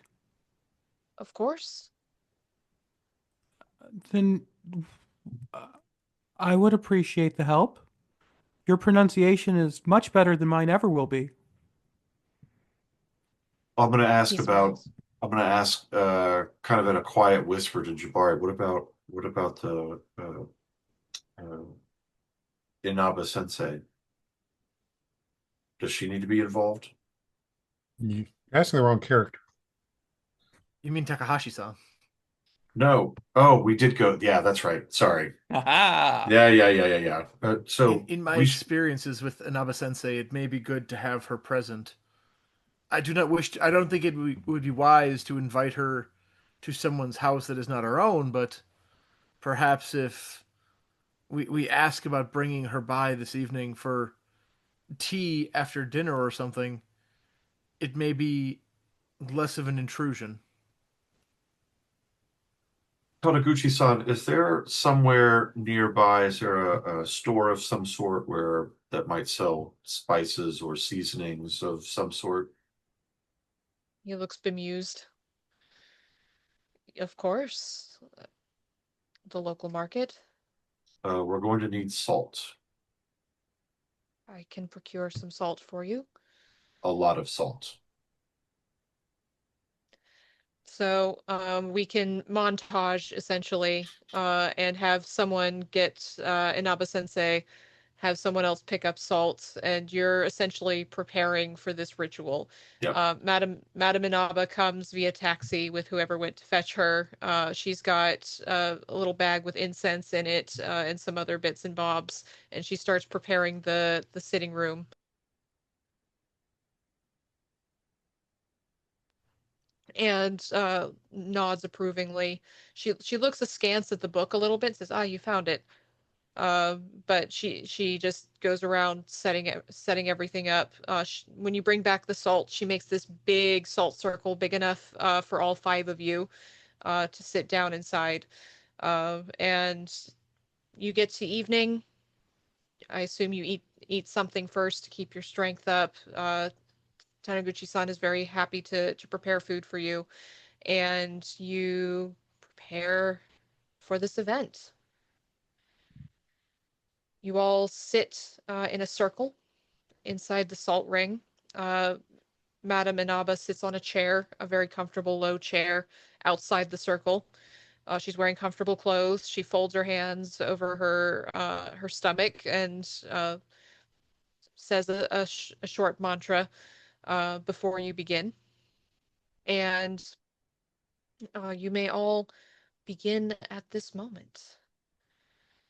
Of course. Then uh, I would appreciate the help. Your pronunciation is much better than mine ever will be. I'm going to He ask about. smiles. I'm going to ask, kind of in a quiet whisper to Jabari. What about the uh, Inaba Sensei? Does she need to be involved? You asking the wrong character. You mean Takahashi-san? No. Oh, we did go. Yeah, that's right. Sorry. Aha! Yeah. So In my we experiences with Inaba Sensei, it may be good to have her present. I do not wish to, I don't think it would be wise to invite her to someone's house that is not our own, but perhaps if we ask about bringing her by this evening for tea after dinner or something, it may be less of an intrusion. Tonoguchi-san, is there somewhere nearby, is there a store of some sort where that might sell spices or seasonings of some sort? He looks bemused. Of course. The local market. We're going to need salt, I can procure some salt for you. a lot of salt. So we can montage essentially and have someone get Inaba Sensei, have someone else pick up salt, and you're essentially preparing for this ritual. Yep. Madam Inaba comes via taxi with whoever went to fetch her. She's got a little bag with incense in it and some other bits and bobs, and she starts preparing the sitting room. And nods approvingly. She looks askance at the book a little bit, says, "Ah, you found it." Uh, but she just goes around setting everything up. When you bring back the salt, she makes this big salt circle, big enough for all five of you to sit down inside. And you get to evening. I assume you eat something first to keep your strength up. Taniguchi-san is very happy to prepare food for you, and you prepare for this event. You all sit in a circle inside the salt ring. Uh, Madame Inaba sits on a chair, a very comfortable low chair outside the circle. She's wearing comfortable clothes. She folds her hands over her stomach and says a short mantra before you begin. And you may all begin at this moment.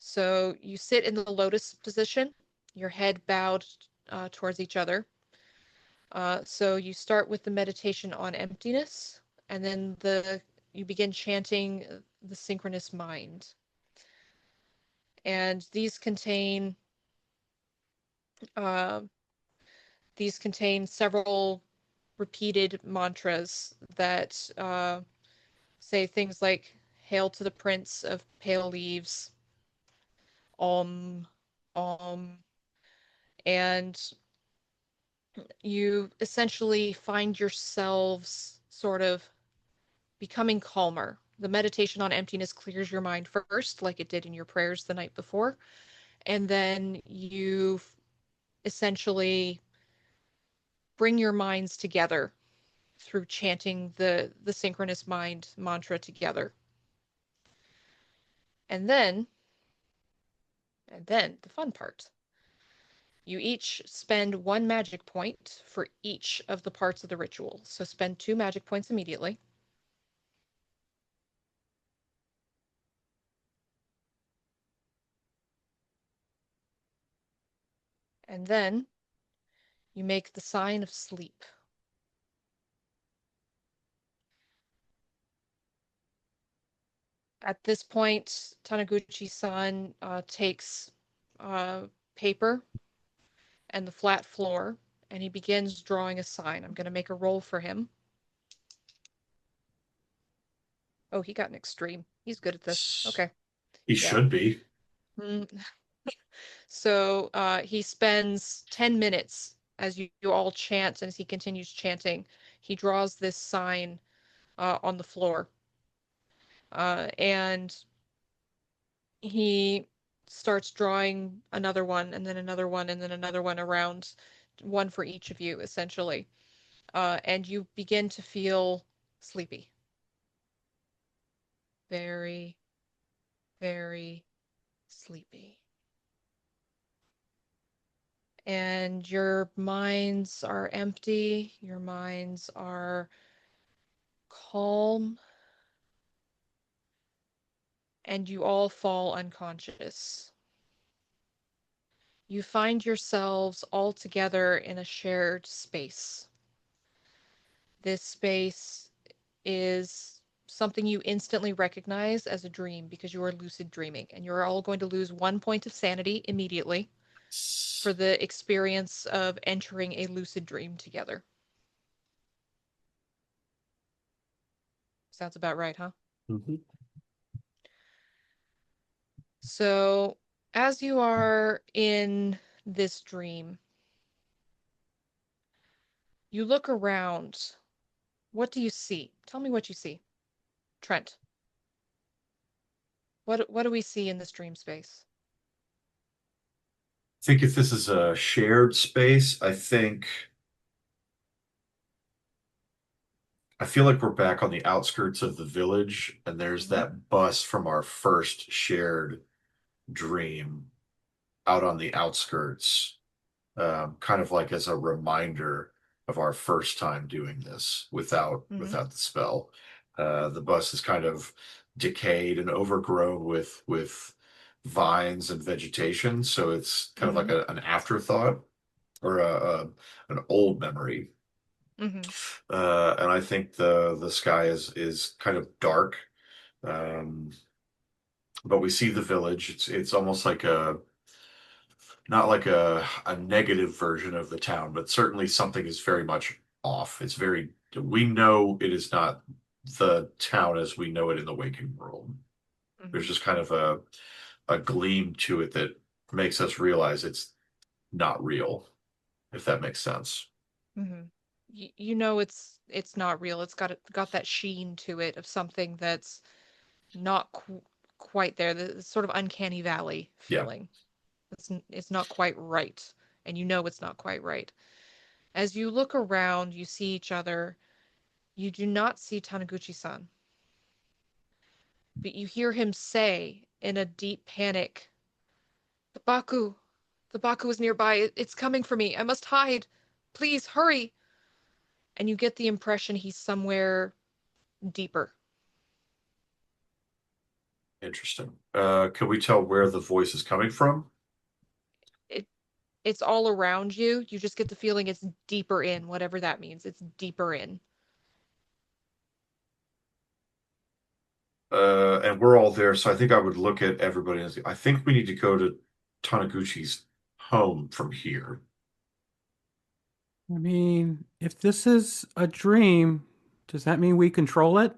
So you sit in the lotus position, your head bowed towards each other. So you start with the meditation on emptiness, and then you begin chanting the synchronous mind. And uh, these contain several repeated mantras that say things like "Hail to the Prince of Pale Leaves," "Om," "Om," and you essentially find yourselves sort of becoming calmer. The meditation on emptiness clears your mind first, like it did in your prayers the night before. And then you essentially bring your minds together through chanting the synchronous mind mantra together. And then, and then the fun part. You each spend one magic point for each of the parts of the ritual. So spend 2 magic points immediately. And then you make the sign of sleep. At this point, Taniguchi-san takes paper and the flat floor, and he begins drawing a sign. I'm going to make a roll for him. Oh, he got an extreme. He's good at this. Okay. He Yeah. should be. So he spends 10 minutes as you all chant, and as he continues chanting, he draws this sign on the floor. And he starts drawing another one, and then another one, and then another one around, one for each of you, essentially. And you begin to feel sleepy. Very, very sleepy. And your minds are empty, your minds are calm, and you all fall unconscious. You find yourselves all together in a shared space. This space is something you instantly recognize as a dream because you are lucid dreaming, and you're all going to lose 1 point of sanity immediately for the experience of entering a lucid dream together. Sounds about right, huh? Mm-hmm. So, as you are in this dream, you look around. What do you see? Tell me what you see. Trent. What do we see in this dream space? I think if this is a shared space, I feel like we're back on the outskirts of the village, and there's that bus from our first shared dream out on the outskirts, kind of like as a reminder of our first time doing this without the spell. The bus is kind of decayed and overgrown with vines and vegetation, so it's kind of like an afterthought or an old memory. And I think the sky is kind of dark, but we see the village. It's almost like not like a negative version of the town, but certainly something is very much off. We know it is not the town as we know it in the waking world. There's just kind of a gleam to it that makes us realize it's not real, if that makes sense. You know it's not real. It's got that sheen to it of something that's not quite there. The sort of uncanny valley feeling. It's not quite right, and you know it's not quite right. As you look around, you see each other. You do not see Taniguchi-san, but you hear him say in a deep panic, "The Baku! The Baku is nearby. It's coming for me. I must hide. Please, hurry!" And you get the impression he's somewhere deeper. Interesting. Can we tell where the voice is coming from? It's all around you. You just get the feeling it's deeper in, whatever that means. It's deeper in. And we're all there, so I think I would look at everybody and say, I think we need to go to Taniguchi's home from here. I mean, if this is a dream, does that mean we control it?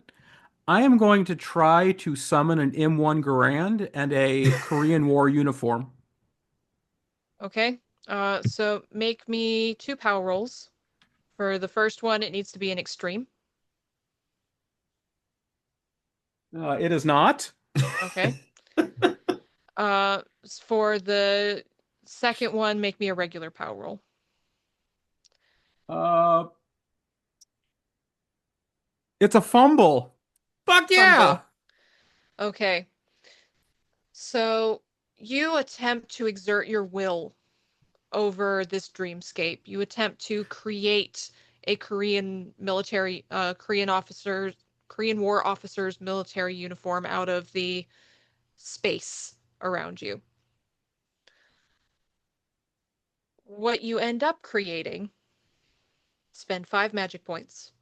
I am going to try to summon an M1 Garand and a Korean War uniform. Okay. So make me 2 power rolls. For the first one, it needs to be an extreme. It is not. Okay. For the second one, make me a regular power roll. It's a fumble. Fuck yeah! Fumble. Okay. So you attempt to exert your will over this dreamscape. You attempt to create a Korean military, Korean War officer's military uniform out of the space around you. What you end up creating, spend 5 magic points,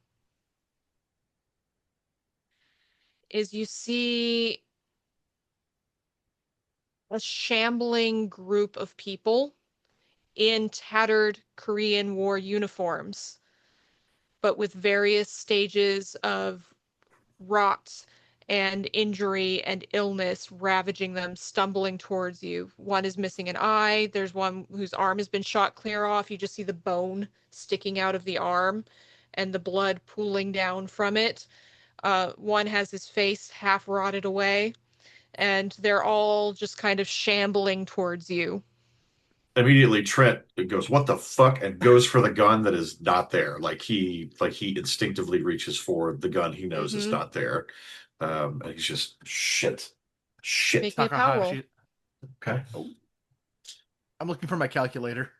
is you see a shambling group of people in tattered Korean War uniforms, but with various stages of rot and injury and illness ravaging them, stumbling towards you. One is missing an eye. There's one whose arm has been shot clear off. You just see the bone sticking out of the arm and the blood pooling down from it. One has his face half rotted away, and they're all just kind of shambling towards you. Immediately, Trent goes, "What the fuck?" and goes for the gun that is not there. Like he instinctively reaches for the gun he knows is not there. And he's just shit. Make me a power roll. Okay. I'm looking for my calculator.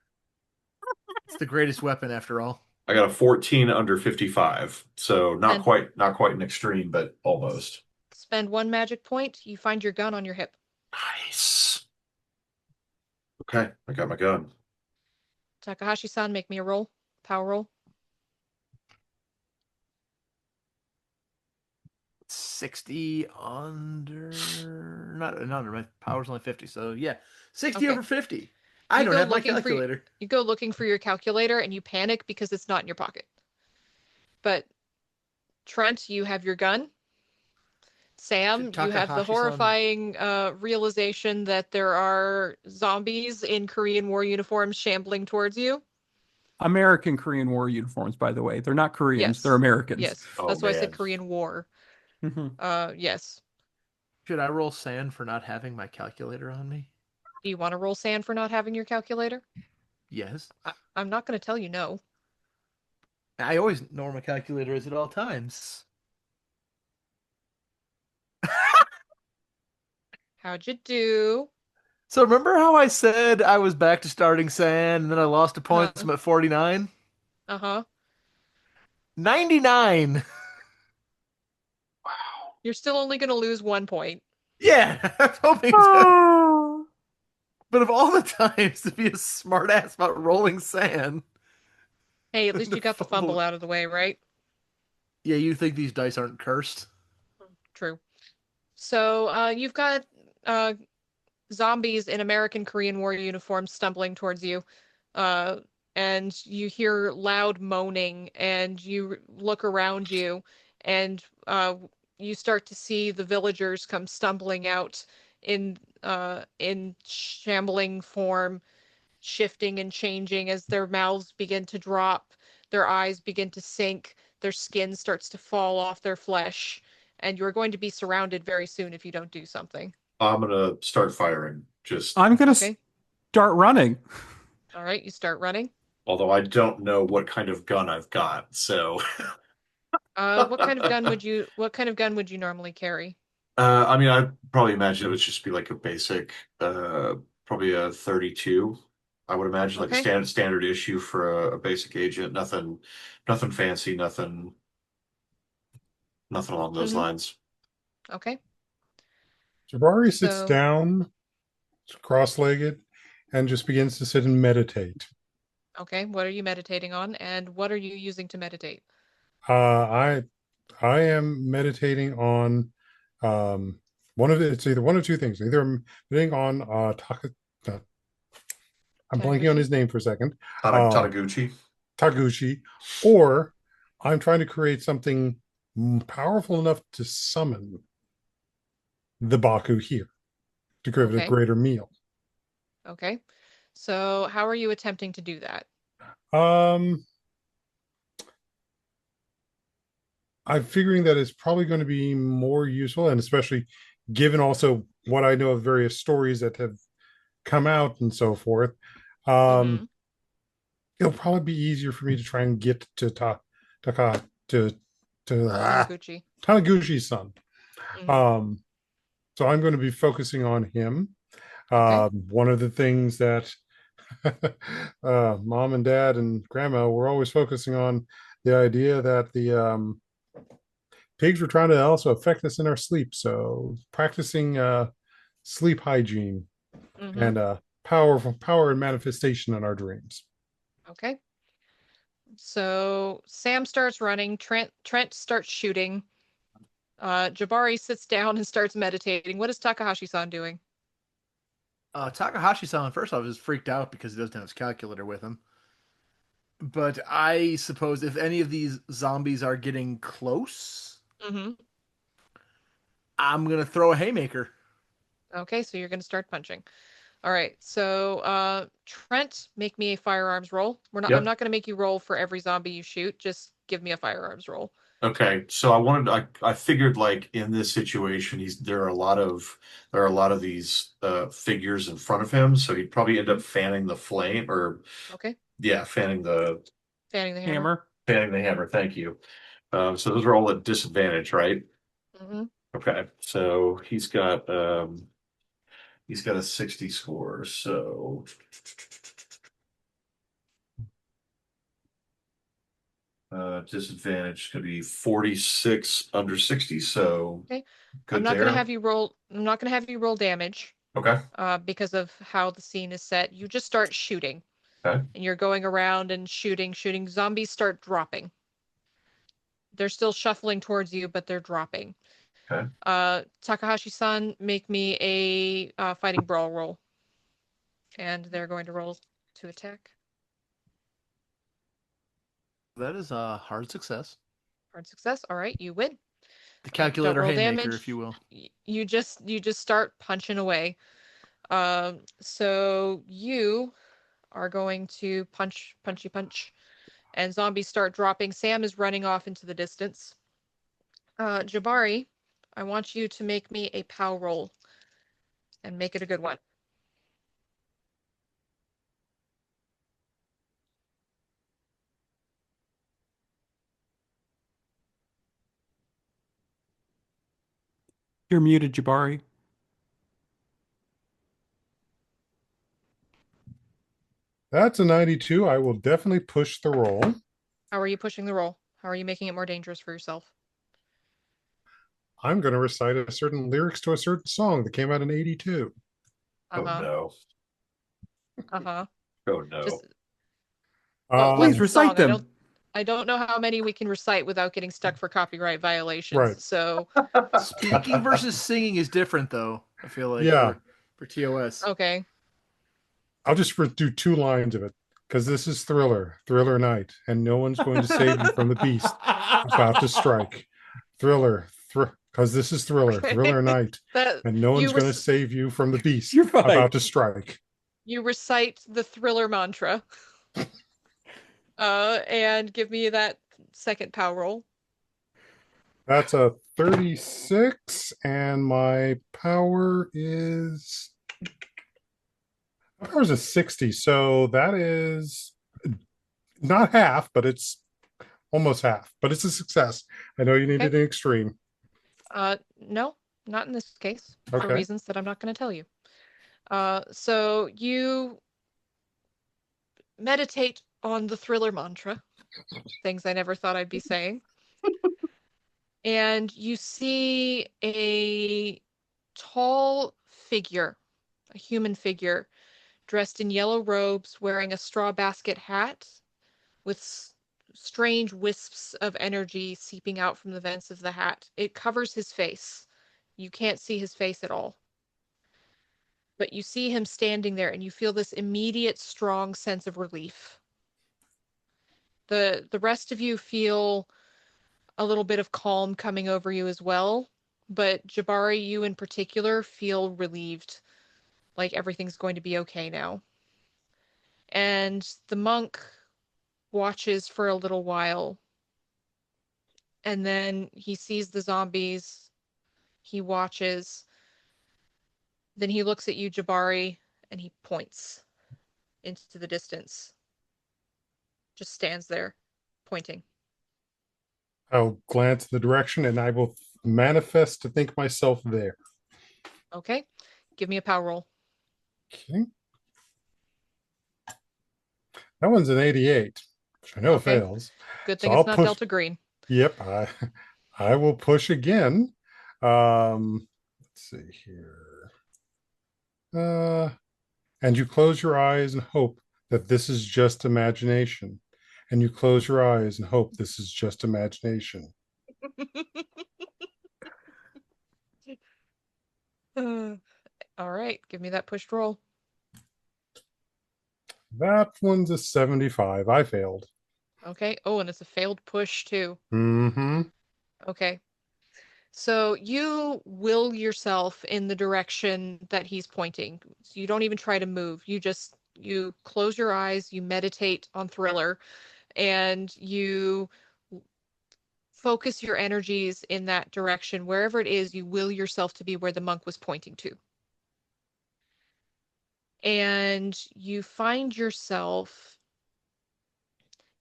It's the greatest weapon after all. I got a 14 under 55, so not quite an extreme, but almost. Spend 1 magic point. You find your gun on your hip. Nice. Okay, I got my gun. Takahashi-san, make me a roll. Power roll. 60 under, not under, my power's only 50, so yeah, 60 Okay. over 50. I don't have my calculator. You go looking for your calculator and you panic because it's not in your pocket. But Trent, you have your gun. Sam, you have the horrifying realization that there are zombies in Korean War uniforms shambling towards you. American Korean War uniforms, by the way. They're not Koreans. Yes. They're Americans. Yes, Oh, that's why I said man. Korean War. Yes. Should I roll sand for not having my calculator on me? Do you want to roll sand for not having your calculator? Yes. I'm not going to tell you no. I always know where my calculator is at all times. How'd you do? So remember how I said I was back to starting sand and then I lost a point, so I'm at 49? Uh-huh. 99. Wow. You're still only going to lose 1 point. Yeah, I was hoping so. But of all the times to be a smartass about rolling sand. Hey, at least you got the fumble out of the way, right? Yeah, you think these dice aren't cursed? True. So you've got zombies in American Korean War uniforms stumbling towards you. And you hear loud moaning, and you look around you, and you start to see the villagers come stumbling out in shambling form, shifting and changing as their mouths begin to drop, their eyes begin to sink, their skin starts to fall off their flesh, and you're going to be surrounded very soon if you don't do something. I'm gonna start firing. I'm gonna start running. All right, you start running. Although I don't know what kind of gun I've got, so. What kind of gun would you normally carry? I mean, I'd probably imagine it would just be like a basic, probably a 32. I would imagine like a standard issue for a basic agent. Nothing fancy. Nothing along those lines. Okay. Jabari sits down, cross-legged, and just begins to sit and meditate. Okay, what are you meditating on, and what are you using to meditate? I am meditating on it's either one of two things. Either I'm meditating on I'm blanking on his name for a second. Taguchi. Taguchi, or I'm trying to create something powerful enough to summon the Baku here to create a greater meal. Okay. So how are you attempting to do that? I'm figuring that it's probably going to be more useful, and especially given also what I know of various stories that have come out and so forth. It'll probably be easier for me to try and get to Taniguchi's son. So I'm going to be focusing on him. One of the things that mom and dad and grandma were always focusing on, the idea that the pigs were trying to also affect us in our sleep. So practicing sleep hygiene and power and manifestation in our dreams. Okay. So Sam starts running. Trent starts shooting. Jabari sits down and starts meditating. What is Takahashi-san doing? Takahashi-san, first off, is freaked out because he doesn't have his calculator with him. But I suppose if any of these zombies are getting close, Mm-hmm. I'm going to throw a haymaker. Okay, so you're going to start punching. All right, so Trent, make me a firearms roll. I'm Yep. not going to make you roll for every zombie you shoot. Just give me a firearms roll. Okay, so I figured like in this situation there are a lot of these figures in front of him, so he'd probably end up fanning the flame or Okay, yeah, fanning the fanning the hammer. hammer. Thank you. So those are all at disadvantage, right? Mm-hmm. Okay, so he's got a 60 score, so disadvantage could be 46 under 60, so Okay. good I'm not there. going to have you roll. I'm not going to have you roll damage. Okay. Because of how the scene is set. You just start shooting. Okay. And you're going around and shooting. Zombies start dropping. They're still shuffling towards you, but they're dropping. Okay. Takahashi-san, make me a fighting brawl roll. And they're going to roll to attack. That is a hard success. Hard success. All right, you win. The calculator roll haymaker, damage. if you will. You just start punching away. So you are going to punch, and zombies start dropping. Sam is running off into the distance. Jabari, I want you to make me a POW roll and make it a good one. You're muted, Jabari. That's a 92. I will definitely push the roll. How are you pushing the roll? How are you making it more dangerous for yourself? I'm going to recite a certain lyrics to a certain song that came out in 82. Oh no. Uh-huh. Oh no. Just, Please recite them. I don't know how many we can recite without getting stuck for copyright violations. Right. So speaking versus singing is different, though. I feel like for TOS. Okay. I'll just do 2 lines of it because this is Thriller Night, and no one's going to save you from the beast about to strike. Thriller, because this is Thriller Night, and no one's going to save you from the beast about to strike. You recite the Thriller mantra. And give me that second POW roll. That's a 36, and my power is a 60. So that is not half, but it's almost half. But it's a success. I know you needed an extreme. No, not in this case, okay. for reasons that I'm not going to tell you. So you meditate on the Thriller mantra, things I never thought I'd be saying. And you see a tall figure, a human figure, dressed in yellow robes, wearing a straw basket hat with strange wisps of energy seeping out from the vents of the hat. It covers his face. You can't see his face at all. But you see him standing there and you feel this immediate, strong sense of relief. The rest of you feel a little bit of calm coming over you as well. But Jabari, you in particular, feel relieved. Like everything's going to be okay now. And the monk watches for a little while. And then he sees the zombies. He watches. Then he looks at you, Jabari, and he points into the distance. Just stands there, pointing. I'll glance the direction and I will manifest to think myself there. Okay. Give me a POW roll. Okay. That one's an 88, which I know fails. Good thing it's not Delta Green. Yep. I will push again. Let's see here. And you close your eyes and hope that this is just imagination. And you close your eyes and hope this is just imagination. All right, give me that pushed roll. That one's a 75. I failed. Okay. Oh, and it's a failed push too. Mm-hmm. Okay. So you will yourself in the direction that he's pointing. So you don't even try to move. You close your eyes, you meditate on Thriller, and you focus your energies in that direction. Wherever it is, you will yourself to be where the monk was pointing to. And you find yourself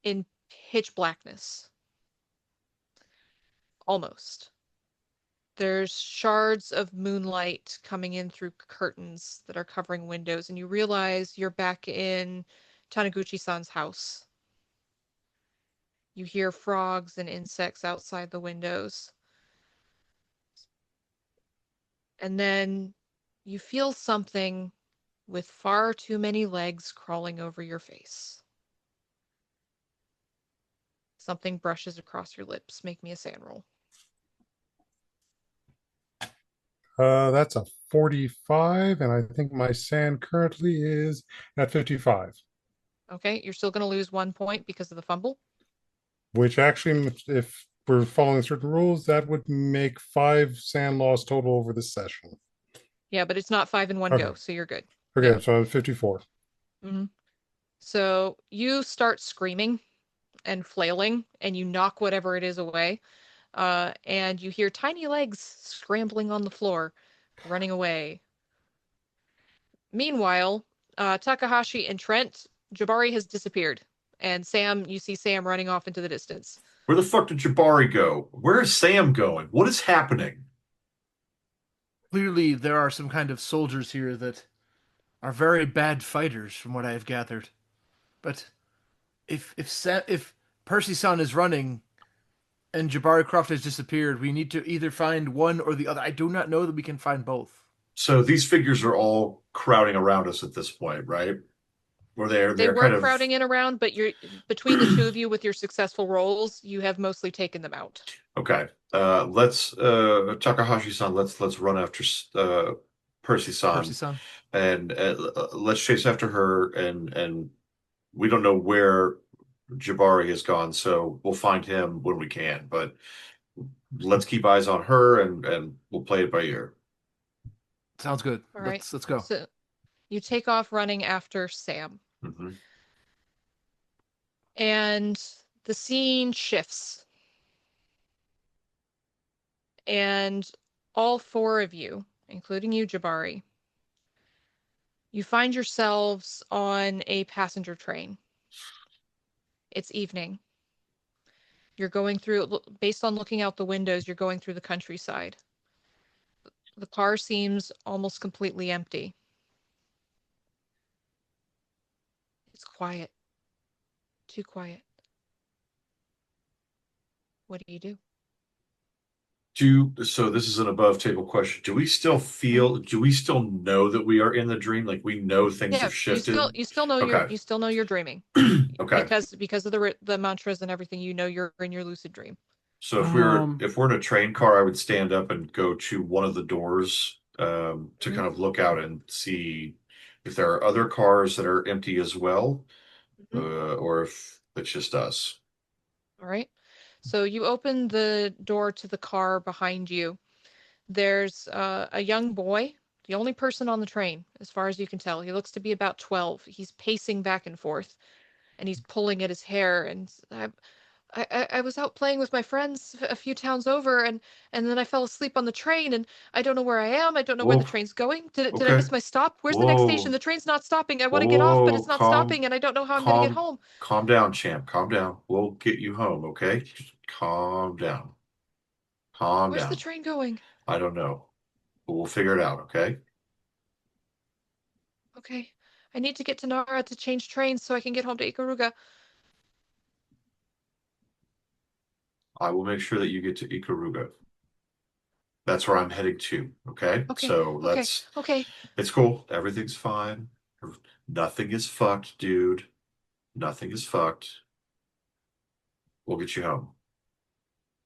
in pitch blackness. Almost. There's shards of moonlight coming in through curtains that are covering windows, and you realize you're back in Taniguchi-san's house. You hear frogs and insects outside the windows. And then you feel something with far too many legs crawling over your face. Something brushes across your lips. Make me a sand roll. That's a 45, and I think my sand currently is at 55. Okay, you're still going to lose 1 point because of the fumble. Which actually, if we're following certain rules, that would make 5 sand loss total over the session. Yeah, but it's not 5 in one Okay. go, so you're good. Okay, Yeah. so I'm 54. Mm-hmm. So you start screaming and flailing, and you knock whatever it is away. And you hear tiny legs scrambling on the floor, running away. Meanwhile, Takahashi and Trent, Jabari has disappeared. And Sam, you see Sam running off into the distance. Where the fuck did Jabari go? Where is Sam going? What is happening? Clearly, there are some kind of soldiers here that are very bad fighters, from what I have gathered. But if Percy-san is running and Jabari Croft has disappeared, we need to either find one or the other. I do not know that we can find both. So these figures are all crowding around us at this point, right? Or They they're were kind of crowding in around, but you're between the two of you with your successful rolls, you have mostly taken them out. okay. Let's Takahashi-san, let's run after Percy-san, Percy-san. and let's chase after her. And we don't know where Jabari has gone, so we'll find him when we can. But let's keep eyes on her, and we'll play it by ear. Sounds good. All right. Let's go. So you take off running after Sam. Mm-hmm. And the scene shifts. And all four of you, including you, Jabari, you find yourselves on a passenger train. It's evening. You're going through, based on looking out the windows, you're going through the countryside. The car seems almost completely empty. It's quiet. Too quiet. What do you do? So this is an above table question. Do we still know that we are in the dream? Like we know things have shifted? You still know you're dreaming. Okay. Because of the mantras and everything, you know you're in your lucid dream. So if we're in a train car, I would stand up and go to one of the doors to kind of look out and see if there are other cars that are empty as well, or if it's just us. All right. So you open the door to the car behind you. There's a young boy, the only person on the train, as far as you can tell. He looks to be about 12. He's pacing back and forth, and he's pulling at his hair. And I was out playing with my friends a few towns over, and then I fell asleep on the train, and I don't know where I am. I don't know where the train's going. Did I miss my stop? Where's the next station? The train's not stopping. I want to get off, but it's not stopping, and I don't know how I'm going to get home. Calm down, champ. Calm down. We'll get you home, okay? Just calm down. Calm Where's down. the train going? I don't know, but we'll figure it out, okay? Okay. I need to get to Nara to change trains so I can get home to Ikaruga. I will make sure that you get to Ikaruga. That's where I'm heading to, okay? Okay. So Okay. It's cool. Everything's fine. Nothing is fucked, dude. Nothing is fucked. We'll get you home.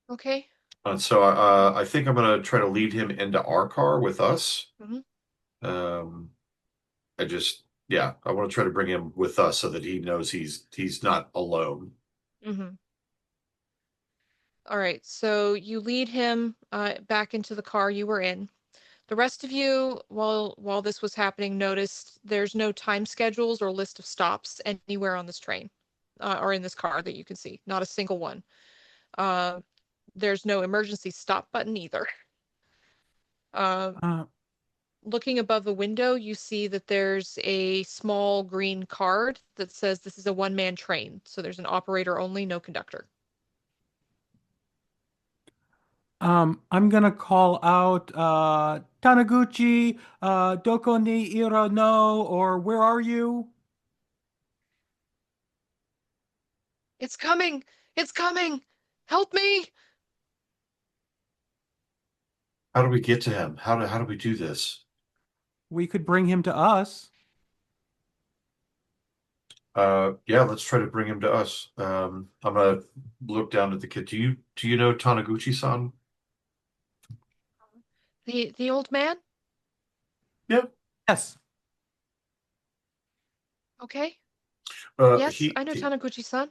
Okay. And so I think I'm gonna try to lead him into our car with us. Mhm. I just, yeah, I want to try to bring him with us so that he knows he's not alone. Mm-hmm. All right, so you lead him back into the car you were in. The rest of you, while this was happening, noticed there's no time schedules or list of stops anywhere on this train or in this car that you can see. Not a single one. There's no emergency stop button either. Looking above the window, you see that there's a small green card that says this is a one-man train. So there's an operator only, no conductor. I'm gonna call out Taniguchi, Doko ni iro no, or where are you? It's coming! It's coming! Help me! How do we get to him? How do we do this? We could bring him to us. Yeah, let's try to bring him to us. I'm gonna look down at the kid. Do you know Taniguchi-san? The old man? Yeah. Yes. Okay. Yes, I know He Taniguchi-san.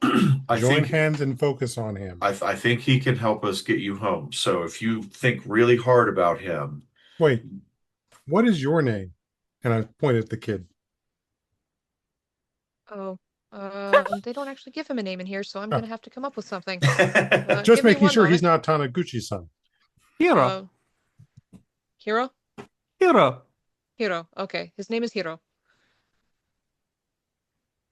I Join think hands and focus on him. I think he can help us get you home. So if you think really hard about him, Wait, what is your name? And I pointed at the kid. Oh, they don't actually give him a name in here, so I'm Oh. gonna have to come up with something. Just give me making one sure he's moment. not Taniguchi-san. Hiro. Hiro? Hiro. Hiro. Okay, his name is Hiro.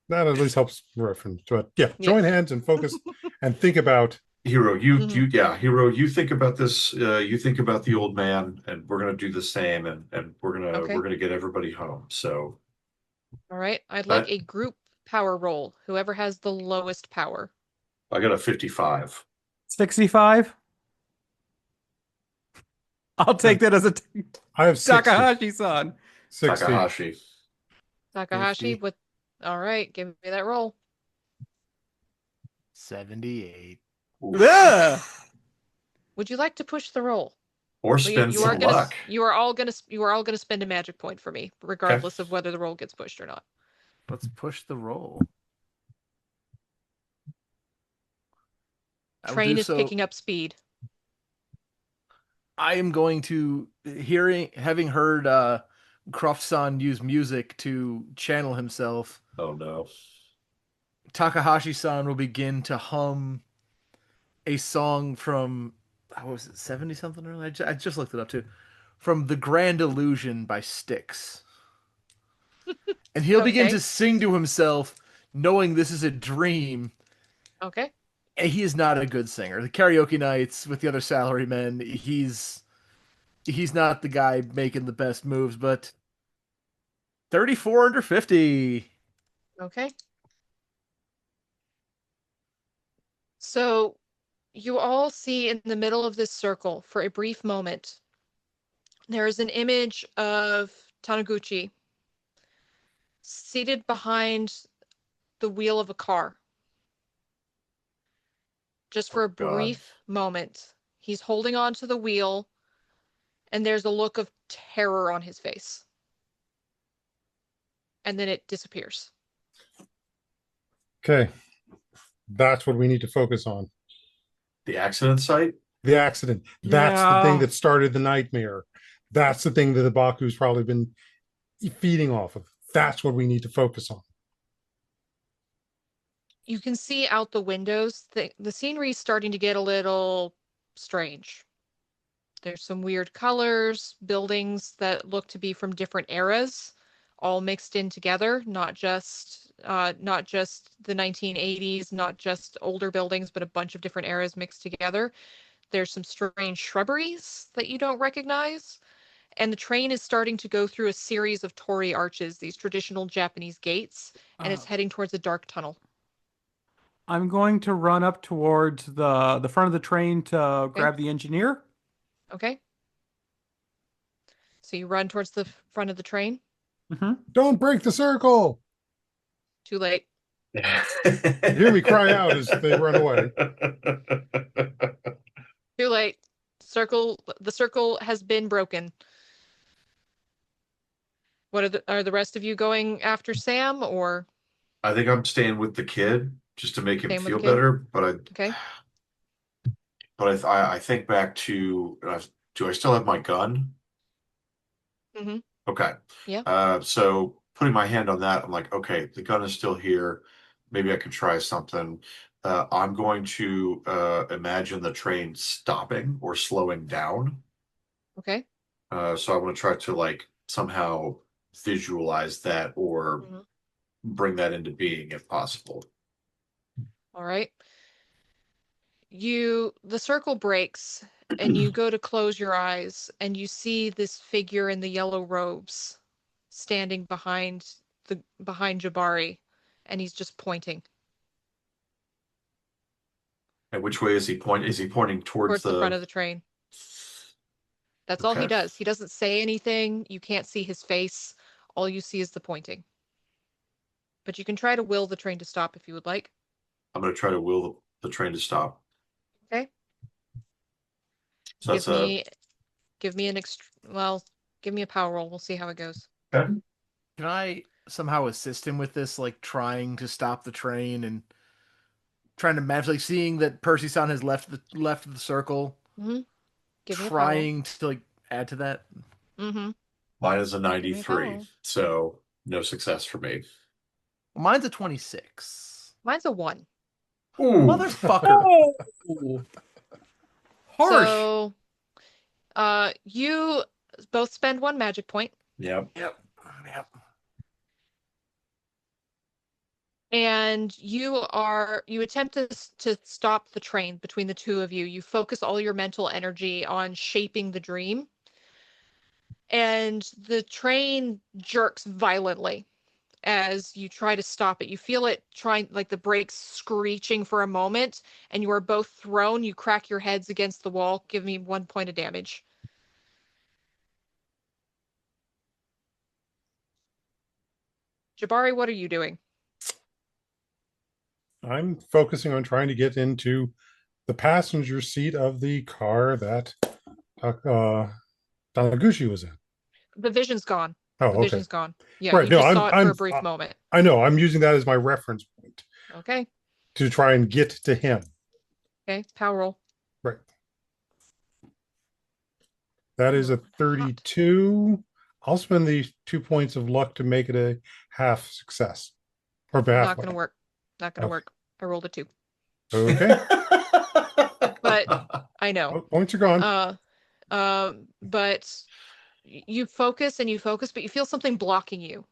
That at least helps reference. But yeah, join Yes. hands and focus and think about. Hiro, Hiro, you think about this. You think about the old man, and we're gonna do the same, and Okay. we're gonna get everybody home. So, All right, I'd like a group power roll. Whoever has the lowest power. I got a 55. 65. I'll take that as a I have 60. Takahashi-san. 60. Takahashi. Takahashi 50. with. All right, give me that roll. 78. Yeah. Would you like to push the roll? Or Well, spend you are some gonna luck. you are all gonna spend a magic point for me, regardless of whether the roll gets pushed or not. Let's push the roll. I will Train do is so. picking up speed. I am going to having heard Croft-san use music to channel himself. Oh no. Takahashi-san will begin to hum a song from, what was it, 70 something or other? I just looked it up too. From The Grand Illusion by Styx. And he'll begin Okay. to sing to himself, knowing this is a dream. Okay. And he is not a good singer. The karaoke nights with the other salarymen, he's not the guy making the best moves, but 34 under 50. Okay. So you all see in the middle of this circle for a brief moment, there is an image of Taniguchi seated behind the wheel of a car. Just for a brief moment. He's holding on to the wheel, and there's a look of terror on his face. And then it disappears. Okay. That's what we need to focus on. The accident site? The accident. That's the thing Yeah. that started the nightmare. That's the thing that the Baku's probably been feeding off of. That's what we need to focus on. You can see out the windows, the scenery is starting to get a little strange. There's some weird colors, buildings that look to be from different eras, all mixed in together, not just the 1980s, not just older buildings, but a bunch of different eras mixed together. There's some strange shrubberies that you don't recognize. And the train is starting to go through a series of torii arches, these traditional Japanese gates, and it's heading towards a dark tunnel. I'm going to run up towards the front of the train to grab the engineer. Okay. So you run towards the front of the train. Mm-hmm. Don't break the circle. Too late. You hear me cry out as they run away. Too late. The circle has been broken. What are the rest of you going after Sam or I think I'm staying with the kid just to make him staying with feel the kid? better. Okay. I think back to do I still have my gun? Mm-hmm. Okay. Yeah. So putting my hand on that, I'm like, okay, the gun is still here. Maybe I could try something. I'm going to imagine the train stopping or slowing down. Okay. So I want to try to like somehow visualize that or Mhm. bring that into being if possible. All right. The circle breaks and you go to close your eyes and you see this figure in the yellow robes standing behind Jabari, and he's just pointing And which way is he pointing? Is he pointing towards towards the front the? of the train. That's all he Okay. does. He doesn't say anything. You can't see his face. All you see is the pointing. But you can try to will the train to stop if you would like. I'm going to try to will the train to stop. Okay. So that's Give me give me a power roll. We'll see how it goes. okay. Can I somehow assist him with this, like trying to stop the train and trying to match, like seeing that Percy-san has left of the circle, Mm-hmm. Give me a power roll. trying to like add to that? Mm-hmm. Mine is a Give me a power 93, roll. so no success for me. Well, mine's a 26. Mine's a 1. Ooh. Motherfucker. Oh, harsh. So, you both spend 1 magic point, Yep. Yep. and you attempt to stop the train between the two of you. You focus all your mental energy on shaping the dream, and the train jerks violently as you try to stop it. You feel it trying, like the brakes screeching for a moment, and you are both thrown. You crack your heads against the wall. Give me 1 point of damage. Jabari, what are you doing? I'm focusing on trying to get into the passenger seat of the car that Taniguchi was in. The vision's gone. Oh, The okay. vision's gone. Yeah, Right. you No, just saw it for a brief moment. I know. I'm using that as my reference point Okay. to try and get to him. Okay. Power roll. Right. That is a Hot. 32. I'll spend the 2 points of luck to make it a half success. Or half. Not gonna work. Not gonna Okay. work. I rolled a 2. Okay. But I know. Oh, points are gone. But you focus and you focus, but you feel something blocking you.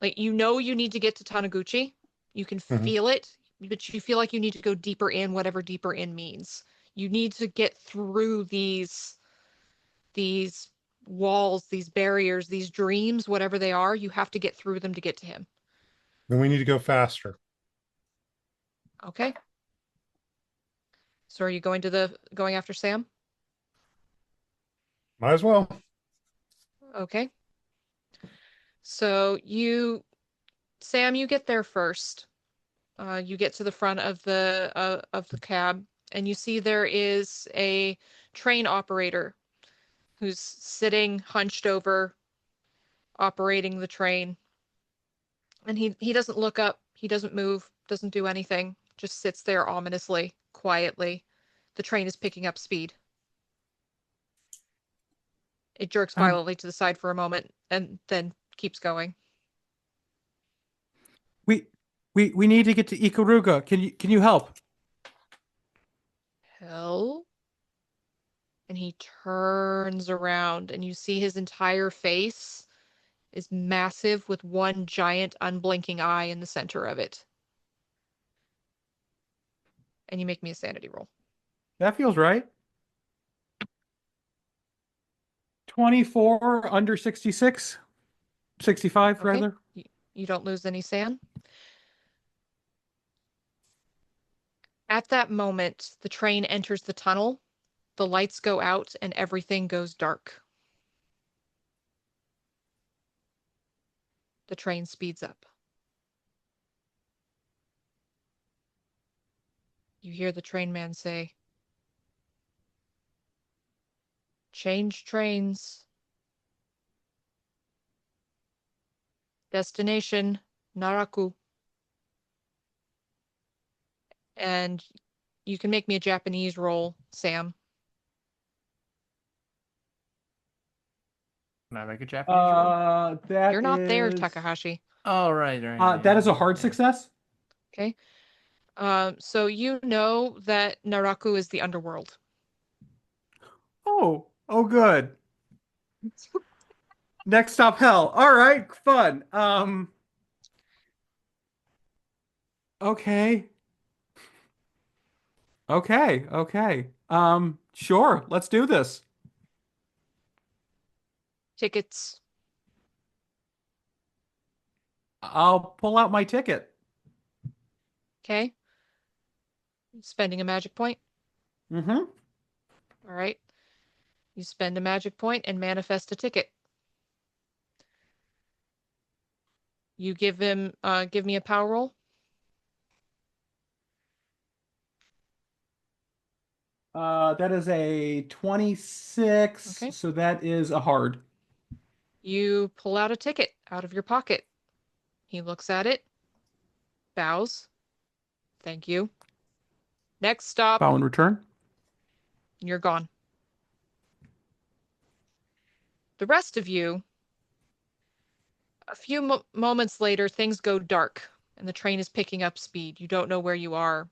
Like you need to get to Taniguchi. You can Mhm. feel it, but you feel like you need to go deeper in, whatever deeper in means. You need to get through these walls, these barriers, these dreams, whatever they are. You have to get through them to get to him. Then we need to go faster. Okay. So are you going after Sam? Might as well. Okay. So Sam, you get there first. You get to the front of the cab, and you see there is a train operator who's sitting hunched over, operating the train. And he doesn't look up, he doesn't move, doesn't do anything, just sits there ominously, quietly. The train is picking up speed. It jerks violently to the side for a moment and then keeps going. We need to get to Ikaruga. Can you help? Hell? And he turns around and you see his entire face is massive with one giant unblinking eye in the center of it. And you make me a sanity roll. That feels right. 24 under 66. 65 Okay. rather. You don't lose any sand. At that moment, the train enters the tunnel, the lights go out, and everything goes dark. The train speeds up. You hear the train man say, "Change trains." Destination, Naraku. And you can make me a Japanese roll, Sam. Can I make a Japanese roll? That You're not there, is- Takahashi. Oh, right. that is a hard success. Okay. So you know that Naraku is the underworld. Oh, good. Next stop, hell. All right, fun. Okay. Sure, let's do this. Tickets. I'll pull out my ticket. Okay. Spending a magic point. Mm-hmm. All right. You spend a magic point and manifest a ticket. You give him, give me a power roll. That is a 26. Okay. So that is a hard. You pull out a ticket out of your pocket. He looks at it, bows. Thank you. Next stop. Bow in return. You're gone. The rest of you, a few moments later, things go dark and the train is picking up speed. You don't know where you are.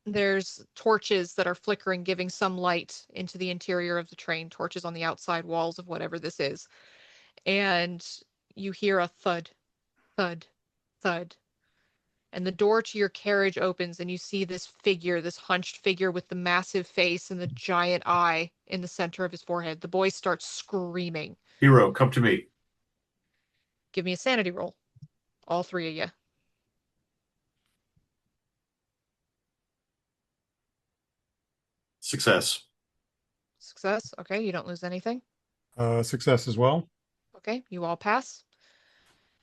There's torches that are flickering, giving some light into the interior of the train, torches on the outside walls of whatever this is. And you hear a thud, thud, thud. And the door to your carriage opens and you see this figure, this hunched figure with the massive face and the giant eye in the center of his forehead. The boy starts screaming. Hero, come to me. Give me a sanity roll. All three of you. Success. Success. Okay, you don't lose anything. Success as well. Okay, you all pass.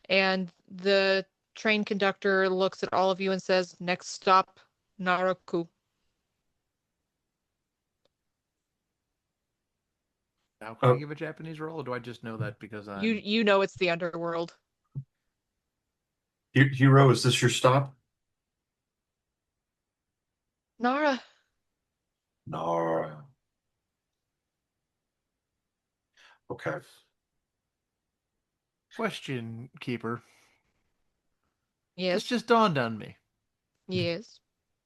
And the train conductor looks at all of you and says, next stop, Naraku. Now, can I give a Japanese roll, or do I just know that because I... You know it's the underworld. Hero, is this your stop? Nara. Nara. Okay. Question, Keeper. Yes. This just dawned on me. Yes.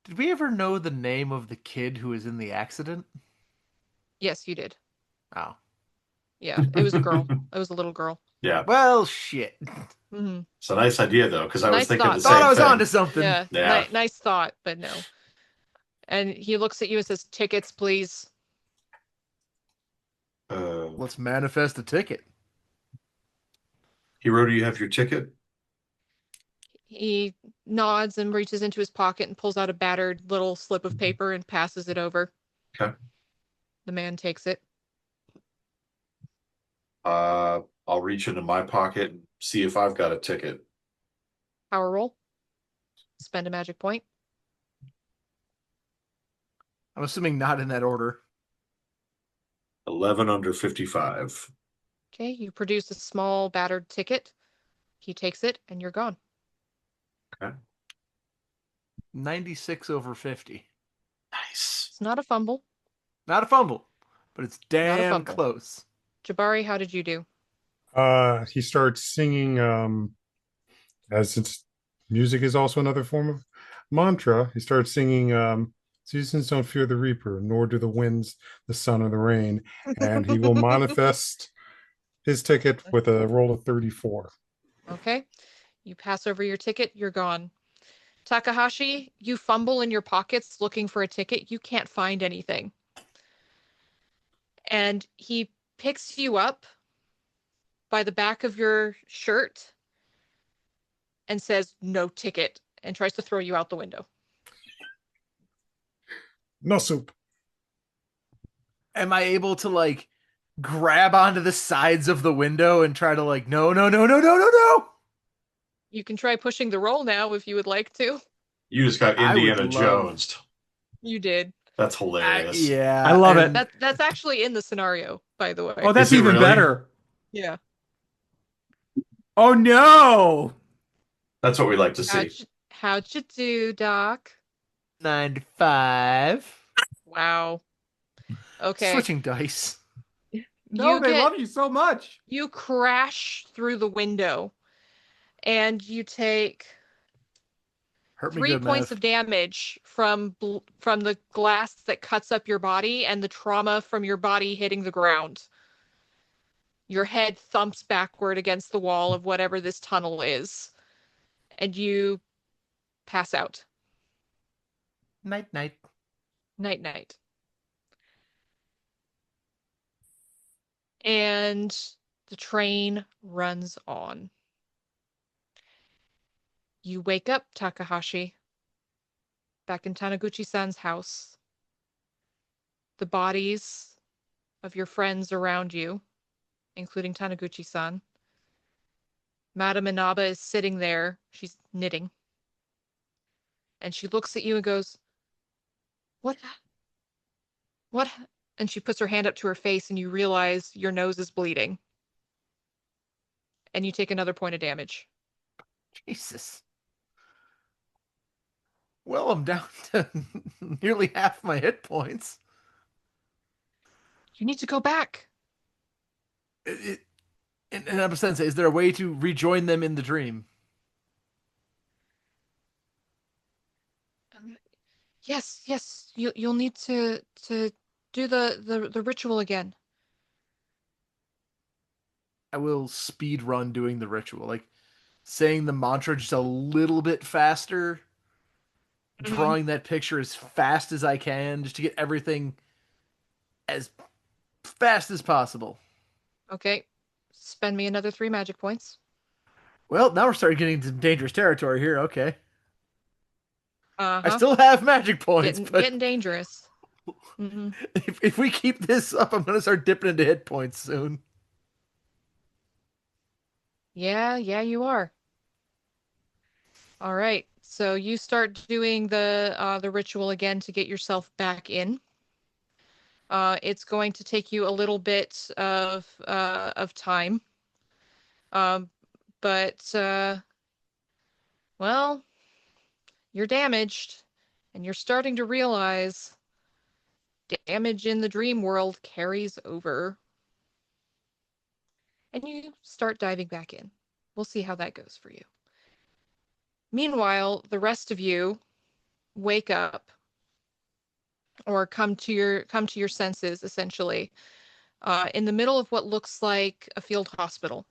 Did we ever know the name of the kid who was in the accident? Yes, you did. Oh. Yeah, it was a girl. It was a little girl. Yeah. Well, shit. Mm-hmm. It's a nice idea, though, because I was Nice thinking thought. the same Thought I was thing. onto something. Yeah. Nice thought, but no. And he looks at you and says, tickets, please. Let's manifest a ticket. Hero, do you have your ticket? He nods and reaches into his pocket and pulls out a battered little slip of paper and passes it over. Okay. The man takes it. I'll reach into my pocket and see if I've got a ticket. Power roll. Spend a magic point. I'm assuming not in that order. 11 under 55. Okay, you produce a small battered ticket. He takes it and you're gone. Okay. 96 over 50. Nice. It's not a fumble. Not a fumble, but it's Not a damn fumble. close. Jabari, how did you do? He starts singing, as since music is also another form of mantra, he starts singing, seasons don't fear the reaper, nor do the winds, the sun, or the rain. And he will manifest his ticket with a roll of 34. Okay. You pass over your ticket, you're gone. Takahashi, you fumble in your pockets looking for a ticket. You can't find anything. And he picks you up by the back of your shirt and says, no ticket, and tries to throw you out the window. No soup. Am I able to, like, grab onto the sides of the window and try to, like, no. You can try pushing the roll now if you would like to. You just got I would Indiana love- Jones. You did. That's hilarious. Yeah. I love it. That's actually in the scenario, by the way. Oh, that's Is it even really? better. Yeah. Oh no! That's what we like to see. How'd you do, Doc? 95. Wow. Okay. Switching dice. No, they love you so much. You crash through the window and you take Hurt me 3 good, points Mav. of damage from the glass that cuts up your body and the trauma from your body hitting the ground. Your head thumps backward against the wall of whatever this tunnel is, and you pass out. Night, night. Night, night. And the train runs on. You wake up, Takahashi, back in Taniguchi-san's house. The bodies of your friends around you, including Taniguchi-san. Madame Inaba is sitting there. She's knitting. And she looks at you and goes, What? What? And she puts her hand up to her face and you realize your nose is bleeding. And you take another point of damage. Jesus. Well, I'm down to nearly half my hit points. You need to go back. In a sense, is there a way to rejoin them in the dream? Yes. You'll need to do the ritual again. I will speed run doing the ritual, like saying the mantra just a little bit faster, drawing that picture as fast as I can, just to get everything as fast as possible. Okay. Spend me another 3 magic points. Well, now we're starting getting into dangerous territory here. Okay. I Uh-huh. still have magic points, but Getting dangerous. Mm-hmm. if we keep this up, I'm going to start dipping into hit points soon. Yeah, you are. All right. So you start doing the ritual again to get yourself back in. It's going to take you a little bit of time. But well, you're damaged, and you're starting to realize damage in the dream world carries over. And you start diving back in. We'll see how that goes for you. Meanwhile, the rest of you wake up or come to your senses essentially in the middle of what looks like a field hospital.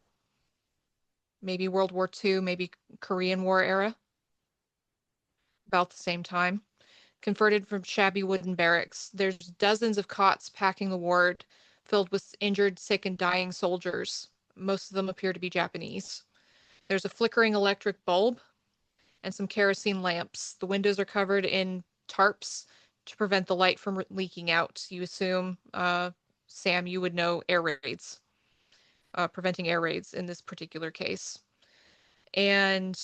Maybe World War II, maybe Korean War era. About the same time. Converted from shabby wooden barracks. There's dozens of cots packing the ward filled with injured, sick, and dying soldiers. Most of them appear to be Japanese. There's a flickering electric bulb and some kerosene lamps. The windows are covered in tarps to prevent the light from leaking out. You assume, Sam, you would know air raids, preventing air raids in this particular case. And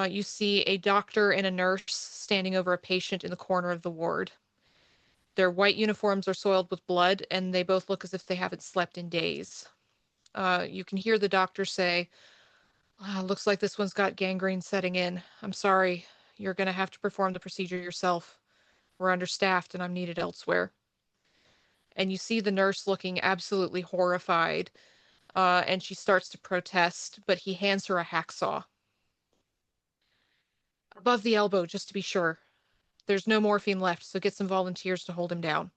you see a doctor and a nurse standing over a patient in the corner of the ward. Their white uniforms are soiled with blood, and they both look as if they haven't slept in days. You can hear the doctor say, looks like this one's got gangrene setting in. I'm sorry. You're going to have to perform the procedure yourself. We're understaffed and I'm needed elsewhere. And you see the nurse looking absolutely horrified, and she starts to protest, but he hands her a hacksaw. Above the elbow, just to be sure. There's no morphine left, so get some volunteers to hold him down.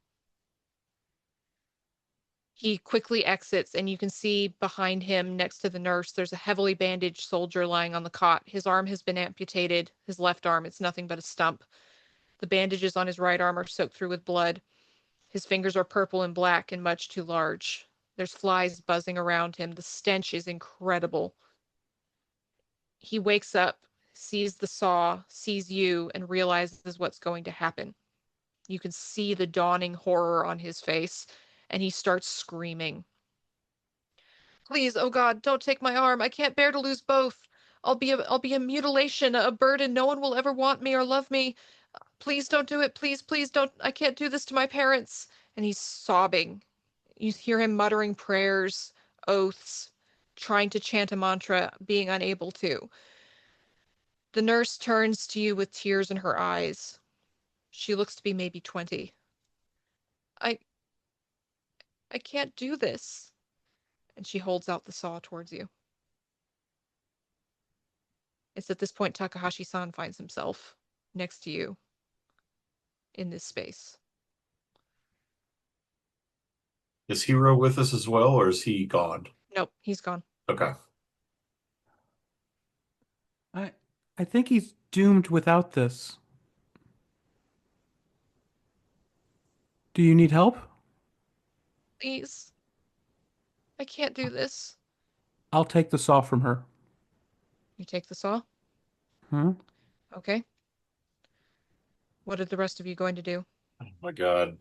He quickly exits, and you can see behind him, next to the nurse, there's a heavily bandaged soldier lying on the cot. His arm has been amputated. His left arm, it's nothing but a stump. The bandages on his right arm are soaked through with blood. His fingers are purple and black and much too large. There's flies buzzing around him. The stench is incredible. He wakes up, sees the saw, sees you, and realizes what's going to happen. You can see the dawning horror on his face, and he starts screaming. Please, oh God, don't take my arm. I can't bear to lose both. I'll be a mutilation, a burden. No one will ever want me or love me. Please don't do it. Please don't. I can't do this to my parents. And he's sobbing. You hear him muttering prayers, oaths. trying to chant a mantra, being unable to. The nurse turns to you with tears in her eyes. She looks to be maybe 20. I can't do this. And she holds out the saw towards you. It's at this point Takahashi-san finds himself next to you in this space. Is Hiro with us as well, or is he gone? Nope, he's gone. Okay. I think he's doomed without this. Do you need help? Please. I can't do this. I'll take the saw from her. You take the saw? Hmm? Okay. What are the rest of you going to do? Oh my God.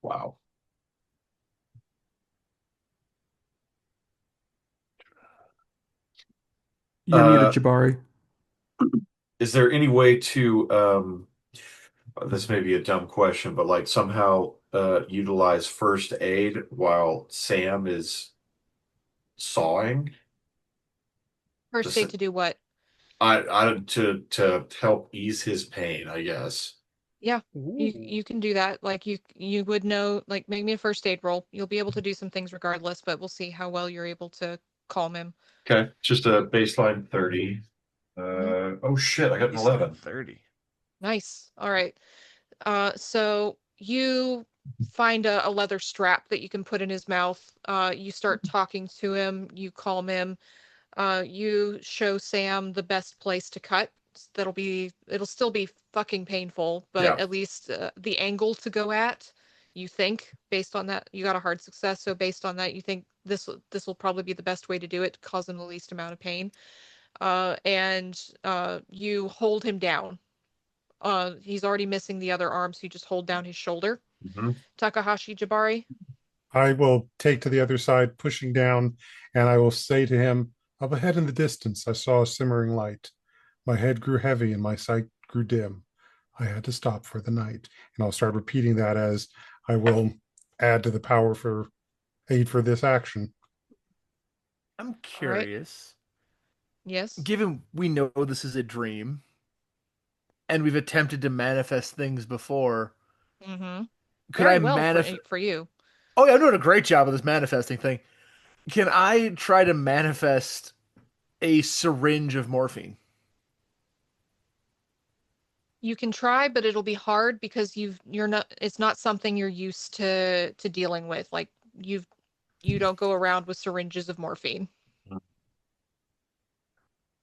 Wow. You're muted, Jabari. Is there any way to, this may be a dumb question, but like somehow utilize first aid while Sam is sawing? First aid to do what? To help ease his pain, I guess. Yeah, you can do that. Like you would know, like make me a first aid roll. You'll be able to do some things regardless, but we'll see how well you're able to calm him. Okay, just a baseline 30. Oh shit, I got an 11. 30. Nice. All right. So you find a leather strap that you can put in his mouth. You start talking to him. You calm him. You show Sam the best place to cut. It'll still be fucking painful, but Yeah. at least the angle to go at, you think, based on that, you got a hard success. So based on that, you think this will probably be the best way to do it, cause him the least amount of pain. And you hold him down. He's already missing the other arm, so you just hold down his shoulder. Mhm. Takahashi Jabari. I will take to the other side, pushing down, and I will say to him, up ahead in the distance, I saw a simmering light. My head grew heavy and my sight grew dim. I had to stop for the night. And I'll start repeating that as I will add to the power for aid for this action. I'm curious. Yes. Given we know this is a dream, and we've attempted to manifest things before, Mm-hmm. could Very I well manifest? for you. Oh, yeah, I'm doing a great job of this manifesting thing. Can I try to manifest a syringe of morphine? You can try, but it'll be hard because it's not something you're used to dealing with. Like you don't go around with syringes of morphine.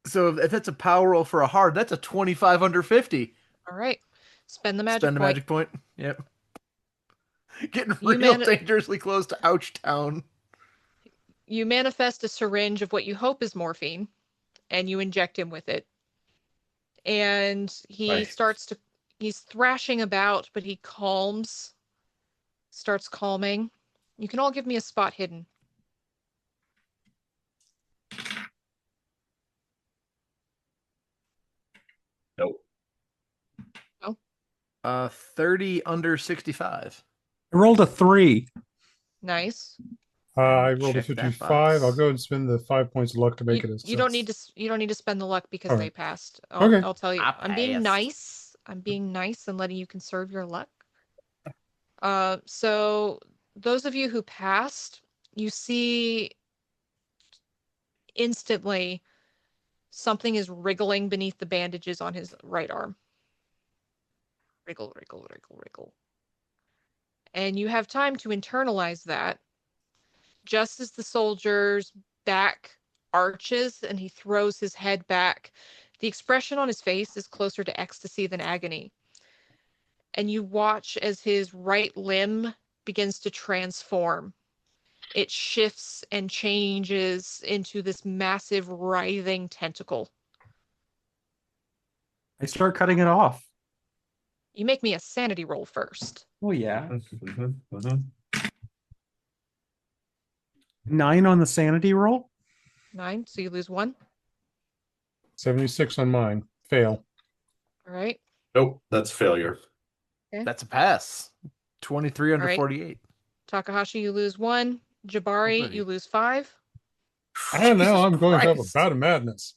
So if that's a power roll for a hard, that's a 25 under 50. All right. Spend the magic Spend a point. magic point. Yep. Getting You real dangerously close to Ouch Town. You manifest a syringe of what you hope is morphine, and you inject him with it. And he Right. he's thrashing about, but he starts calming. You can all give me a spot hidden. Nope. Oh, 30 under 65. I rolled a 3. nice. I rolled a Check that 55. I'll box. go and spend the 5 points of luck to make it a You don't success. need to spend the luck because All they right. passed. Okay. I'll tell you. I I'm being passed. nice. I'm being nice and letting you conserve your luck. So those of you who passed, you see instantly something is wriggling beneath the bandages on his right arm. Wriggle, wriggle, wriggle, wriggle. And you have time to internalize that just as the soldier's back arches and he throws his head back. The expression on his face is closer to ecstasy than agony. And you watch as his right limb begins to transform. It shifts and changes into this massive writhing tentacle. I start cutting it off. You make me a sanity roll first. Oh, yeah. Mhm, mhm. 9 on the sanity roll. 9, so you lose 1. 76 on mine. Fail. All right. Nope, that's failure. That's a pass. 23 under All right. 48. Takahashi, you lose 1. Jabari, Already. you lose 5. And now Jesus I'm going to have a Christ. bout of madness.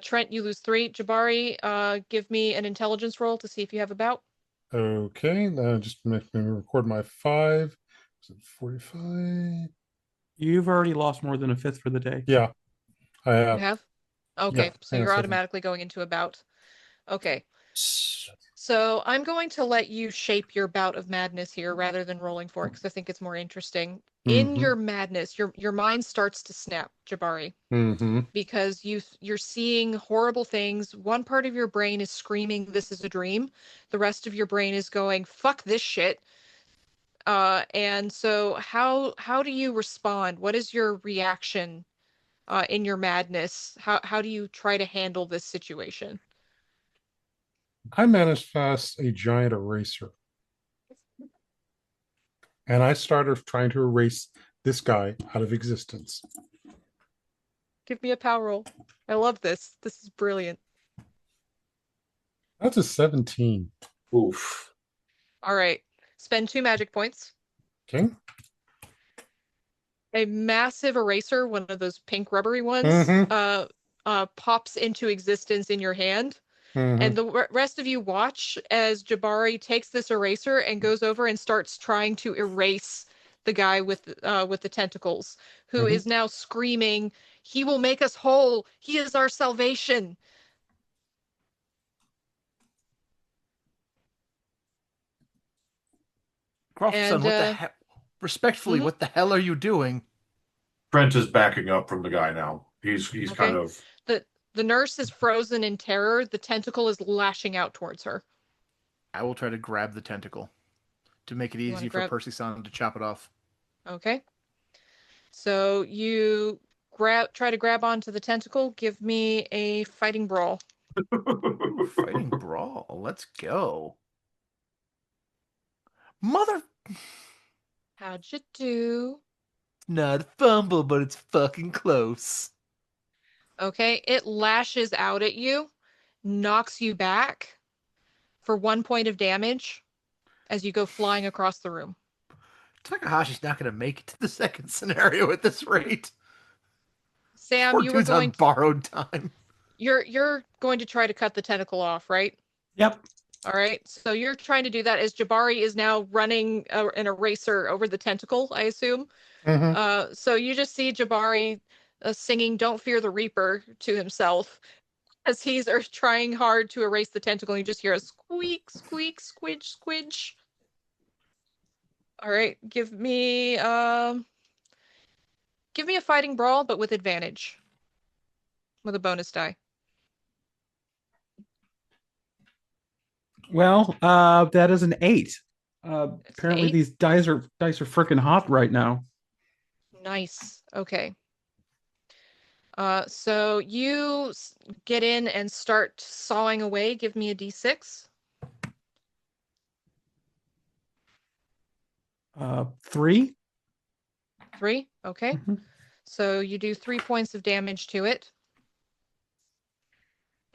Trent, you lose 3. Jabari, give me an intelligence roll to see if you have a bout. Okay, now just make me record my 5. Is it 45? You've already lost more than a fifth for the day. Yeah, I You have. have? Okay, Yeah, so hang on a you're second. automatically going into a bout. Okay. So I'm going to let you shape your bout of madness here rather than rolling for it because I think it's more interesting. In Mhm. your madness, your mind starts to snap, Jabari, Mm-hmm. because you're seeing horrible things. One part of your brain is screaming, "This is a dream." The rest of your brain is going, "Fuck this shit." And so how do you respond? What is your reaction in your madness? How do you try to handle this situation? I manifest a giant eraser, and I started trying to erase this guy out of existence. Give me a power roll. I love this. This is brilliant. That's a 17. Oof. All right. Spend 2 magic points. Okay. A massive eraser, one of those pink rubbery ones, Mhm. pops into existence in your hand. And the rest of you watch as Jabari takes this eraser and goes over and starts trying to erase the guy with the tentacles, who is now screaming, "He will make us whole. He is our salvation." Crawford-san, And what the hell? Respectfully, mhm. what the hell are you doing? Trent is backing up from the guy now. He's kind Okay. of The nurse is frozen in terror. The tentacle is lashing out towards her. I will try to grab the tentacle to make it You want to easy for grab? Percy-san to chop it off. Okay. So you try to grab onto the tentacle. Give me a fighting brawl. Ooh, fighting brawl. Let's go. Mother... How'd you do? Not a fumble, but it's fucking close. Okay, it lashes out at you, knocks you back for 1 point of damage as you go flying across the room. Takahashi's not going to make it to the second scenario at this rate. Sam, Poor you were dude's on going to, borrowed time. you're going to try to cut the tentacle off, right? Yep. All right. So you're trying to do that as Jabari is now running an eraser over the tentacle, I assume. So you just see Jabari singing "Don't Fear the Reaper" to himself as he's trying hard to erase the tentacle. You just hear a squeak, squeak, squidge, squidge. All right, give me a fighting brawl, but with advantage, with a bonus die. Well, that is an 8. It's an Apparently 8. these dice are freaking hot right now. Nice. Okay. So you get in and start sawing away. Give me a d6. 3. 3. Okay. Mhm. So you do 3 points of damage to it.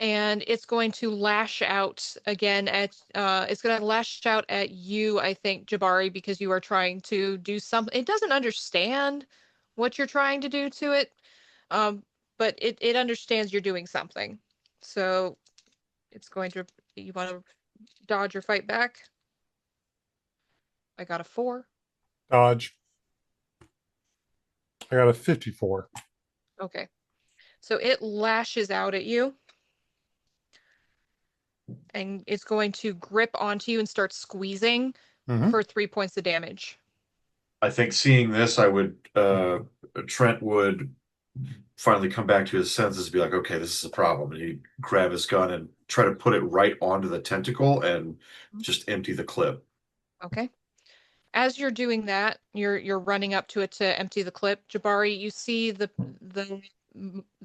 And it's going to lash out again at it's going to lash out at you, I think, Jabari, because you are trying to do something. It doesn't understand what you're trying to do to it, but it understands you're doing something. So it's going to, you want to dodge or fight back? I got a 4. Dodge. I got a 54. Okay. So it lashes out at you. And it's going to grip onto you and start squeezing for 3 points of damage. I think seeing this, Trent would finally come back to his senses and be like, okay, this is a problem. And he'd grab his gun and try to put it right onto the tentacle and just empty the clip. Okay. As you're doing that, you're running up to it to empty the clip. Jabari, you see the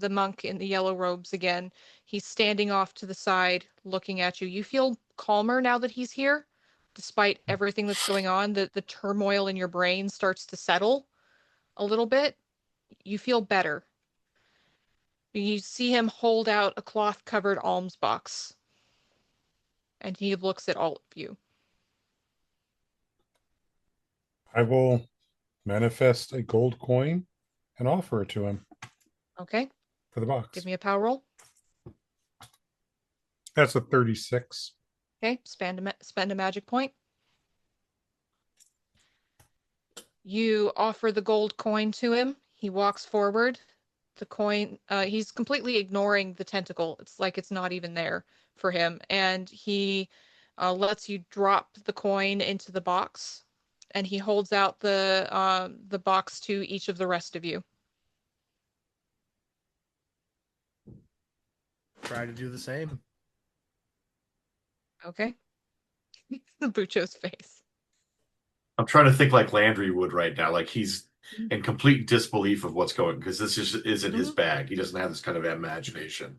monk in the yellow robes again. He's standing off to the side, looking at you. You feel calmer now that he's here, despite everything that's going on. The turmoil in your brain starts to settle a little bit. You feel better. You see him hold out a cloth-covered alms box, and he looks at all of you. I will manifest a gold coin and offer it to him Okay. for the box. Give me a power roll. That's a 36. Okay. Spend a magic point. You offer the gold coin to him. He walks forward. The coin, he's completely ignoring the tentacle. It's like it's not even there for him. And he lets you drop the coin into the box. And he holds out the box to each of the rest of you. Try to do the same. Okay. Bucho's face. I'm trying to think like Landry would right now. Like he's in complete disbelief of what's going, because this just isn't his bag. He doesn't have this kind of imagination.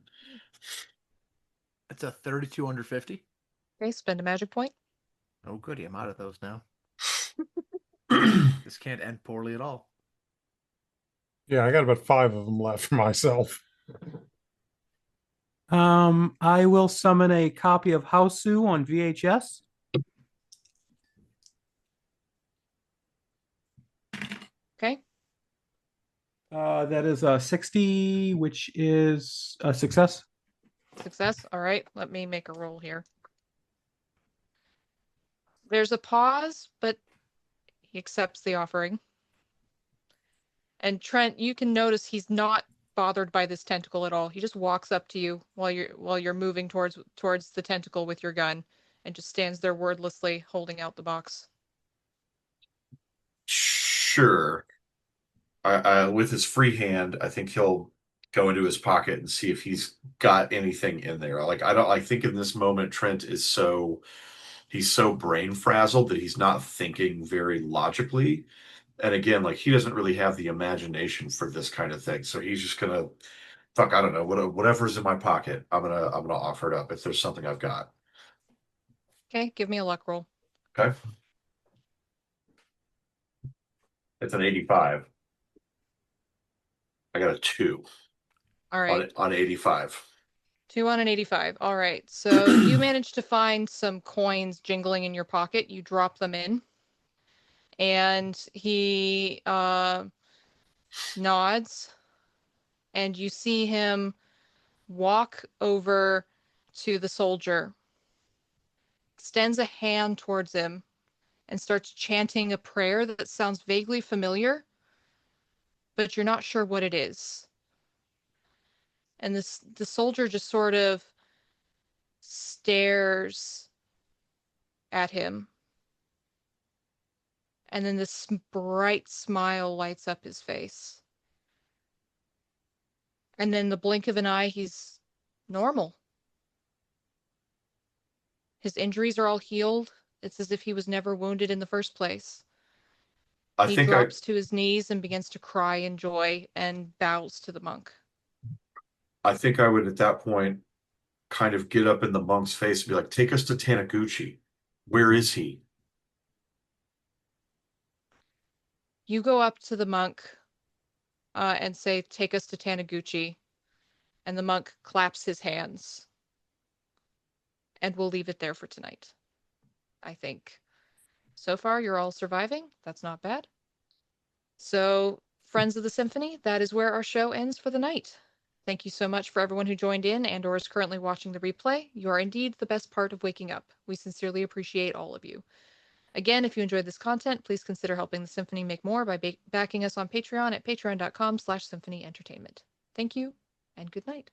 It's a 32 under 50. Okay, spend a magic point. Oh, goody. I'm out of those now. This can't end poorly at all. Yeah, I got about 5 of them left for myself. I will summon a copy of Hausu on VHS. Okay. That is a 60, which is a success. Success. All right. Let me make a roll here. There's a pause, but he accepts the offering. And Trent, you can notice he's not bothered by this tentacle at all. He just walks up to you while you're moving towards the tentacle with your gun, and just stands there wordlessly holding out the box. Sure. I with his free hand, I think he'll go into his pocket and see if he's got anything in there. Like I think in this moment Trent is he's so brain frazzled that he's not thinking very logically. And again, like he doesn't really have the imagination for this kind of thing. So he's just gonna fuck, I don't know, whatever's in my pocket, I'm gonna offer it up if there's something I've got. Okay, give me a luck roll. Okay. It's an 85. I got a 2 All right. on 85. 2 on an 85. All right. So you managed to find some coins jingling in your pocket. You drop them in. And he nods. And you see him walk over to the soldier, extends a hand towards him, and starts chanting a prayer that sounds vaguely familiar, but you're not sure what it is. And the soldier just sort of stares at him. And then this bright smile lights up his face. And then the blink of an eye, he's normal. His injuries are all healed. It's as if he was never wounded in the first place. He drops to his knees and begins to cry in joy and bows to the monk. I think I would at that point kind of get up in the monk's face and be like, take us to Taniguchi. Where is he? You go up to the monk and say, take us to Taniguchi. And the monk claps his hands. And we'll leave it there for tonight, I think. So far, you're all surviving. That's not bad. So, friends of the Symphony, that is where our show ends for the night. Thank you so much for everyone who joined in and or is currently watching the replay. You are indeed the best part of waking up. We sincerely appreciate all of you. Again, if you enjoyed this content, please consider helping the Symphony make more by backing us on Patreon at patreon.com/symphonyentertainment. Thank you, and good night.